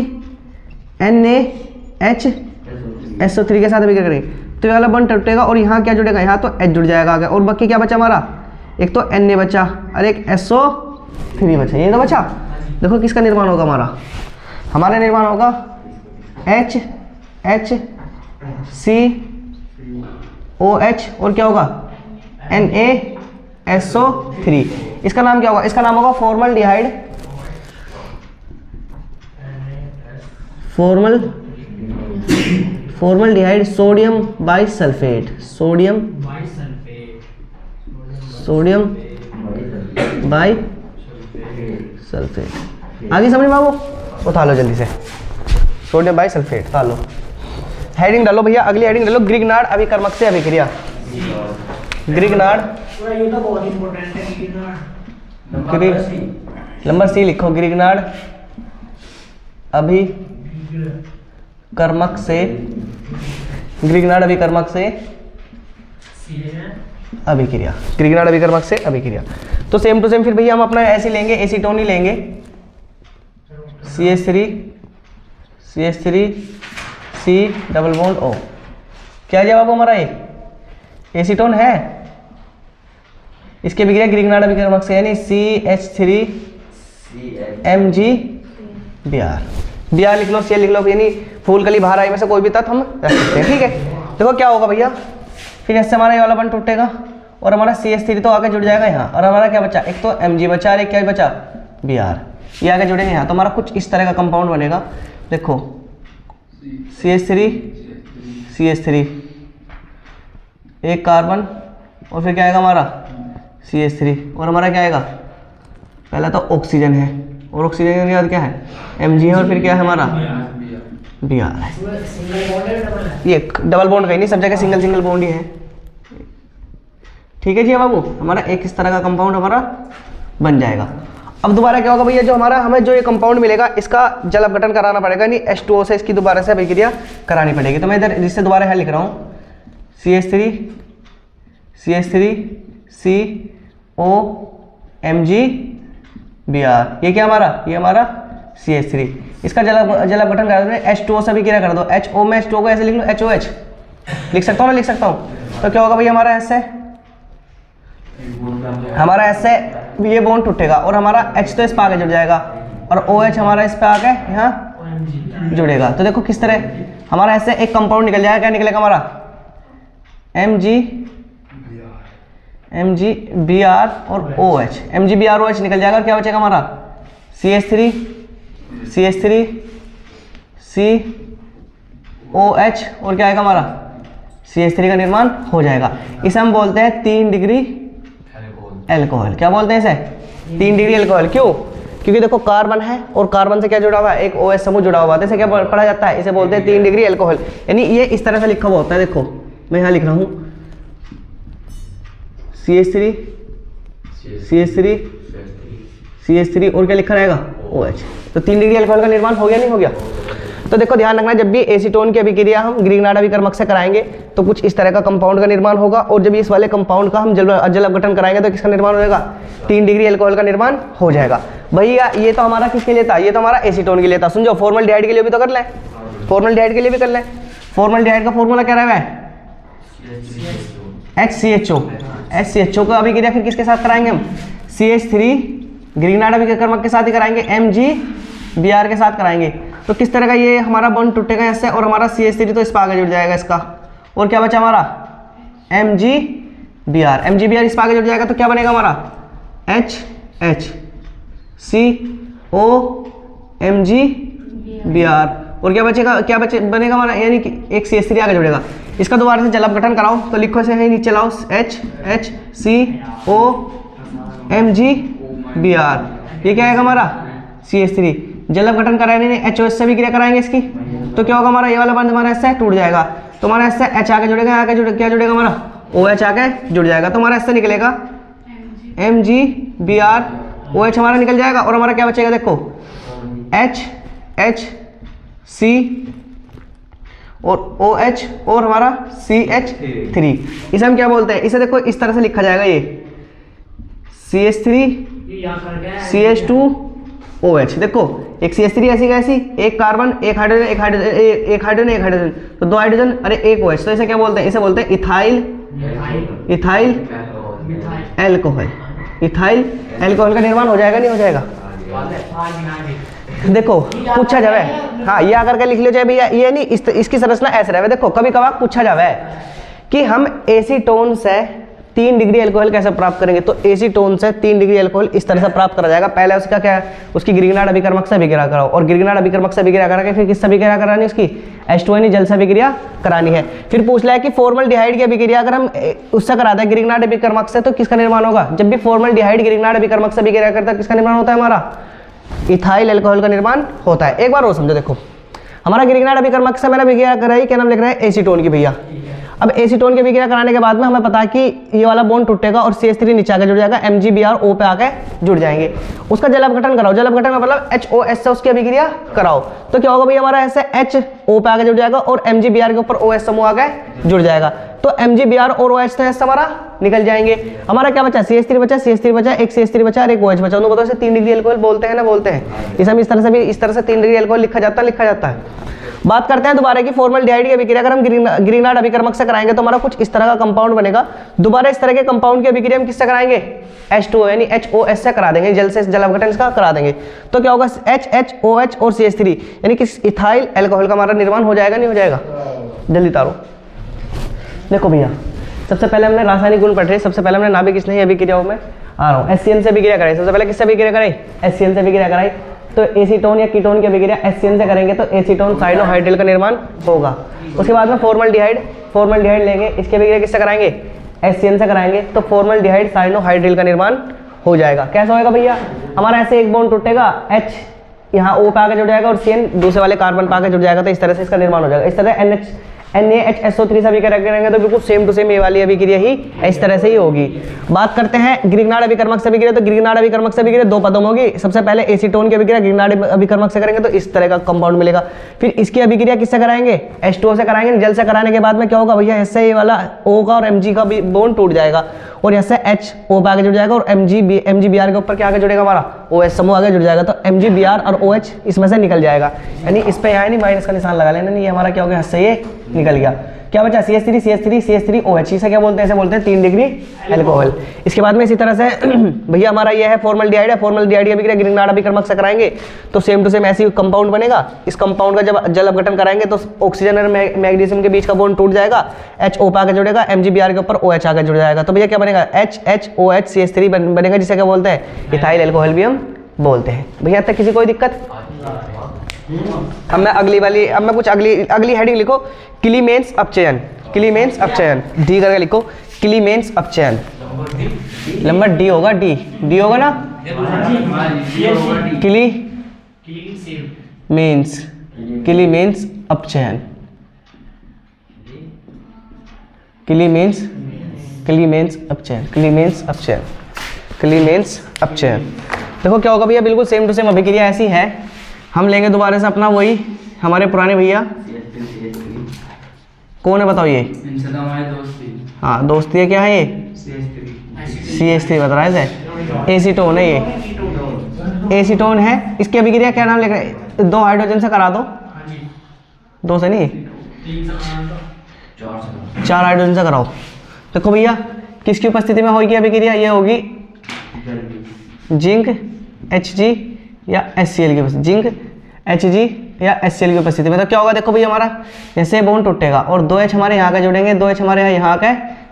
S1: NaHSO3 के साथ अभी क्या करेंगे, तो ये वाला बॉन्ड टूटेगा और यहाँ क्या जुड़ेगा, यहाँ तो H जुड़ जाएगा आगे, और बाकी क्या बचा हमारा, एक तो Na बचा और एक SO3 बचा, ये तो बचा। देखो किसका निर्माण होगा, हमारा निर्माण होगा HCOH और क्या होगा NaSO3। इसका नाम क्या होगा, इसका नाम होगा formaldehyde, formaldehyde sodium bisulphate, sodium bisulphate. आगे समझ में बाबू, उठा लो जल्दी से, सोडियम बाइसल्फेट उठा लो। हेडिंग डालो भैया, अगली हेडिंग डालो, ग्रिग्नार्ड अभिकर्मक से अभिक्रिया। ग्रिग्नार्ड नंबर C लिखो, ग्रिग्नार्ड अभिकर्मक से अभिक्रिया, ग्रिग्नार्ड अभिकर्मक से अभिक्रिया। तो सेम टू सेम फिर भैया हम अपना ऐसे लेंगे, एसीटोन ही लेंगे, CH3 C double bond O। क्या जवाब हमारा, ये एसीटोन है, इसके अभिक्रिया ग्रिग्नार्ड अभिकर्मक से, यानी CH3MgBr। Br लिख लो, Cl लिख लो, यानी फूल कली बाहर आई में से कोई भी तत्व हम रख सकते हैं, ठीक है। देखो क्या होगा भैया, फिर इससे हमारा ये वाला बॉन्ड टूटेगा और हमारा CH3 तो आगे जुड़ जाएगा यहाँ, और हमारा क्या बचा, एक तो Mg बचा और एक क्या बचा Br, ये आगे जुड़ेंगे यहाँ, तो हमारा कुछ इस तरह का कंपाउंड बनेगा। देखो CH3 एक कार्बन और फिर क्या आएगा हमारा CH3, और हमारा क्या आएगा, पहला तो ऑक्सीजन है और ऑक्सीजन के बाद क्या है Mg है, और फिर क्या है हमारा Br है। ये डबल बॉन्ड कहीं नहीं, सब जगह सिंगल बॉन्ड ही है, ठीक है जी बाबू। हमारा एक इस तरह का कंपाउंड हमारा बन जाएगा। अब दोबारा क्या होगा भैया, जो हमारा हमें जो ये कंपाउंड मिलेगा इसका जल अपघटन कराना पड़ेगा, नहीं H2O से इसकी दोबारा से अभिक्रिया करानी पड़ेगी। तो मैं इधर जिससे दोबारा यहाँ लिख रहा हूँ CH3 COMgBr, ये क्या हमारा, ये हमारा CH3, इसका जल अपघटन करा दो, H2O से अभिक्रिया कर दो, HO में H2O को ऐसे लिख लो HOH, लिख सकता हूँ ना, लिख सकता हूँ। तो क्या होगा भैया, हमारा ऐसे ये बॉन्ड टूटेगा और हमारा H तो इस पे आगे जुड़ जाएगा और OH हमारा इस पे आगे यहाँ जुड़ेगा। तो देखो किस तरह हमारा ऐसे एक कंपाउंड निकल जाएगा, क्या निकलेगा हमारा MgBr और OH, MgBr OH निकल जाएगा, और क्या बचेगा हमारा CH3 COH और क्या आएगा हमारा CH3 का निर्माण हो जाएगा। इसे हम बोलते हैं 3 डिग्री एल्कोहल। क्या बोलते हैं इसे, 3 डिग्री एल्कोहल। क्यों, क्योंकि देखो कार्बन है और कार्बन से क्या जुड़ा हुआ है, एक OH समूह जुड़ा हुआ है, इसे क्या पढ़ा जाता है, इसे बोलते हैं 3 डिग्री एल्कोहल। यानी ये इस तरह से लिखा हुआ होता है, देखो मैं यहाँ लिख रहा हूँ CH3 और क्या लिखा रहेगा OH। तो 3 डिग्री अल्कोहल का निर्माण हो गया, नहीं हो गया। तो देखो ध्यान रखना, जब भी एसीटोन की अभिक्रिया हम ग्रिग्नार्ड अभिकर्मक से कराएंगे तो कुछ इस तरह का कंपाउंड का निर्माण होगा, और जब इस वाले कंपाउंड का हम जल अपघटन कराएंगे तो किसका निर्माण होगा, 3 डिग्री अल्कोहल का निर्माण हो जाएगा। भैया ये तो हमारा किसके लिए था, ये तो हमारा एसीटोन के लिए था। समझो, फॉर्मल्डिहाइड के लिए भी तो कर लें, फॉर्मल्डिहाइड के लिए भी कर लें। फॉर्मल्डिहाइड का फॉर्मूला क्या रहा है, HCHO का अभिक्रिया फिर किसके साथ कराएंगे हम, CH3 ग्रिग्नार्ड अभिकर्मक के साथ ही कराएंगे, MgBr के साथ कराएंगे। तो किस तरह का ये हमारा बॉन्ड टूटेगा ऐसे, और हमारा CH3 तो इस पर आगे जुड़ जाएगा इसका, और क्या बचा हमारा MgBr इस पर आगे जुड़ जाएगा, तो क्या बनेगा हमारा HCOMgBr, और क्या बचेगा, बनेगा हमारा, यानी कि एक CH3 आगे जुड़ेगा। इसका दोबारा से जल अपघटन कराओ, तो लिखो इसे है नीचे लाओ HCOMgBr, ये क्या आएगा हमारा CH3। जल अपघटन कराने नहीं, HOH से भी क्रिया कराएंगे इसकी, तो क्या होगा हमारा ये वाला बंद हमारा ऐसे टूट जाएगा, तो हमारा ऐसे H आगे जुड़ेगा, क्या जुड़ेगा हमारा OH आगे जुड़ जाएगा, तो हमारा ऐसे निकलेगा MgBr OH हमारा निकल जाएगा, और हमारा क्या बचेगा, देखो HC और OH और हमारा CH3। इसे हम क्या बोलते हैं, इसे देखो इस तरह से लिखा जाएगा, ये CH3 CH2OH। देखो एक CH3 ऐसी का ऐसी, एक कार्बन, एक हाइड्रोजन, एक हाइड्रोजन, एक हाइड्रोजन, एक हाइड्रोजन, तो 2 हाइड्रोजन, अरे एक OH। तो इसे क्या बोलते हैं, इसे बोलते हैं इथाइल एल्कोहल। इथाइल एल्कोहल का निर्माण हो जाएगा, नहीं हो जाएगा? देखो पूछा जावे, हाँ ये आकर के लिख लियो जाए भैया, ये नहीं इसकी संरचना ऐसे रहे। देखो कभी कभार पूछा जावे कि हम एसीटोन से 3 डिग्री अल्कोहल कैसे प्राप्त करेंगे, तो एसीटोन से 3 डिग्री अल्कोहल इस तरह से प्राप्त करा जाएगा। पहले उसका क्या है, उसकी गिरगिनाट अभिकर्मक से अभिक्रिया कराओ, और गिरगिनाट अभिकर्मक से अभिक्रिया करा के फिर किससे अभिक्रिया करानी, उसकी H2O जल से अभिक्रिया करानी है। फिर पूछ लिया कि फॉर्मल्डिहाइड की अभिक्रिया अगर हम उससे कराते हैं गिरगिनाट अभिकर्मक से, तो किसका निर्माण होगा? जब भी फॉर्मल्डिहाइड गिरगिनाट अभिकर्मक से अभिक्रिया करता है, किसका निर्माण होता है? हमारा इथाइल अल्कोहल का निर्माण होता है। एक बार और समझो, देखो हमारा गिरगिनाट अभिकर्मक से मैंने अभिक्रिया कराई, क्या नाम लिख रहा है? एसीटोन की भैया। अब एसीटोन की अभिक्रिया कराने के बाद में हमें पता है कि ये वाला बॉन्ड टूटेगा और CH3 नीचे आके जुड़ जाएगा, MgBr O पे आके जुड़ जाएंगे। उसका जल अपघटन कराओ, जल अपघटन का मतलब HOS से उसकी अभिक्रिया कराओ, तो क्या होगा भैया? हमारा ऐसे HO पे आके जुड़ जाएगा और MgBr के ऊपर OH समूह आके जुड़ जाएगा, तो MgBr और OH तो हमारा निकल जाएंगे। हमारा क्या बचा? CH3 बचा, CH3 बचा, एक CH3 बचा और एक OH बचा। दोनों बताओ, 3 डिग्री अल्कोहल बोलते हैं ना, बोलते हैं। इस हम इस तरह से भी, इस तरह से 3 डिग्री अल्कोहल लिखा जाता है। बात करते हैं दोबारा की फॉर्मल्डिहाइड की अभिक्रिया अगर हम गिरगिनाट अभिकर्मक से कराएंगे तो हमारा कुछ इस तरह का कंपाउंड बनेगा। दोबारा इस तरह के कंपाउंड की अभिक्रिया हम किससे कराएंगे? H2O यानी HOS से करा देंगे, जल से जल अपघटन इसका करा देंगे, तो क्या होगा? HOH और CH3 यानी कि इथाइल अल्कोहल का हमारा निर्माण हो जाएगा, नहीं हो जाएगा? जल्दी तारो। देखो भैया सबसे पहले हमने रासायनिक गुण पढ़ रहे, सबसे पहले हमने नाभिक स्नेही अभिक्रियाओं में आ रहा हूँ, HCl से अभिक्रिया कराई। सबसे पहले किससे अभिक्रिया कराई? HCl से अभिक्रिया कराई। तो एसीटोन या कीटोन की अभिक्रिया HCl से करेंगे तो एसीटोन साइनोहाइड्रिल का निर्माण होगा। उसके बाद में फॉर्मल्डिहाइड लेंगे, इसकी अभिक्रिया किससे कराएंगे? HCl से कराएंगे, तो फॉर्मल्डिहाइड साइनोहाइड्रिल का निर्माण हो जाएगा। कैसा होगा भैया? हमारा ऐसे एक बॉन्ड टूटेगा, H यहाँ O पे आके जुड़ जाएगा और CN दूसरे वाले कार्बन पे आके जुड़ जाएगा, तो इस तरह से इसका निर्माण हो जाएगा। इस तरह NaHSO3 से अभिक्रिया करेंगे तो बिल्कुल सेम टू सेम ये वाली अभिक्रिया ही इस तरह से ही होगी। बात करते हैं गिरगिनाट अभिकर्मक से अभिक्रिया, तो गिरगिनाट अभिकर्मक से अभिक्रिया 2 पदों में होगी। सबसे पहले एसीटोन की अभिक्रिया गिरगिनाट अभिकर्मक से करेंगे तो इस तरह का कंपाउंड मिलेगा। फिर इसकी अभिक्रिया किससे कराएंगे? H2O से कराएंगे। जल से कराने के बाद में क्या होगा भैया? इससे ये वाला O का और Mg का भी बॉन्ड टूट जाएगा और इससे HO पे आगे जुड़ जाएगा और MgBr के ऊपर क्या आगे जुड़ेगा? हमारा OH समूह आगे जुड़ जाएगा, तो MgBr और OH इसमें से निकल जाएगा। यानी इस पे यहाँ नहीं माइनस का निशान लगा लेना, ये हमारा क्या हो गया? इससे ये निकल गया। क्या बचा? CH3OH। इसे क्या बोलते हैं? इसे बोलते हैं 3 डिग्री अल्कोहल। इसके बाद में इसी तरह से भैया हमारा ये है फॉर्मल्डिहाइड है। फॉर्मल्डिहाइड की अभिक्रिया गिरगिनाट अभिकर्मक से कराएंगे तो सेम टू सेम ऐसी कंपाउंड बनेगा। इस कंपाउंड का जब जल अपघटन कराएंगे तो ऑक्सीजन और मैग्नीशियम के बीच का बॉन्ड टूट जाएगा, HO पे आगे जुड़ेगा, MgBr के ऊपर OH आगे जुड़ जाएगा, तो भैया क्या बनेगा? HHOH CH3 बनेगा, जिसे क्या बोलते हैं? इथाइल अल्कोहल भी हम बोलते हैं। भैया तक किसी कोई दिक्कत? अब मैं कुछ अगली हेडिंग लिखो, क्लीमेंस अपचयन। क्लीमेंस अपचयन डी करके लिखो, क्लीमेंस अपचयन। नंबर डी होगा, डी होगा ना? क्लीमेंस अपचयन। क्लीमेंस अपचयन। देखो क्या होगा भैया? बिल्कुल सेम टू सेम अभिक्रिया ऐसी है। हम लेंगे दोबारा से अपना वही हमारे पुराने भैया, कौन है बताओ? ये हाँ दोस्ती है। क्या है ये? CH3 बता रहा है, एसीटोन है ये, एसीटोन है। इसकी अभिक्रिया क्या नाम लिख रहे हैं? 2 हाइड्रोजन से करा दो, 2 से नहीं 4 हाइड्रोजन से कराओ। देखो भैया किसकी उपस्थिति में होगी अभिक्रिया? ये होगी जिंक Hg या HCl की उपस्थिति, जिंक Hg या HCl की उपस्थिति में। तो क्या होगा? देखो भैया हमारा जैसे बॉन्ड टूटेगा और 2H हमारे यहाँ के जुड़ेंगे, 2H हमारे यहाँ के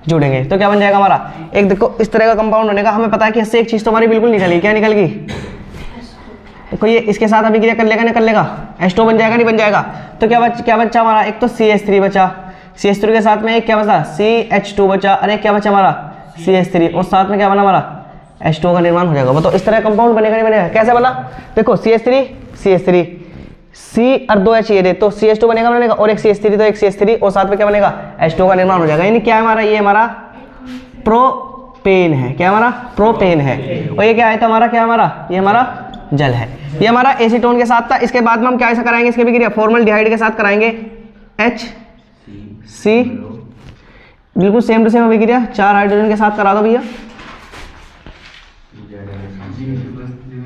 S1: जुड़ेंगे, तो क्या बन जाएगा हमारा? एक देखो इस तरह का कंपाउंड होने का। हमें पता है कि इससे एक चीज़ तो हमारी बिल्कुल निकल गई। क्या निकल गई? देखो ये इसके साथ अभिक्रिया कर लेगा, निकल लेगा, H2O बन जाएगा, नहीं बन जाएगा? तो क्या बचा हमारा? एक तो CH3 बचा, CH3 के साथ में एक क्या बचा? CH2 बचा, अरे क्या बचा हमारा? CH3, और साथ में क्या बना हमारा? H2O का निर्माण हो जाएगा। तो इस तरह कंपाउंड बनेगा, नहीं बनेगा? कैसे बना? देखो CH3 C और 2H ये दे तो CH2 बनेगा, और एक CH3 तो एक CH3 और साथ में क्या बनेगा? H2O का निर्माण हो जाएगा। यानी क्या है हमारा? ये हमारा प्रोपेन है। क्या हमारा? प्रोपेन है। और ये क्या है? तो हमारा क्या हमारा? ये हमारा जल है। ये हमारा एसीटोन के साथ था। इसके बाद में हम क्या ऐसा कराएंगे? इसके भी क्रिया फॉर्मल्डिहाइड के साथ कराएंगे, सी, बिल्कुल सेम टू सेम अभिक्रिया 4 हाइड्रोजन के साथ करा दो भैया।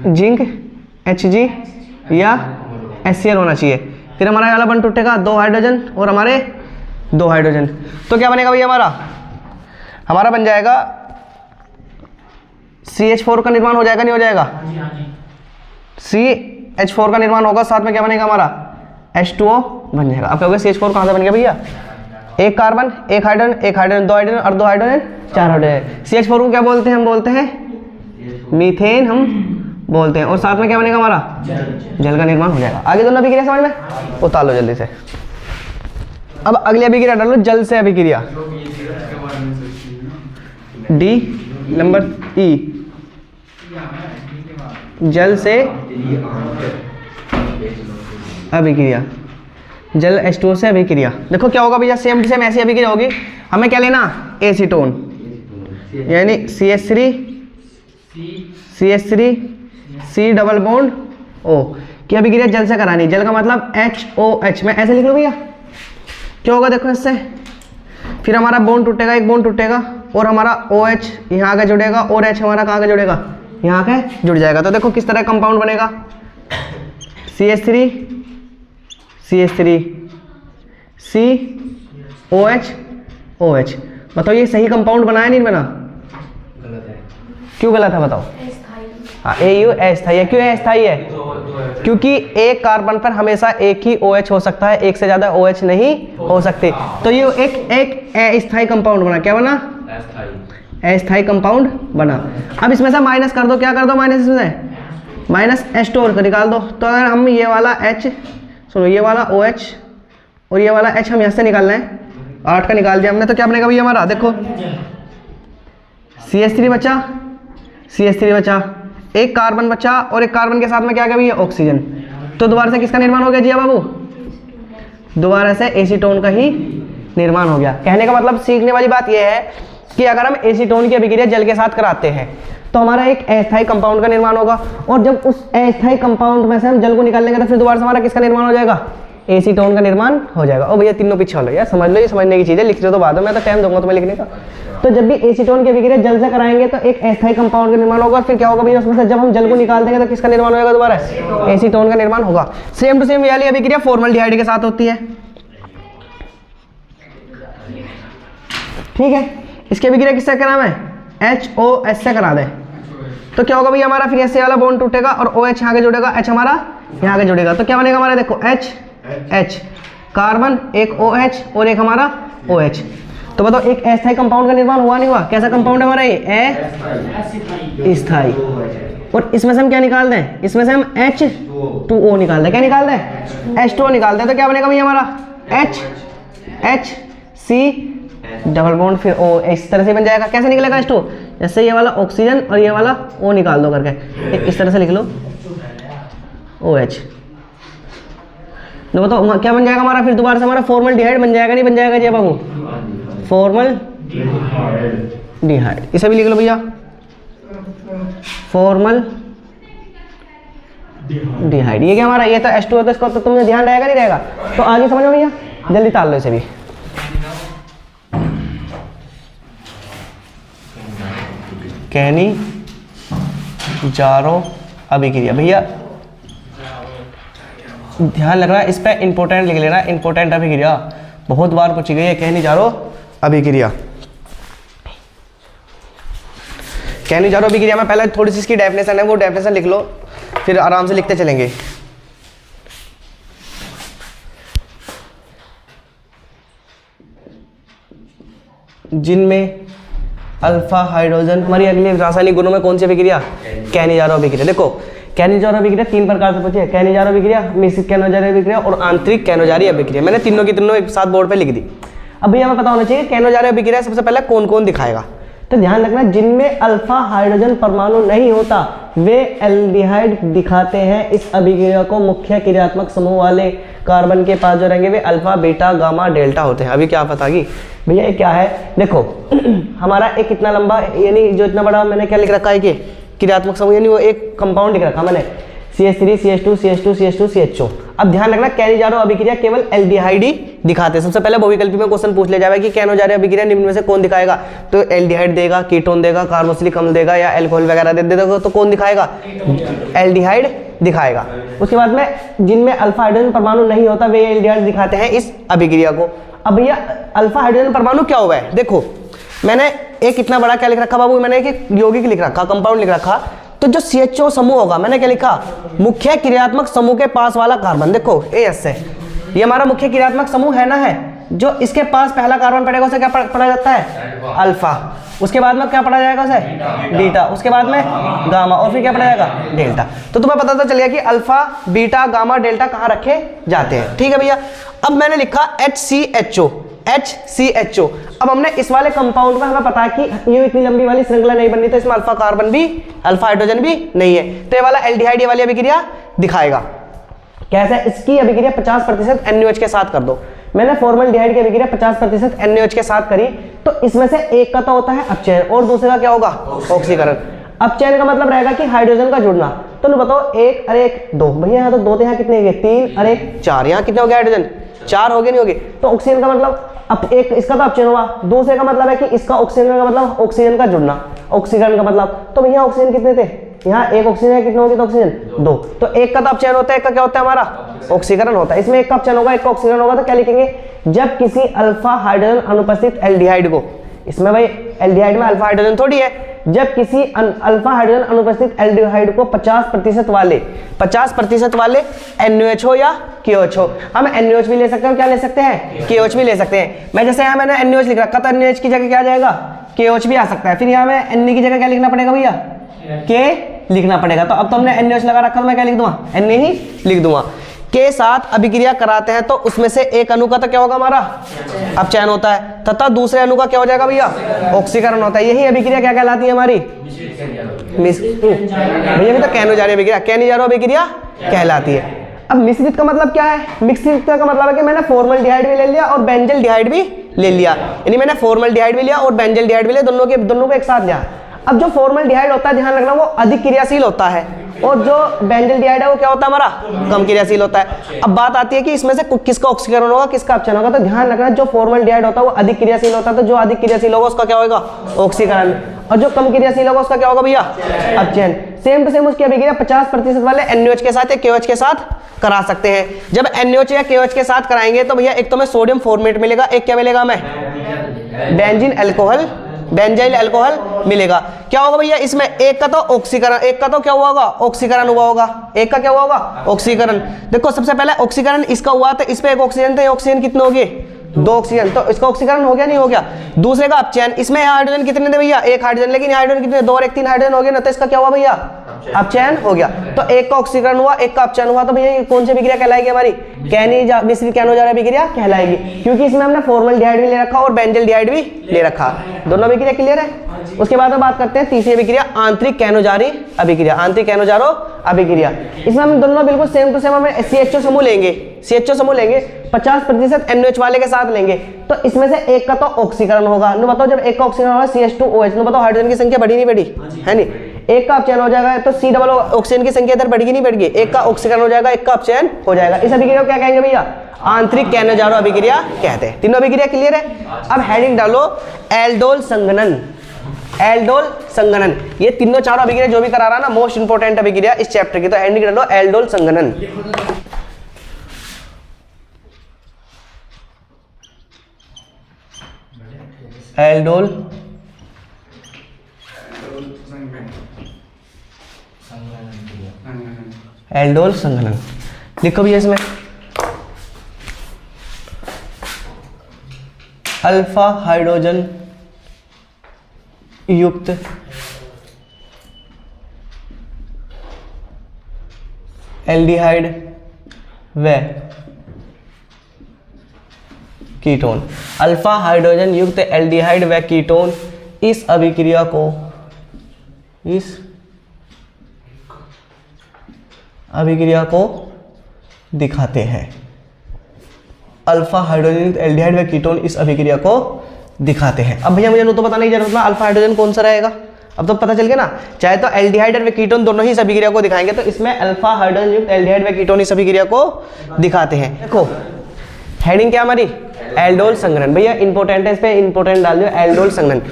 S1: जिंक Hg या HCl होना चाहिए। फिर हमारा वाला बन टूटेगा 2 हाइड्रोजन और हमारे 2 हाइड्रोजन। तो क्या बनेगा भैया हमारा बन जाएगा CH4 का निर्माण हो जाएगा, नहीं हो जाएगा? CH4 का निर्माण होगा, साथ में क्या बनेगा हमारा H2O बन जाएगा। अब कहोगे CH4 कहाँ से बन गया भैया? एक कार्बन, एक हाइड्रोजन, एक हाइड्रोजन, 2 हाइड्रोजन और 2 हाइड्रोजन, 4 हाइड्रोजन। CH4 को क्या बोलते हैं? हम बोलते हैं मीथेन हम बोलते हैं। और साथ में क्या बनेगा हमारा? जल का निर्माण हो जाएगा। आगे दोनों अभिक्रिया समझ में? उतार लो जल्दी से। अब अगली अभिक्रिया डालो, जल से अभिक्रिया। डी नंबर ई, जल से अभिक्रिया, जल H2O से अभिक्रिया। देखो क्या होगा भैया, सेम टू सेम ऐसी अभिक्रिया होगी। हमें क्या लेना? एसीटोन, यानी CH3 C double bond O की अभिक्रिया जल से करानी। जल का मतलब HOH, मैं ऐसे लिख लूँ भैया। क्या होगा देखो इससे, फिर हमारा बॉन्ड टूटेगा, एक बॉन्ड टूटेगा और हमारा OH यहाँ आके जुड़ेगा और H हमारा कहाँ के जुड़ेगा? यहाँ आके जुड़ जाएगा। तो देखो किस तरह कंपाउंड बनेगा, CH3 COH OH। बताओ ये सही कंपाउंड बनाया नहीं बना? गलत है। क्यों गलत है बताओ? हाँ AU अस्थायी है। क्यों अस्थायी है? क्योंकि एक कार्बन पर हमेशा एक ही OH हो सकता है, एक से ज्यादा OH नहीं हो सकते। तो ये एक अस्थायी कंपाउंड बना। क्या बना? अस्थायी कंपाउंड बना। अब इसमें से माइनस कर दो। क्या कर दो माइनस? इसमें से माइनस H2 निकाल दो। तो अगर हम ये वाला H, सुनो ये वाला OH और ये वाला H हम यहाँ से निकालना है, 8 का निकाल दिया हमने, तो क्या बनेगा भैया हमारा? देखो CH3 बचा, एक कार्बन बचा और एक कार्बन के साथ में क्या भैया? ऑक्सीजन। तो दोबारा से किसका निर्माण हो गया जिया बाबू? दोबारा से एसीटोन का ही निर्माण हो गया। कहने का मतलब सीखने वाली बात यह है कि अगर हम एसीटोन की अभिक्रिया जल के साथ कराते हैं तो हमारा एक अस्थायी कंपाउंड का निर्माण होगा, और जब उस अस्थायी कंपाउंड में से हम जल को निकाल लेंगे तो फिर दोबारा से हमारा किसका निर्माण हो जाएगा? एसीटोन का निर्माण हो जाएगा। ओ भैया तीनों पीछे लो यार, समझ लो, ये समझने की चीज़ है। लिख रहे हो तो बाद में, मैं तो टाइम दूंगा तुम्हें लिखने का। तो जब भी एसीटोन की अभिक्रिया जल से कराएंगे तो एक अस्थायी कंपाउंड का निर्माण होगा। फिर क्या होगा भैया उसमें से जब हम जल को निकाल देंगे तो किसका निर्माण होगा? दोबारा एसीटोन का निर्माण होगा। सेम टू सेम वाली अभिक्रिया फॉर्मल्डिहाइड के साथ होती है। ठीक है, इसकी अभिक्रिया किससे कराना है? HOH से करा दें। तो क्या होगा भैया हमारा? फिर ऐसे वाला बॉन्ड टूटेगा और OH यहाँ के जुड़ेगा, H हमारा यहाँ आगे जुड़ेगा। तो क्या बनेगा हमारा? देखो H कार्बन, एक OH और एक हमारा OH। तो बताओ एक अस्थायी कंपाउंड का निर्माण हुआ नहीं हुआ? कैसा कंपाउंड है हमारा ये? अस्थायी। और इसमें से हम क्या निकाल दें? इसमें से हम H2O निकाल दें। क्या निकाल दें? H2O निकाल दें। तो क्या बनेगा भैया हमारा? HC डबल बॉन्ड फिर O, इस तरह से बन जाएगा। कैसे निकलेगा H2? जैसे ये वाला ऑक्सीजन और ये वाला O निकाल दो करके, इस तरह से लिख लो OH। तो बताओ क्या बन जाएगा हमारा? फिर दोबारा से हमारा फॉर्मल्डिहाइड बन जाएगा, नहीं बन जाएगा जी बाबू? फॉर्मल्डिहाइड, इसे भी लिख लो भैया, फॉर्मल्डिहाइड। ये क्या हमारा? ये तो H2O, तो इसका तो तुम्हें ध्यान रहेगा नहीं रहेगा? तो आगे समझो भैया, जल्दी ताल लो इसे भी। कैनी-जारो अभिक्रिया, भैया ध्यान रखना, इस पे इंपॉर्टेंट लिख लेना, इंपॉर्टेंट अभिक्रिया बहुत बार पूछी गई है। कैनी-जारो अभिक्रिया, कैनी-जारो अभिक्रिया में पहले थोड़ी सी इसकी डेफिनेशन है, वो डेफिनेशन लिख लो, फिर आराम से लिखते चलेंगे। जिनमें अल्फा हाइड्रोजन, हमारी अगली रासायनिक गुणों में कौन सी अभिक्रिया? कैनी-जारो अभिक्रिया। देखो कैनी-जारो अभिक्रिया 3 प्रकार से पूछी है, कैनी-जारो अभिक्रिया, मिश्रित कैनो-जारी अभिक्रिया और आंतरिक कैनो-जारी अभिक्रिया। मैंने तीनों की तीनों एक साथ बोर्ड पे लिख दी। अब भैया हमें पता होना चाहिए कैनो-जारी अभिक्रिया सबसे पहले कौन कौन दिखाएगा। तो ध्यान रखना, जिनमें अल्फा हाइड्रोजन परमाणु नहीं होता वे एल्डिहाइड दिखाते हैं। इस अभिक्रिया को मुख्य क्रियात्मक समूह वाले कार्बन के पास जो रहेंगे वे अल्फा, बीटा, गामा, डेल्टा होते हैं। अभी क्या पता कि भैया ये क्या है? देखो हमारा एक इतना लंबा, यानी जो इतना बड़ा मैंने क्या लिख रखा है कि क्रियात्मक समूह, यानी वो एक कंपाउंड लिख रखा मैंने, CH3 CH2 CH2 CH2 CHO। अब ध्यान रखना, कैनी-जारो अभिक्रिया केवल एल्डिहाइड ही दिखाते हैं। सबसे पहले बहुविकल्पी में क्वेश्चन पूछ लिया जाएगा कि कैनोजार्य अभिक्रिया निम्न में से कौन दिखाएगा, तो एल्डिहाइड देगा, कीटोन देगा, कार्बोक्सिलिक अम्ल देगा या अल्कोहल वगैरह दे देगा, तो कौन दिखाएगा, एल्डिहाइड दिखाएगा। उसके बाद में जिनमें अल्फा हाइड्रोजन परमाणु नहीं होता वे एल्डिहाइड दिखाते हैं इस अभिक्रिया को। अब भैया अल्फा हाइड्रोजन परमाणु क्या हुआ है, देखो मैंने एक इतना बड़ा क्या लिख रखा बाबू, मैंने एक यौगिक लिख रखा, कंपाउंड लिख रखा, तो जो CHO समूह होगा मैंने क्या लिखा, मुख्य क्रियात्मक समूह के पास वाला कार्बन, देखो AS है, ये हमारा मुख्य क्रियात्मक समूह है ना, है जो इसके पास पहला कार्बन पड़ेगा उसे क्या पढ़ा जाता है, अल्फा, उसके बाद में क्या पढ़ा जाएगा उसे, बीटा, उसके बाद में गामा, और फिर क्या पढ़ा जाएगा, डेल्टा। तो तुम्हें पता तो चल गया कि अल्फा, बीटा, गामा, डेल्टा कहाँ रखे जाते हैं, ठीक है भैया। अब मैंने लिखा HCHO, HCHO। अब हमने इस वाले कंपाउंड में हमें पता है कि ये इतनी लंबी वाली श्रृंखला नहीं बननी, तो इसमें अल्फा कार्बन भी, अल्फा हाइड्रोजन भी नहीं है, तो ये वाला एल्डिहाइड ये वाली अभिक्रिया दिखाएगा। कैसे, इसकी अभिक्रिया 50% NaOH के साथ कर दो। मैंने फॉर्मल्डिहाइड की अभिक्रिया 50% NaOH के साथ करी, तो इसमें से एक का तो होता है अपचयन और दूसरे का क्या होगा, ऑक्सीकरण। अपचयन का मतलब रहेगा कि हाइड्रोजन का जुड़ना, तो बताओ एक अरे एक दो, भैया यहाँ तो दो थे, यहाँ कितने हो गए, 3 अरे 4, यहाँ कितने हो गए हाइड्रोजन, 4 हो गए, नहीं हो गए, तो ऑक्सीजन का मतलब अब एक इसका तो अपचयन हुआ, दूसरे का मतलब है कि इसका ऑक्सीजन का मतलब ऑक्सीजन का जुड़ना, ऑक्सीकरण का मतलब, तो भैया ऑक्सीजन कितने थे, यहाँ एक ऑक्सीजन है, कितने होगी तो ऑक्सीजन 2, तो एक का तो अपचयन होता है, एक का क्या होता है हमारा ऑक्सीकरण होता है, इसमें एक का अपचयन होगा, एक का ऑक्सीकरण होगा, तो क्या लिखेंगे, जब किसी अल्फा हाइड्रोजन अनुपस्थित एल्डिहाइड को, इसमें भाई एल्डिहाइड में अल्फा हाइड्रोजन थोड़ी है, जब किसी अल्फा हाइड्रोजन अनुपस्थित एल्डिहाइड को 50% वाले NaOH हो या KOH हो, हम NaOH भी ले सकते हैं, क्या ले सकते हैं, KOH भी ले सकते हैं। मैं जैसे यहाँ मैंने NaOH लिख रखा, तो NaOH की जगह क्या आ जाएगा, KOH भी आ सकता है, फिर यहाँ में Na की जगह क्या लिखना पड़ेगा भैया, K लिखना पड़ेगा, तो अब तो हमने NaOH लगा रखा, तो मैं क्या लिख दूंगा, Na ही लिख दूंगा। के साथ अभिक्रिया कराते हैं तो उसमें से एक अणु का तो क्या होगा हमारा अपचयन होता है, तथा दूसरे अणु का क्या हो जाएगा भैया, ऑक्सीकरण होता है। यही अभिक्रिया क्या कहलाती है हमारी, भैया भी तो कैनोजार्य अभिक्रिया, कैनोजार्य अभिक्रिया कहलाती है। अब मिश्रित का मतलब क्या है, मिश्रित का मतलब है कि मैंने फॉर्मल्डिहाइड भी ले लिया और बेंजल्डिहाइड भी ले लिया, यानी मैंने फॉर्मल्डिहाइड भी लिया और बेंजल्डिहाइड भी लिया, दोनों को एक साथ लिया। अब जो फॉर्मल्डिहाइड होता है ध्यान रखना वो अधिक क्रियाशील होता है, और जो बेंजल्डिहाइड है वो क्या होता है हमारा कम क्रियाशील होता है। अब बात आती है कि इसमें से किसका ऑक्सीकरण होगा किसका अपचयन होगा, तो ध्यान रखना जो फॉर्मल्डिहाइड होता है वो अधिक क्रियाशील होता है, तो जो अधिक क्रियाशील होगा उसका क्या होगा ऑक्सीकरण, और जो कम क्रियाशील होगा उसका क्या होगा भैया अपचयन। सेम टू सेम उसकी अभिक्रिया 50% वाले NaOH के साथ या KOH के साथ करा सकते हैं। जब NaOH या KOH के साथ कराएंगे तो भैया एक तो हमें सोडियम फॉर्मेट मिलेगा, एक क्या मिलेगा हमें बेंजाइल अल्कोहल मिलेगा। क्या होगा भैया इसमें एक का तो ऑक्सीकरण, एक का तो क्या हुआ होगा ऑक्सीकरण हुआ होगा, एक का क्या हुआ होगा ऑक्सीकरण। देखो सबसे पहले ऑक्सीकरण इसका हुआ तो इस पे एक ऑक्सीजन थे, ऑक्सीजन कितने हो गए 2 ऑक्सीजन, तो इसका ऑक्सीकरण हो गया नहीं हो गया। दूसरे का अपचयन, इसमें हाइड्रोजन कितने थे भैया 1 हाइड्रोजन, लेकिन हाइड्रोजन कितने 2 और 1 3 हाइड्रोजन हो गए ना, तो इसका क्या हुआ भैया अपचयन हो गया। तो एक का ऑक्सीकरण हुआ एक का अपचयन हुआ, तो भैया ये कौन सी अभिक्रिया कहलाएगी हमारी मिश्रित कैनोजार्य अभिक्रिया कहलाएगी, क्योंकि इसमें हमने फॉर्मल्डिहाइड भी ले रखा और बेंजल्डिहाइड भी ले रखा। दोनों अभिक्रिया क्लियर है। उसके बाद हम बात करते हैं तीसरी अभिक्रिया आंतरिक कैनोजार्य अभिक्रिया। आंतरिक कैनोजार्य अभिक्रिया इसमें हम दोनों बिल्कुल सेम टू सेम हमें CHO समूह लेंगे, CHO समूह लेंगे 50% NaOH वाले के साथ लेंगे, तो इसमें से एक का तो ऑक्सीकरण होगा। नो बताओ जब एक का ऑक्सीकरण होगा CH2OH, नो बताओ हाइड्रोजन की संख्या बढ़ी नहीं बढ़ी है नहीं, एक का अपचयन हो जाएगा तो C डबल ऑक्सीजन की संख्या इधर बढ़ेगी नहीं बढ़ेगी, एक का ऑक्सीकरण हो जाएगा एक का अपचयन हो जाएगा। इस अभिक्रिया को क्या कहेंगे भैया आंतरिक कैनोजार्य अभिक्रिया कहते हैं। तीनों अभिक्रिया क्लियर है। अब हेडिंग डालो एल्डोल संघनन, एल्डोल संघनन। ये तीनों चारों अभिक्रिया जो भी करा रहा ना मोस्ट इंपोर्टेंट अभिक्रिया इस चैप्टर की, तो हेडिंग डालो एल्डोल संघनन। एल्डोल एल्डोल संघनन लिखो भैया इसमें अल्फा हाइड्रोजन युक्त एल्डिहाइड व कीटोन, अल्फा हाइड्रोजन युक्त एल्डिहाइड व कीटोन इस अभिक्रिया को दिखाते हैं। अल्फा हाइड्रोजन युक्त एल्डिहाइड व कीटोन इस अभिक्रिया को दिखाते हैं। अब भैया मुझे तो पता नहीं जरूरत ना अल्फा हाइड्रोजन कौन सा रहेगा, अब तो पता चल गया ना। चाहे तो एल्डिहाइड और कीटोन दोनों ही इस अभिक्रिया को दिखाएंगे, तो इसमें अल्फा हाइड्रोजन युक्त एल्डिहाइड व कीटोन इस अभिक्रिया को दिखाते हैं। देखो हेडिंग क्या हमारी, एल्डोल संघनन। भैया इंपॉर्टेंट है, इस पे इंपॉर्टेंट डाल दो, एल्डोल संघनन।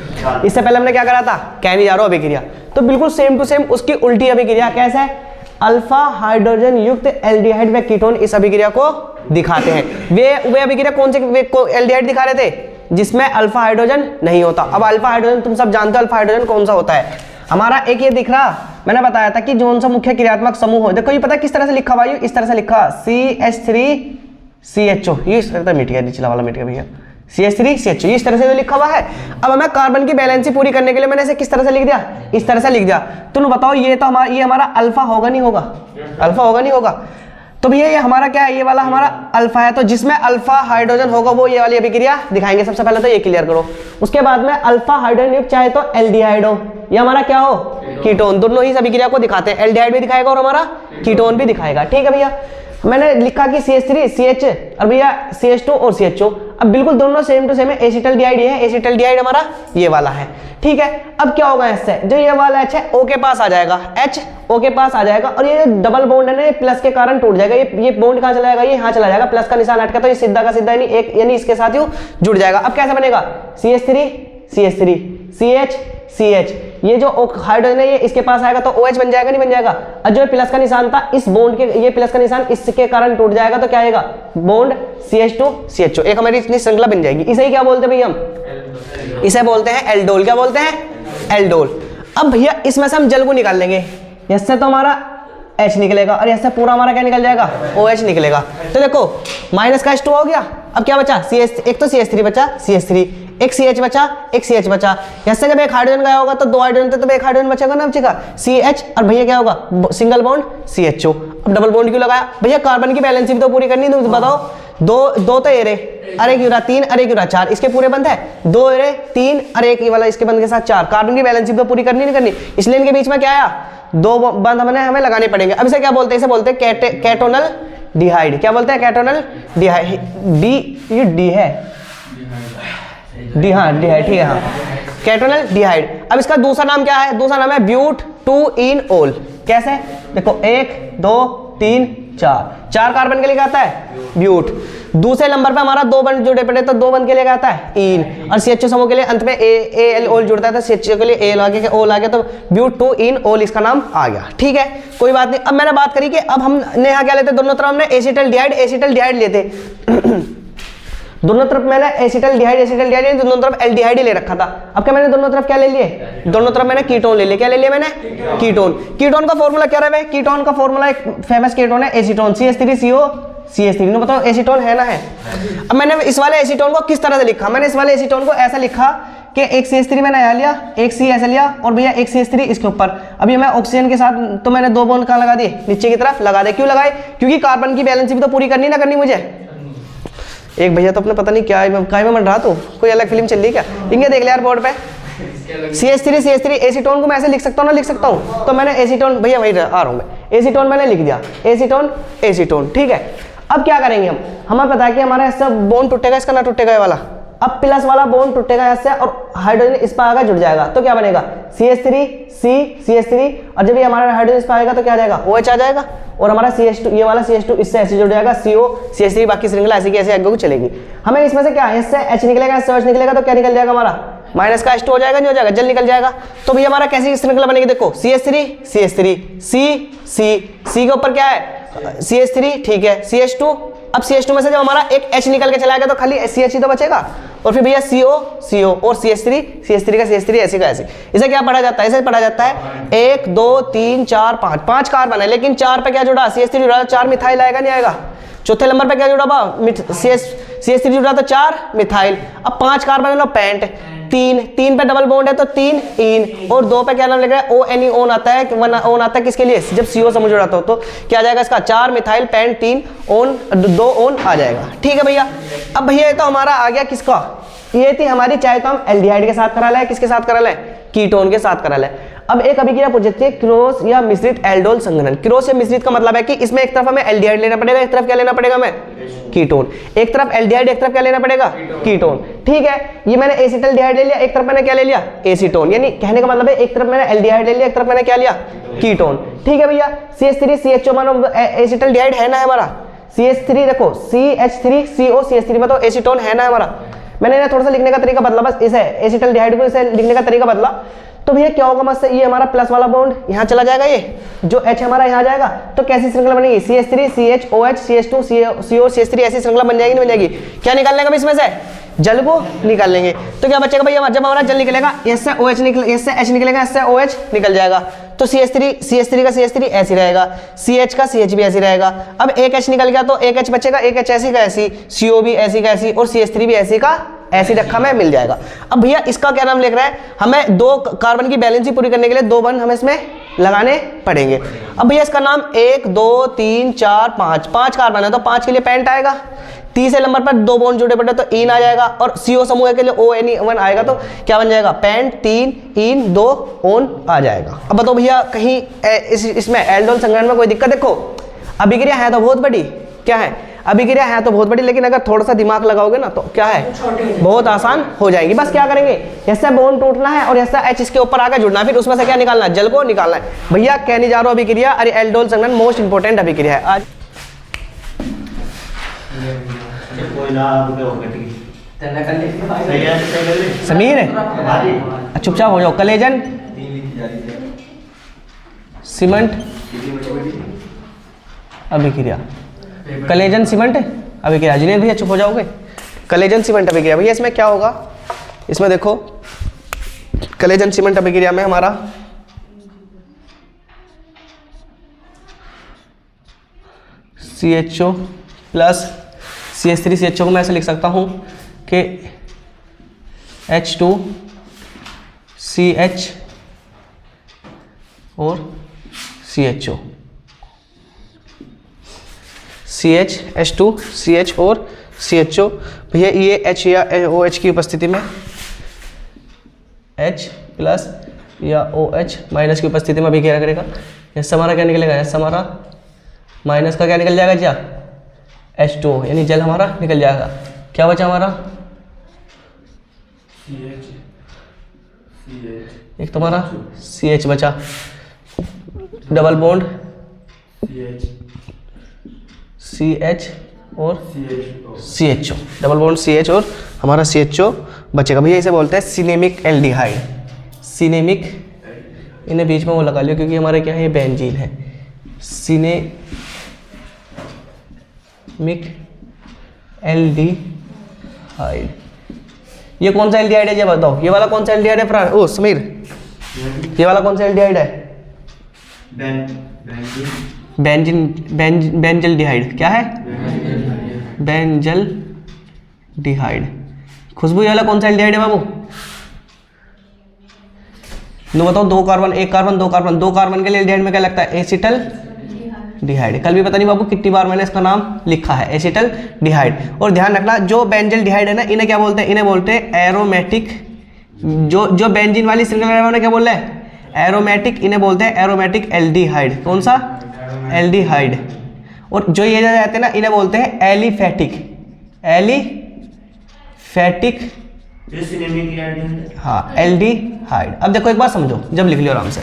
S1: इससे पहले हमने क्या करा था, कैनिजारो अभिक्रिया, तो बिल्कुल सेम टू सेम उसकी उल्टी अभिक्रिया कैसे है, अल्फा हाइड्रोजन युक्त एल्डिहाइड व कीटोन इस अभिक्रिया को दिखाते हैं। वे अभिक्रिया कौन से एल्डिहाइड दिखा रहे थे, जिसमें अल्फा हाइड्रोजन नहीं होता। अब अल्फा हाइड्रोजन तुम सब जानते हो अल्फा हाइड्रोजन कौन सा होता है हमारा, एक ये दिख रहा, मैंने बताया था कि जो सा मुख्य क्रियात्मक समूह हो, देखो ये पता है किस तरह से लिखा हुआ, इस तरह से लिखा CH3CHO, ये इस तरह मिट गया, निचला वाला मिट गया भैया, CH3CHO, इस तरह से लिखा हुआ है। अब हमें कार्बन की बैलेंसी पूरी करने के लिए मैंने इसे किस तरह से लिख दिया, इस तरह से लिख दिया। तुम बताओ ये तो हमारा अल्फा होगा नहीं होगा, अल्फा होगा नहीं होगा, तो भैया ये हमारा क्या है, ये वाला हमारा अल्फा है, तो जिसमें अल्फा हाइड्रोजन होगा वो ये वाली अभिक्रिया दिखाएंगे। सबसे पहले तो ये क्लियर करो, उसके बाद में अल्फा हाइड्रोजन युक्त चाहे तो एल्डिहाइड हो या हमारा क्या हो, कीटोन, दोनों ही अभिक्रिया को दिखाते हैं, एल्डिहाइड भी दिखाएगा और हमारा कीटोन भी दिखाएगा। ठीक है भैया, मैंने लिखा कि CH3 CH और भैया CH2 और CHO, अब बिल्कुल दोनों सेम टू सेम है, एसिटल्डिहाइड ये है, एसिटल्डिहाइड हमारा ये वाला है। ठीक है, अब क्या होगा इससे, जो ये वाला H है O के पास आ जाएगा, H O के पास आ जाएगा, और ये डबल बॉन्ड है ना, ये प्लस के कारण टूट जाएगा, ये बॉन्ड कहाँ चला जाएगा, ये यहाँ चला जाएगा, प्लस का निशान हटका तो ये सीधा का सीधा यानी एक यानी इसके साथ ही जुड़ जाएगा। अब कैसे बनेगा, CH3 CH3 CH CH, ये जो हाइड्रोजन है ये इसके पास आएगा तो OH बन जाएगा, नहीं बन जाएगा। और जो प्लस का निशान था इस बॉन्ड के, ये प्लस का निशान इसके कारण टूट जाएगा तो क्या आएगा, बॉन्ड CH2 CHO, एक हमारी इतनी श्रृंखला बन जाएगी। इसे ही क्या बोलते हैं भैया हम, इसे बोलते हैं एल्डोल। क्या बोलते हैं, एल्डोल। अब भैया इसमें से हम जल को निकाल लेंगे, इससे तो हमारा H निकलेगा और इससे पूरा हमारा क्या निकल जाएगा, OH निकलेगा। तो देखो माइनस का H2 हो गया, अब क्या बचा, एक तो CH3 बचा, CH3, एक CH बचा, एक CH बचा, इससे जब एक हाइड्रोजन गया होगा तो दो हाइड्रोजन थे, तो एक हाइड्रोजन बचेगा ना, बचेगा CH, और भैया क्या होगा, सिंगल बॉन्ड CHO। अब डबल बॉन्ड क्यों लगाया भैया, कार्बन की बैलेंस भी तो पूरी करनी है, तुम बताओ, दो तो एरे, अरे क्यों रहा 3, अरे क्यों रहा 4, इसके पूरे बंद है, 2 एरे 3, अरे एक ये वाला इसके बंद के साथ 4, कार्बन की बैलेंस भी तो पूरी करनी नहीं करनी, इसलिए इनके बीच में क्या आया, 2 बंद हमें लगाने पड़ेंगे। अब इसे क्या बोलते हैं, इसे बोलते हैं कैटोनल डिहाइड। क्या बोलते हैं, कैटोनल डिहाइड, ये डी है, डी, हाँ डी है, ठीक है, हाँ कैटोनल डिहाइड। अब इसका दूसरा नाम क्या है, दूसरा नाम है ब्यूट 2-इन-ओल। कैसे, देखो 1 2 3 4 कार्बन के लिए आता है ब्यूट, दूसरे नंबर पे हमारा 2 बंद जुड़े पड़े तो 2 बंद के लिए आता है इन, और CHO समूह के लिए अंत में AL ओल जुड़ता है तो CHO के लिए AL आ गया, ओल आ गया, तो ब्यूट 2-इन-ओल इसका नाम आ गया। ठीक है, कोई बात नहीं। अब मैंने बात करी कि अब हमने यहाँ क्या लेते, दोनों तरफ हमने एसिटल्डिहाइड लेते दोनों तरफ मैंने एसिटल्डिहाइड दोनों तरफ एल्डिहाइड ही ले रखा था। अब क्या मैंने दोनों तरफ क्या ले लिए, दोनों तरफ मैंने कीटोन ले लिए। क्या ले लिया मैंने, कीटोन। कीटोन का फॉर्मूला क्या रहा है, कीटोन का फॉर्मूला एक फेमस कीटोन है एसीटोन, CH3CO CH3, बताओ एसीटोन है ना, है। अब मैंने इस वाले एसीटोन को किस तरह से लिखा, मैंने इस वाले एसीटोन को ऐसा लिखा कि एक CH3 मैंने यहाँ लिया, एक C ऐसे लिया, और भैया एक CH3 इसके ऊपर। अभी मैं ऑक्सीजन के साथ तो मैंने 2 बॉन्ड कहाँ लगा दिए, नीचे की तरफ लगा दे। क्यों लगाए, क्योंकि कार्बन की बैलेंस भी तो पूरी करनी ना करनी मुझे। एक भैया तो अपने पता नहीं क्या है में रहा, तो कोई अलग फिल्म चल रही क्या, इनके देख लिया यार बोर्ड पे, CH3 एसीटोन को मैं ऐसे लिख सकता हूँ ना, लिख सकता हूँ, तो मैंने एसीटोन, भैया वही आ रहा हूँ मैं, एसीटोन मैंने लिख दिया, एसीटोन। ठीक है, अब क्या करेंगे हमें पता है कि हमारा ऐसा बॉन्ड टूटेगा, इसका ना टूटेगा ये वाला, अब प्लस वाला बॉन्ड टूटेगा ऐसे और हाइड्रोजन इस पर आएगा, जुड़ जाएगा, तो क्या बनेगा CH3 और जब ये हमारा हाइड्रोजन इस पर आएगा तो क्या आ जाएगा, OH आ जाएगा, और हमारा CH2, ये वाला CH2 इससे ऐसे जुड़ जाएगा, CO CH3, बाकी श्रृंखला ऐसे की ऐसे आगे चलेगी। हमें इसमें से क्या, इससे H निकलेगा, इससे OH निकलेगा, तो क्या निकल जाएगा हमारा, माइनस का H2 हो जाएगा, नहीं हो जाएगा, जल निकल जाएगा। तो भैया हमारा कैसी श्रृंखला बनेगी, देखो CH3 C के ऊपर क्या है CH3, ठीक है, CH2, अब CH2 में से जब हमारा एक H निकल के चला गया तो खाली CH ही तो बचेगा, और फिर भैया CO और CH3 का CH3 ऐसे का ऐसे। इसे क्या पढ़ा जाता है, इसे पढ़ा जाता है 1 2 3 4 5 कार्बन है, लेकिन 4 पे क्या जुड़ा, CH3 जुड़ा, 4 मिथाइल आएगा नहीं आएगा। चौथे नंबर पे क्या जुड़ा बा, CH3 जुड़ा तो 4 मिथाइल। अब 5 कार्बन है ना पेंट, 3 पे डबल बॉन्ड है तो 3 इन, और 2 पे क्या नाम लिख रहा है ONE ओन आता है, ओन आता है किसके लिए, जब CO समूह जुड़ाता हो, तो क्या आ जाएगा इसका 4 methyl paint 3 own 2 on a जाएगा। ठीक है भैया, अब भैया ये तो हमारा आ गया किसका, ये थी हमारी, चाहे तो हम एल्डिहाइड के साथ करा लें, किसके साथ करा लें, कीटोन के साथ करा लें। अब एक अभिक्रिया पूछती है क्रोस या मिश्रित एल्डोल संघनन। क्रोस या मिश्रित का मतलब है कि इसमें एक तरफ हमें एल्डिहाइड लेना पड़ेगा, एक तरफ क्या लेना पड़ेगा हमें, कीटोन। एक तरफ एल्डिहाइड, एक तरफ क्या लेना पड़ेगा, कीटोन। ठीक है, ये मैंने एसिटल्डिहाइड ले लिया, एक तरफ मैंने क्या ले लिया, एसीटोन, यानी कहने का मतलब है एक तरफ मैंने एल्डिहाइड ले लिया, एक तरफ मैंने क्या लिया, कीटोन। ठीक है भैया, CH3 CHO मानो एसिटल्डिहाइड है ना हमारा, CH3 देखो CH3CO CH3 में तो एसीटोन है ना हमारा, मैंने इन्हें थोड़ा सा लिखने का तरीका बदला, बस इसे एसिटल्डिहाइड को इसे लिखने का तरीका बदला। तो भैया क्या होगा मत से, ये हमारा प्लस वाला बॉन्ड यहाँ चला जाएगा, ये जो H हमारा यहाँ जाएगा, तो कैसी श्रृंखला बनेगी, CH3 CHOH CH2 CO CH3 ऐसी श्रृंखला बन जाएगी, नहीं बन जाएगी। क्या निकाल लेंगे इसमें से, जल को निकाल लेंगे। तो क्या बचेगा भैया, जब हमारा जल निकलेगा इससे OH इससे H निकलेगा, इससे OH निकल जाएगा, तो CH3 का CH3 ऐसी रहेगा, CH का CH भी ऐसी रहेगा। अब एक H निकल गया तो एक H बचेगा, एक H ऐसी का ऐसी, CO भी ऐसी का ऐसी और CH3 भी ऐसी का ऐसी रखा में मिल जाएगा। अब भैया इसका क्या नाम लिख रहा है, हमें 2 कार्बन की बैलेंसी पूरी करने के लिए 2 बंध हमें इसमें लगाने पड़ेंगे। अब भैया इसका नाम 1 2 3 4 5 कार्बन है, तो 5 के लिए पेंट आएगा, तीसरे नंबर पर 2 बॉन्ड जुड़े पड़े तो इन आ जाएगा, और CO समूह के लिए ONE1 आएगा, तो क्या बन जाएगा, पेंट 3 इन 2 ओन आ जाएगा। अब बताओ भैया कहीं इसमें एल्डोल संग्रहण में कोई दिक्कत, देखो अभिक्रिया है तो बहुत बड़ी, क्या है, अभिक्रिया है तो बहुत बड़ी, लेकिन अगर थोड़ा सा दिमाग लगाओगे ना तो क्या है, बहुत आसान हो जाएगी। बस क्या करेंगे, ऐसा बॉन्ड टूटना है और ऐसा H इसके ऊपर आकर जुड़ना है, फिर उसमें से क्या निकालना है, जल को निकालना है। भैया कहने जा रहा हूं अभिक्रिया, अरे एल्डोल संग्रहण मोस्ट इंपोर्टेंट अभिक्रिया है आज। समीर चुपचाप हो जाओ। कलेजन सीमेंट अभिक्रिया, कलेजन सीमेंट अभिक्रिया, जिन्हें भैया चुप हो जाओगे। कलेजन सीमेंट अभिक्रिया भैया इसमें क्या होगा, इसमें देखो कलेजन सीमेंट अभिक्रिया में हमारा CHO प्लस CH3 CHO को मैं ऐसे लिख सकता हूं कि H2CH और CHO, CH H2 CH और CHO। भैया ये H या OH की उपस्थिति में, H प्लस या OH माइनस की उपस्थिति में भी क्या करेगा, इससे हमारा क्या निकलेगा, इससे हमारा माइनस का क्या निकल जाएगा, क्या H2O यानी जल हमारा निकल जाएगा। क्या बचा हमारा, एक तो हमारा CH बचा, डबल बॉन्ड CH और CHO, डबल बॉन्ड CH और हमारा CHO बचेगा। भैया इसे बोलते हैं सिनेमिक एल्डिहाइड, सिनेमिक, इन्हें बीच में वो लगा लियो क्योंकि हमारे क्या है, ये बेंजीन है, सिनेमिक एल्डिहाइड। ये कौन सा एल्डिहाइड है ये बताओ, ये वाला कौन सा एल्डिहाइड है फ्रेंड, ओ समीर ये वाला कौन सा एल्डिहाइड है, बेंजल डिहाइड, क्या है, बेंजल डिहाइड। खुशबू ये वाला कौन सा एल्डिहाइड है बाबू, नो बताओ, 2 कार्बन 1 कार्बन 2 कार्बन, 2 कार्बन के लिए एल्डिहाइड में क्या लगता है, एसिटल डिहाइड। कल भी पता नहीं बाबू कितनी बार मैंने इसका नाम लिखा है, एसिटल डिहाइड। और ध्यान रखना जो बेंजल डिहाइड है ना, इन्हें क्या बोलते हैं, इन्हें बोलते हैं एरोमेटिक, जो बेंजीन वाली श्रृंखला है उन्हें क्या बोल रहे हैं, एरोमेटिक, इन्हें बोलते हैं एरोमेटिक एल्डिहाइड। कौन सा, एल्डिहाइड। और जो ये जाते हैं ना इन्हें बोलते हैं एलिफेटिक, एलिफेटिक, हाँ एल्डिहाइड। अब देखो एक बार समझो, जब लिख लियो आराम से,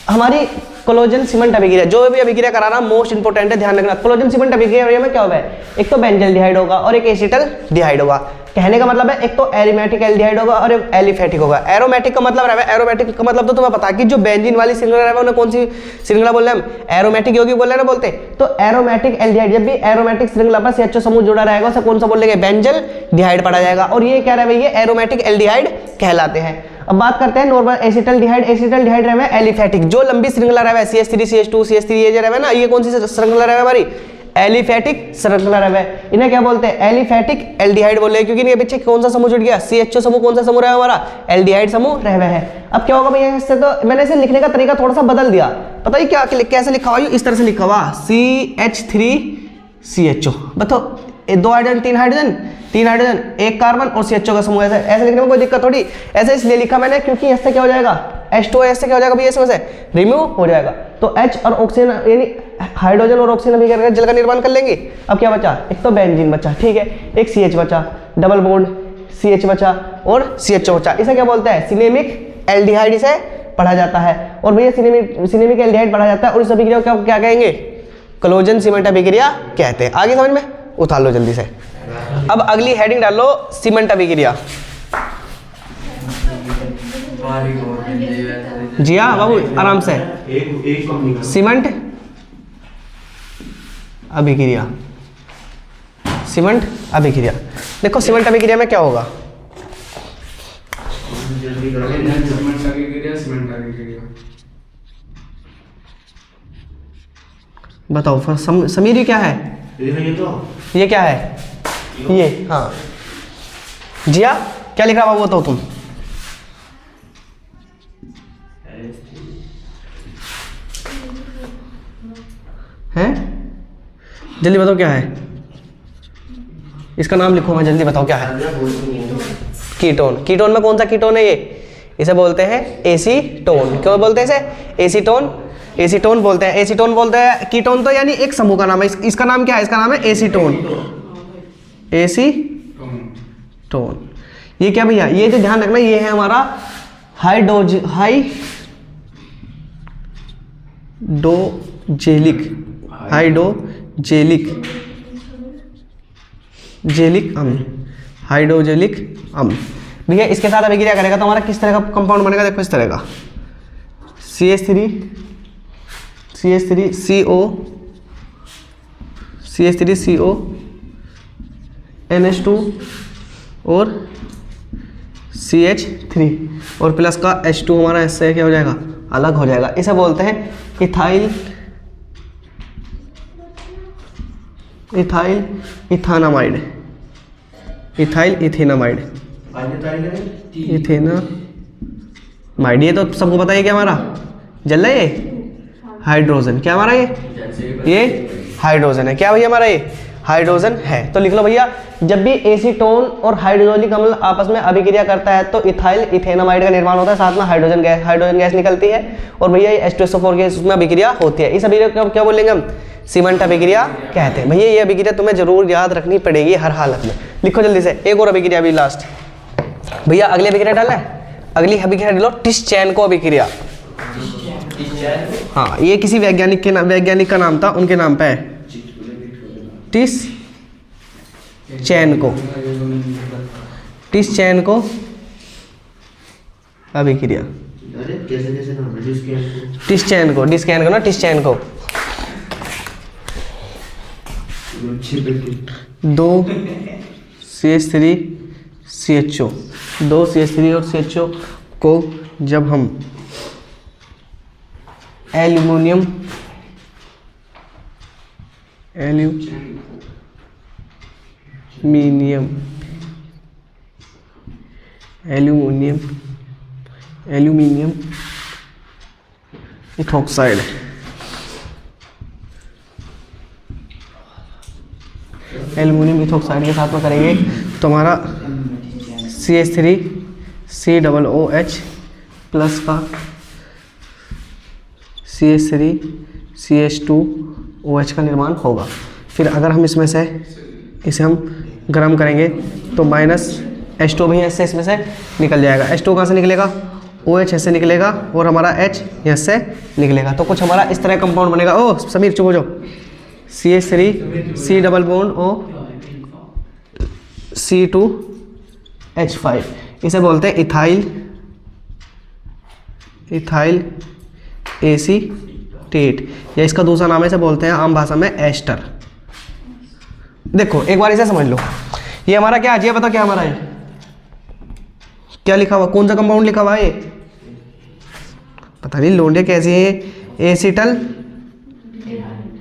S1: हमारी कोलोजन सीमेंट अभिक्रिया, जो भी अभिक्रिया कराना मोस्ट इंपोर्टेंट है, ध्यान रखना। कोलोजन सीमेंट अभिक्रिया में क्या होगा, एक तो बेंजल डिहाइड होगा और एक एसिटल डिहाइड होगा। कहने का मतलब है एक तो एरोमेटिक एल्डिहाइड होगा और एक एलिफेटिक होगा। एरोमेटिक का मतलब है, एरोमेटिक का मतलब तो तुम्हें पता है कि जो बेंजीन वाली श्रृंखला है उन्हें कौन सी श्रृंखला बोल रहे हैं हम, एरोमेटिक यौगिक बोल रहे हैं ना, बोलते। तो एरोमेटिक एल्डिहाइड, जब भी एरोमेटिक श्रृंखला पर CHO समूह जुड़ा रहेगा उसे कौन सा बोल लेंगे, बेंजल डिहाइड पढ़ा जाएगा। और ये क्या रहे, ये एरोमेटिक एल्डिहाइड कहलाते हैं। अब बात करते हैं नॉर्मल एसिटल डिहाइड। एसिटल डिहाइड रहे एलिफेटिक, जो लंबी श्रृंखला रहे CH3 CH2 CH3 ये जो रहे ना, ये कौन सी श्रृंखला रहे हमारी, एलिफेटिक श्रृंखला रहे। इन्हें क्या बोलते हैं, एलिफेटिक एल्डिहाइड बोल रहे हैं, क्योंकि इनके पीछे कौन सा समूह जुड़ गया, CHO समूह कौन सा समूह रहा हमारा, एल्डिहाइड समूह रहे है। अब क्या होगा भैया इससे, तो मैंने इसे लिखने का तरीका थोड़ा सा बदल दिया, पता ही क्या कैसे लिखा हुआ, इस तरह से लिखा हुआ CH3CHO। बताओ 2 हाइड्रोजन 3 हाइड्रोजन 3 हाइड्रोजन 1 कार्बन और CHO का समूह। ऐसे लिखने में कोई दिक्कत थोड़ी, ऐसे इसलिए लिखा मैंने क्योंकि इससे क्या हो जाएगा, H2O इससे क्या हो जाएगा भैया, इसमें से रिमूव हो जाएगा। तो H और ऑक्सीजन यानी हाइड्रोजन और ऑक्सीजन अभी करके जल का निर्माण कर लेंगे। अब क्या बचा, एक तो बेंजीन बचा, ठीक है, एक CH बचा, डबल बॉन्ड CH बचा और CHO बचा। इसे क्या बोलते हैं, सिनेमिक एल्डिहाइड इसे पढ़ा जाता है। और भैया सिनेमिक एल्डिहाइड पढ़ा जाता है और इस अभिक्रिया को क्या कहेंगे, क्लोजन सीमेंट अभिक्रिया कहते हैं। आगे समझ में, उतार लो जल्दी से। अब अगली हेडिंग डाल लो, सीमेंट अभिक्रिया। जी हाँ बाबू, आराम से। सीमेंट अभिक्रिया, सीमेंट अभिक्रिया। देखो सीमेंट अभिक्रिया में क्या होगा, बताओ समीर ये क्या है? ये क्या है? ये हाँ जिया क्या लिख रहा बाबू, बताओ तुम। हैं जल्दी बताओ क्या है, इसका नाम लिखो, मैं जल्दी बताओ क्या है। कीटोन। कीटोन में कौन सा कीटोन है ये? इसे बोलते हैं एसीटोन। क्यों बोलते हैं इसे एसीटोन? एसीटोन बोलते हैं, एसीटोन बोलते हैं। कीटोन तो यानी एक समूह का नाम है, इसका नाम क्या है? इसका नाम है एसीटोन। एसीटोन ये क्या भैया, ये जो ध्यान रखना, ये है हमारा हाइड्रोजेलिक अम्ल, हाइड्रोजेलिक अम्ल। भैया इसके साथ अभिक्रिया करेगा तो हमारा किस तरह का कंपाउंड बनेगा? देखो इस तरह का, CH3CO NH2 और CH3 और प्लस का H2 हमारा इससे क्या हो जाएगा? अलग हो जाएगा। इसे बोलते हैं इथाइनामाइड। इथेनामाइड ये तो सबको पता है क्या हमारा जल रहा है, ये हाइड्रोजन। क्या हमारा ये हाइड्रोजन है। क्या भैया हमारा ये हाइड्रोजन है। तो लिख लो भैया, जब भी एसीटोन और हाइड्रोजोलिक अम्ल आपस में अभिक्रिया करता है तो इथाइल इथेनामाइड का निर्माण होता है, साथ में हाइड्रोजन गैस निकलती है और भैया ये H2SO4 गैस उसमें अभिक्रिया होती है। इस अभिक्रिया को क्या बोलेंगे हम? सीमेंट अभिक्रिया कहते हैं। भैया ये अभिक्रिया तुम्हें जरूर याद रखनी पड़ेगी हर हालत में। लिखो जल्दी से, एक और अभिक्रिया भी लास्ट। भैया अगली अभिक्रिया डाला है, अगली अभिक्रिया डालो टिस्चेनको अभिक्रिया। हाँ ये किसी वैज्ञानिक का नाम था, उनके नाम पे है टिस्चेनको अभिक्रिया। टिस्चेनको 2 CH3 CHO, 2 CH3 और CHO को जब हम एल्यूमिनियम इथॉक्साइड के साथ में करेंगे तो हमारा CH3 COOH प्लस का CH3 CH2OH का निर्माण होगा। फिर अगर हम इसमें से इसे हम गर्म करेंगे तो माइनस H2 भी ऐसे इसमें से निकल जाएगा। H2 कहाँ से निकलेगा? OH ऐसे निकलेगा और हमारा H यहाँ से निकलेगा। तो कुछ हमारा इस तरह कंपाउंड बनेगा। ओ समीर चुप हो जाओ। CH3 C double bond O C2H5, इसे बोलते हैं इथाइल एसीटेट, या इसका दूसरा नाम है, इसे बोलते हैं आम भाषा में एस्टर। देखो एक बार इसे समझ लो, ये हमारा क्या है? बताओ क्या हमारा है, क्या लिखा हुआ, कौन सा कंपाउंड लिखा हुआ है? पता नहीं लोंडे कैसे है।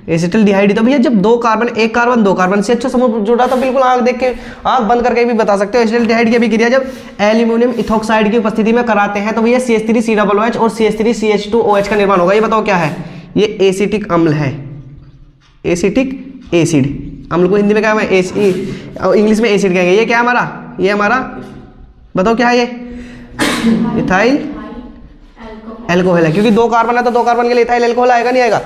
S1: एसिटल डिहाइड। तो भैया जब दो कार्बन, एक कार्बन दो कार्बन से अच्छा समूह जुड़ा तो बिल्कुल आंख देख के, आंख बंद करके भी बता सकते हो। एसिटल डिहाइड की अभिक्रिया जब एल्यूमिनियम इथॉक्साइड की उपस्थिति में कराते हैं तो भैया CH3 COOH और CH3 CH2OH का निर्माण होगा। ये बताओ क्या है? ये एसिटिक अम्ल है, एसिटिक एसिड। अम्ल को हिंदी में क्या है? इंग्लिश में एसिड कहेंगे। ये क्या है हमारा? ये हमारा बताओ क्या है? ये इथाइल एल्कोहल है, क्योंकि दो कार्बन है तो दो कार्बन के लिए इथाइल एल्कोहल आएगा नहीं आएगा?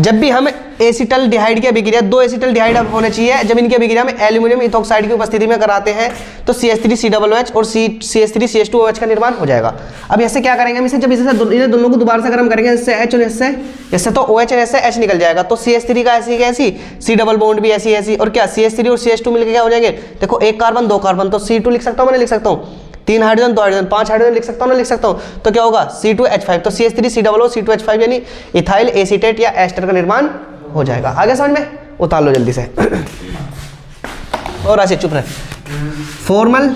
S1: जब भी हम एसिटल्डिहाइड की अभिक्रिया, दो एसिटल्डिहाइड होने चाहिए, जब इनकी अभिक्रिया में एल्यूमिनियम इथॉक्साइड की उपस्थिति में कराते हैं तो CH3COOH और CH3CH2OH का निर्माण हो जाएगा। अब ऐसे क्या करेंगे हम इसे, जब इसे इन्हें दोनों को दोबारा से गर्म करेंगे, इससे H और इससे तो OH और इससे H निकल जाएगा, तो CH3 का ऐसी कैसी, C डबल बॉन्ड भी ऐसी ऐसी, और क्या CH3 और CH2 मिलकर क्या हो जाएंगे, देखो एक कार्बन दो कार्बन, तो C2 लिख सकता हूँ, मैं लिख सकता हूँ, 3 हाइड्रोजन 2 हाइड्रोजन 5 हाइड्रोजन लिख सकता हूँ ना, लिख सकता हूँ, तो क्या होगा C2H5, तो CH3COO C2H5 यानी इथाइल एसीटेट या एस्टर का निर्माण हो जाएगा। आगे समझ में, उतार लो जल्दी से। और ऐसे चुप रहे। फॉर्मल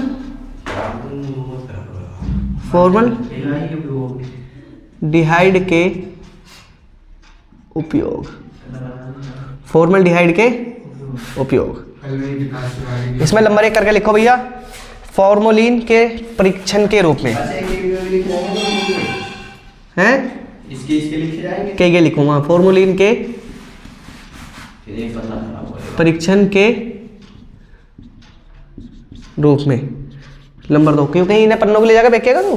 S1: डिहाइड के उपयोग, फॉर्मल डिहाइड के उपयोग, इसमें नंबर 1 करके लिखो भैया, फॉर्मोलिन के परीक्षण के रूप में हैं,
S2: इसके लिखे जाएंगे,
S1: के लिखूंगा, फॉर्मोलिन के परीक्षण के रूप में। नंबर 2, क्योंकि इन्हें पन्नों को ले जाकर बेचेगा तू।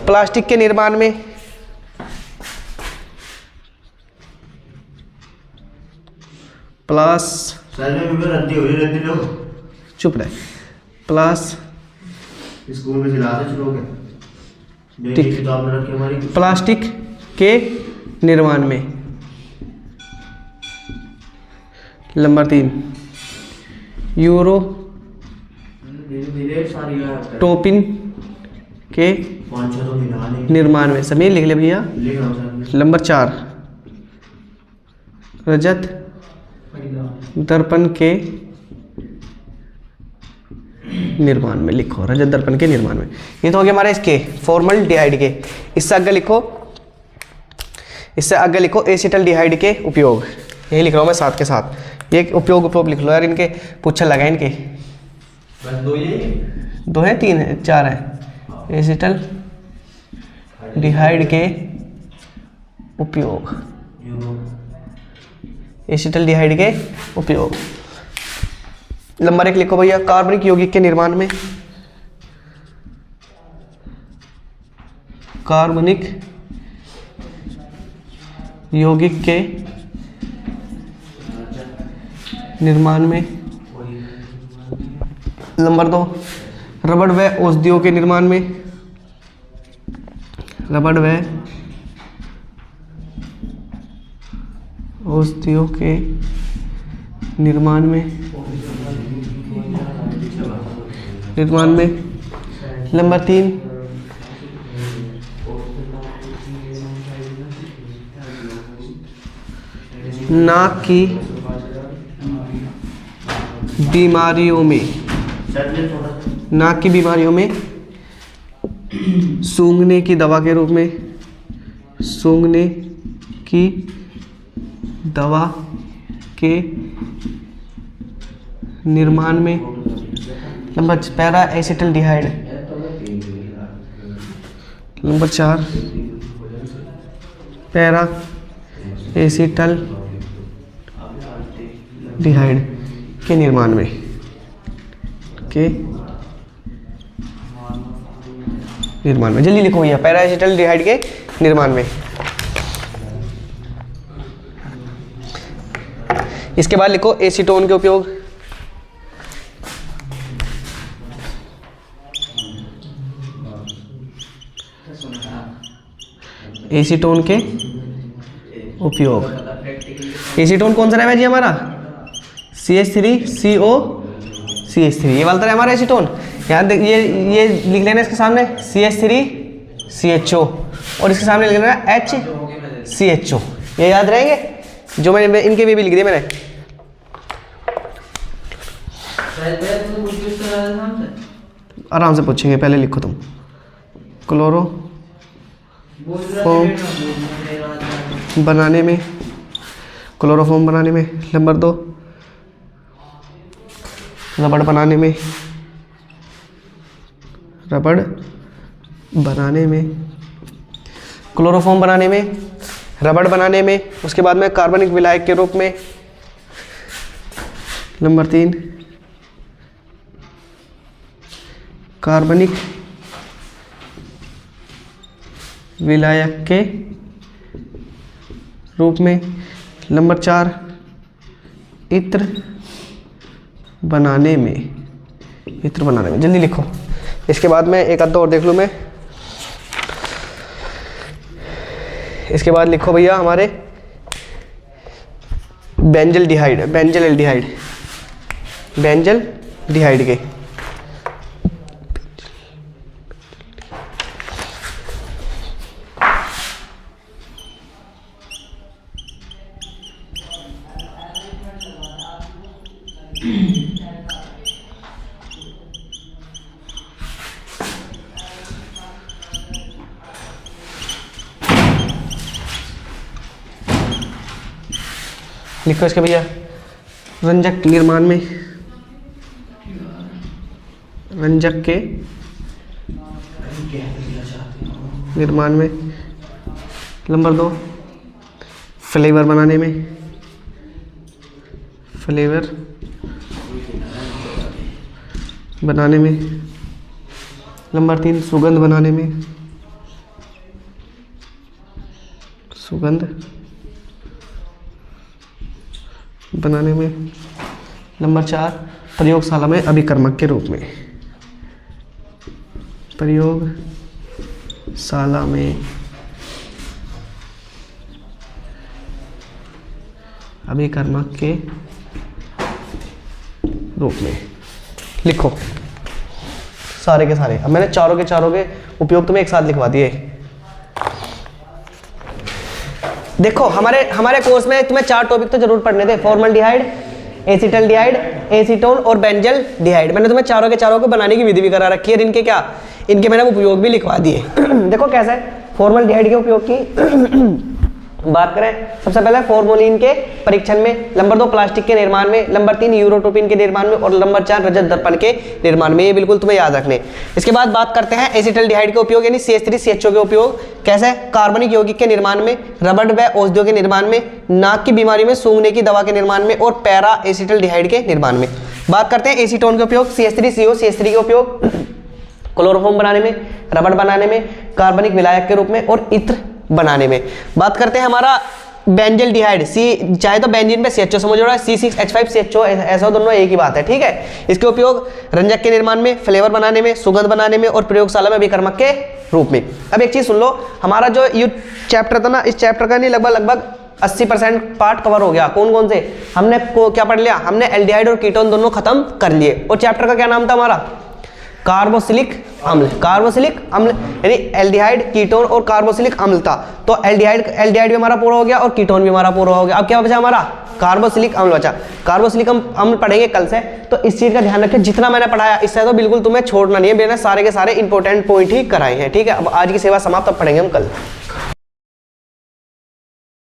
S1: प्लास्टिक के निर्माण में चुप रहे, प्लास्टिक के निर्माण में। नंबर 3, यूरो टोपिन के निर्माण में, सभी लिख ले भैया। नंबर 4, रजत दर्पण के निर्माण में, लिखो रजत दर्पण के निर्माण में। ये तो हो गया हमारे इसके फॉर्मल डिहाइड के। इससे आगे लिखो एसिटल्डिहाइड के उपयोग, यही लिख रहा हूँ मैं साथ के साथ, ये उपयोग लिख लो यार, इनके पूछल लगा इनके,
S2: बस 2 ही है,
S1: 2 है 3 है 4 है। एसिटल डिहाइड के उपयोग, एसिटल्डिहाइड के उपयोग। नंबर 1 लिखो भैया, कार्बनिक यौगिक के निर्माण में, कार्बनिक यौगिक के निर्माण में। नंबर 2, रबड़ व औषधियों के निर्माण में, रबड़ व औषधियों के निर्माण में। नंबर 3, नाक की बीमारियों में, नाक की बीमारियों में सूंघने की दवा के रूप में, सूंघने की दवा के निर्माण में। Number para acetaldehyde. Number 4, para acetaldehyde के निर्माण में, जल्दी लिखो भैया, पैरा एसिटल्डिहाइड के निर्माण में। इसके बाद लिखो एसीटोन के उपयोग, एसीटोन के उपयोग। एसीटोन कौन सा रहा है जी हमारा, CH3CO CH3, ये वाला है हमारा एसीटोन। यहाँ देख, ये लिख लेना इसके सामने CH3CHO, और इसके सामने लिख लेना HCHO, ये याद रहेंगे, जो मैंने इनके भी लिख दिए मैंने। आराम से पूछेंगे, पहले लिखो तुम। क्लोरोफॉर्म बनाने में, क्लोरोफॉर्म बनाने में। नंबर 2, रबड़ बनाने में, रबड़ बनाने में, क्लोरोफॉर्म बनाने में, रबड़ बनाने में। उसके बाद में कार्बनिक विलायक के रूप में। नंबर 3, कार्बनिक विलायक के रूप में। नंबर 4 इत्र बनाने में, इत्र बनाने में। जल्दी लिखो। इसके बाद में एक आध और देख लूँ मैं। इसके बाद लिखो भैया हमारे बेंजल डिहाइड, बेंजल एल्डिहाइड, बेंजल डिहाइड के। लिखो इसके भैया रंजक निर्माण में, रंजक के निर्माण में। नंबर 2 फ्लेवर बनाने में, फ्लेवर बनाने में। नंबर 3 सुगंध बनाने में, सुगंध बनाने में। नंबर 4 प्रयोगशाला में अभिकर्मक के रूप में, प्रयोगशाला में अभिकर्मक के रूप में। लिखो सारे के सारे। अब मैंने चारों के उपयोग तुम्हें एक साथ लिखवा दिए। देखो हमारे कोर्स में तुम्हें 4 टॉपिक तो जरूर पढ़ने थे, फॉर्मल्डिहाइड, एसिटल्डिहाइड, एसीटोन और बेंजल डिहाइड। मैंने तुम्हें चारों के बनाने की विधि भी करा रखी है, इनके मैंने उपयोग भी लिखवा दिए। देखो कैसे फॉर्मल्डिहाइड के उपयोग की बात करें। सबसे पहले फॉर्मोलिन के परीक्षण में। नंबर 2 प्लास्टिक के निर्माण में। नंबर 3 यूरोटोपिन के निर्माण में। और नंबर 4 रजत दर्पण के निर्माण में। ये बिल्कुल तुम्हें याद रखने। इसके बाद बात करते हैं एसिटल्डिहाइड के उपयोग यानी CH3CHO के उपयोग। कैसे? कार्बनिक यौगिक के निर्माण में, रबड़ व औषधियों के निर्माण में, नाक की बीमारी में सूंघने की दवा के निर्माण में और पैरा एसिटल्डिहाइड के निर्माण में। बात करते हैं एसीटोन के उपयोग। CH3CO CH3 के उपयोग क्लोरोफॉर्म बनाने में, रबड़ बनाने में, कार्बनिक विलायक के रूप में और इत्र बनाने में। बात करते हैं हमारा बेंजल डिहाइड। चाहे तो बेंजीन पे CHO समझ रहा है, C6H5CHO ऐसा दोनों एक ही बात है, ठीक है। इसके उपयोग रंजक के निर्माण में, फ्लेवर बनाने में, सुगंध बनाने में और प्रयोगशाला में अभिकर्मक के रूप में। अब एक चीज सुन लो, हमारा जो ये चैप्टर था ना, इस चैप्टर का नहीं लगभग 80% पार्ट कवर हो गया। कौन कौन से हमने क्या पढ़ लिया? हमने एल्डिहाइड और कीटोन दोनों खत्म कर लिए। और चैप्टर का क्या नाम था हमारा? कार्बोक्सिलिक अम्ल। कार्बोक्सिलिक अम्ल यानी एल्डिहाइड, कीटोन और कार्बोक्सिलिक अम्ल था। तो एल्डिहाइड भी हमारा पूरा हो गया और कीटोन भी हमारा पूरा हो गया। अब क्या बचा हमारा? कार्बोक्सिलिक अम्ल बचा। कार्बोक्सिलिक अम्ल पढ़ेंगे कल से, तो इस चीज का ध्यान रखें। जितना मैंने पढ़ाया इससे तो बिल्कुल तुम्हें छोड़ना नहीं है, मैंने सारे के सारे इंपॉर्टेंट पॉइंट ही कराए हैं, ठीक है। अब आज की सेवा समाप्त, अब पढ़ेंगे हम कल।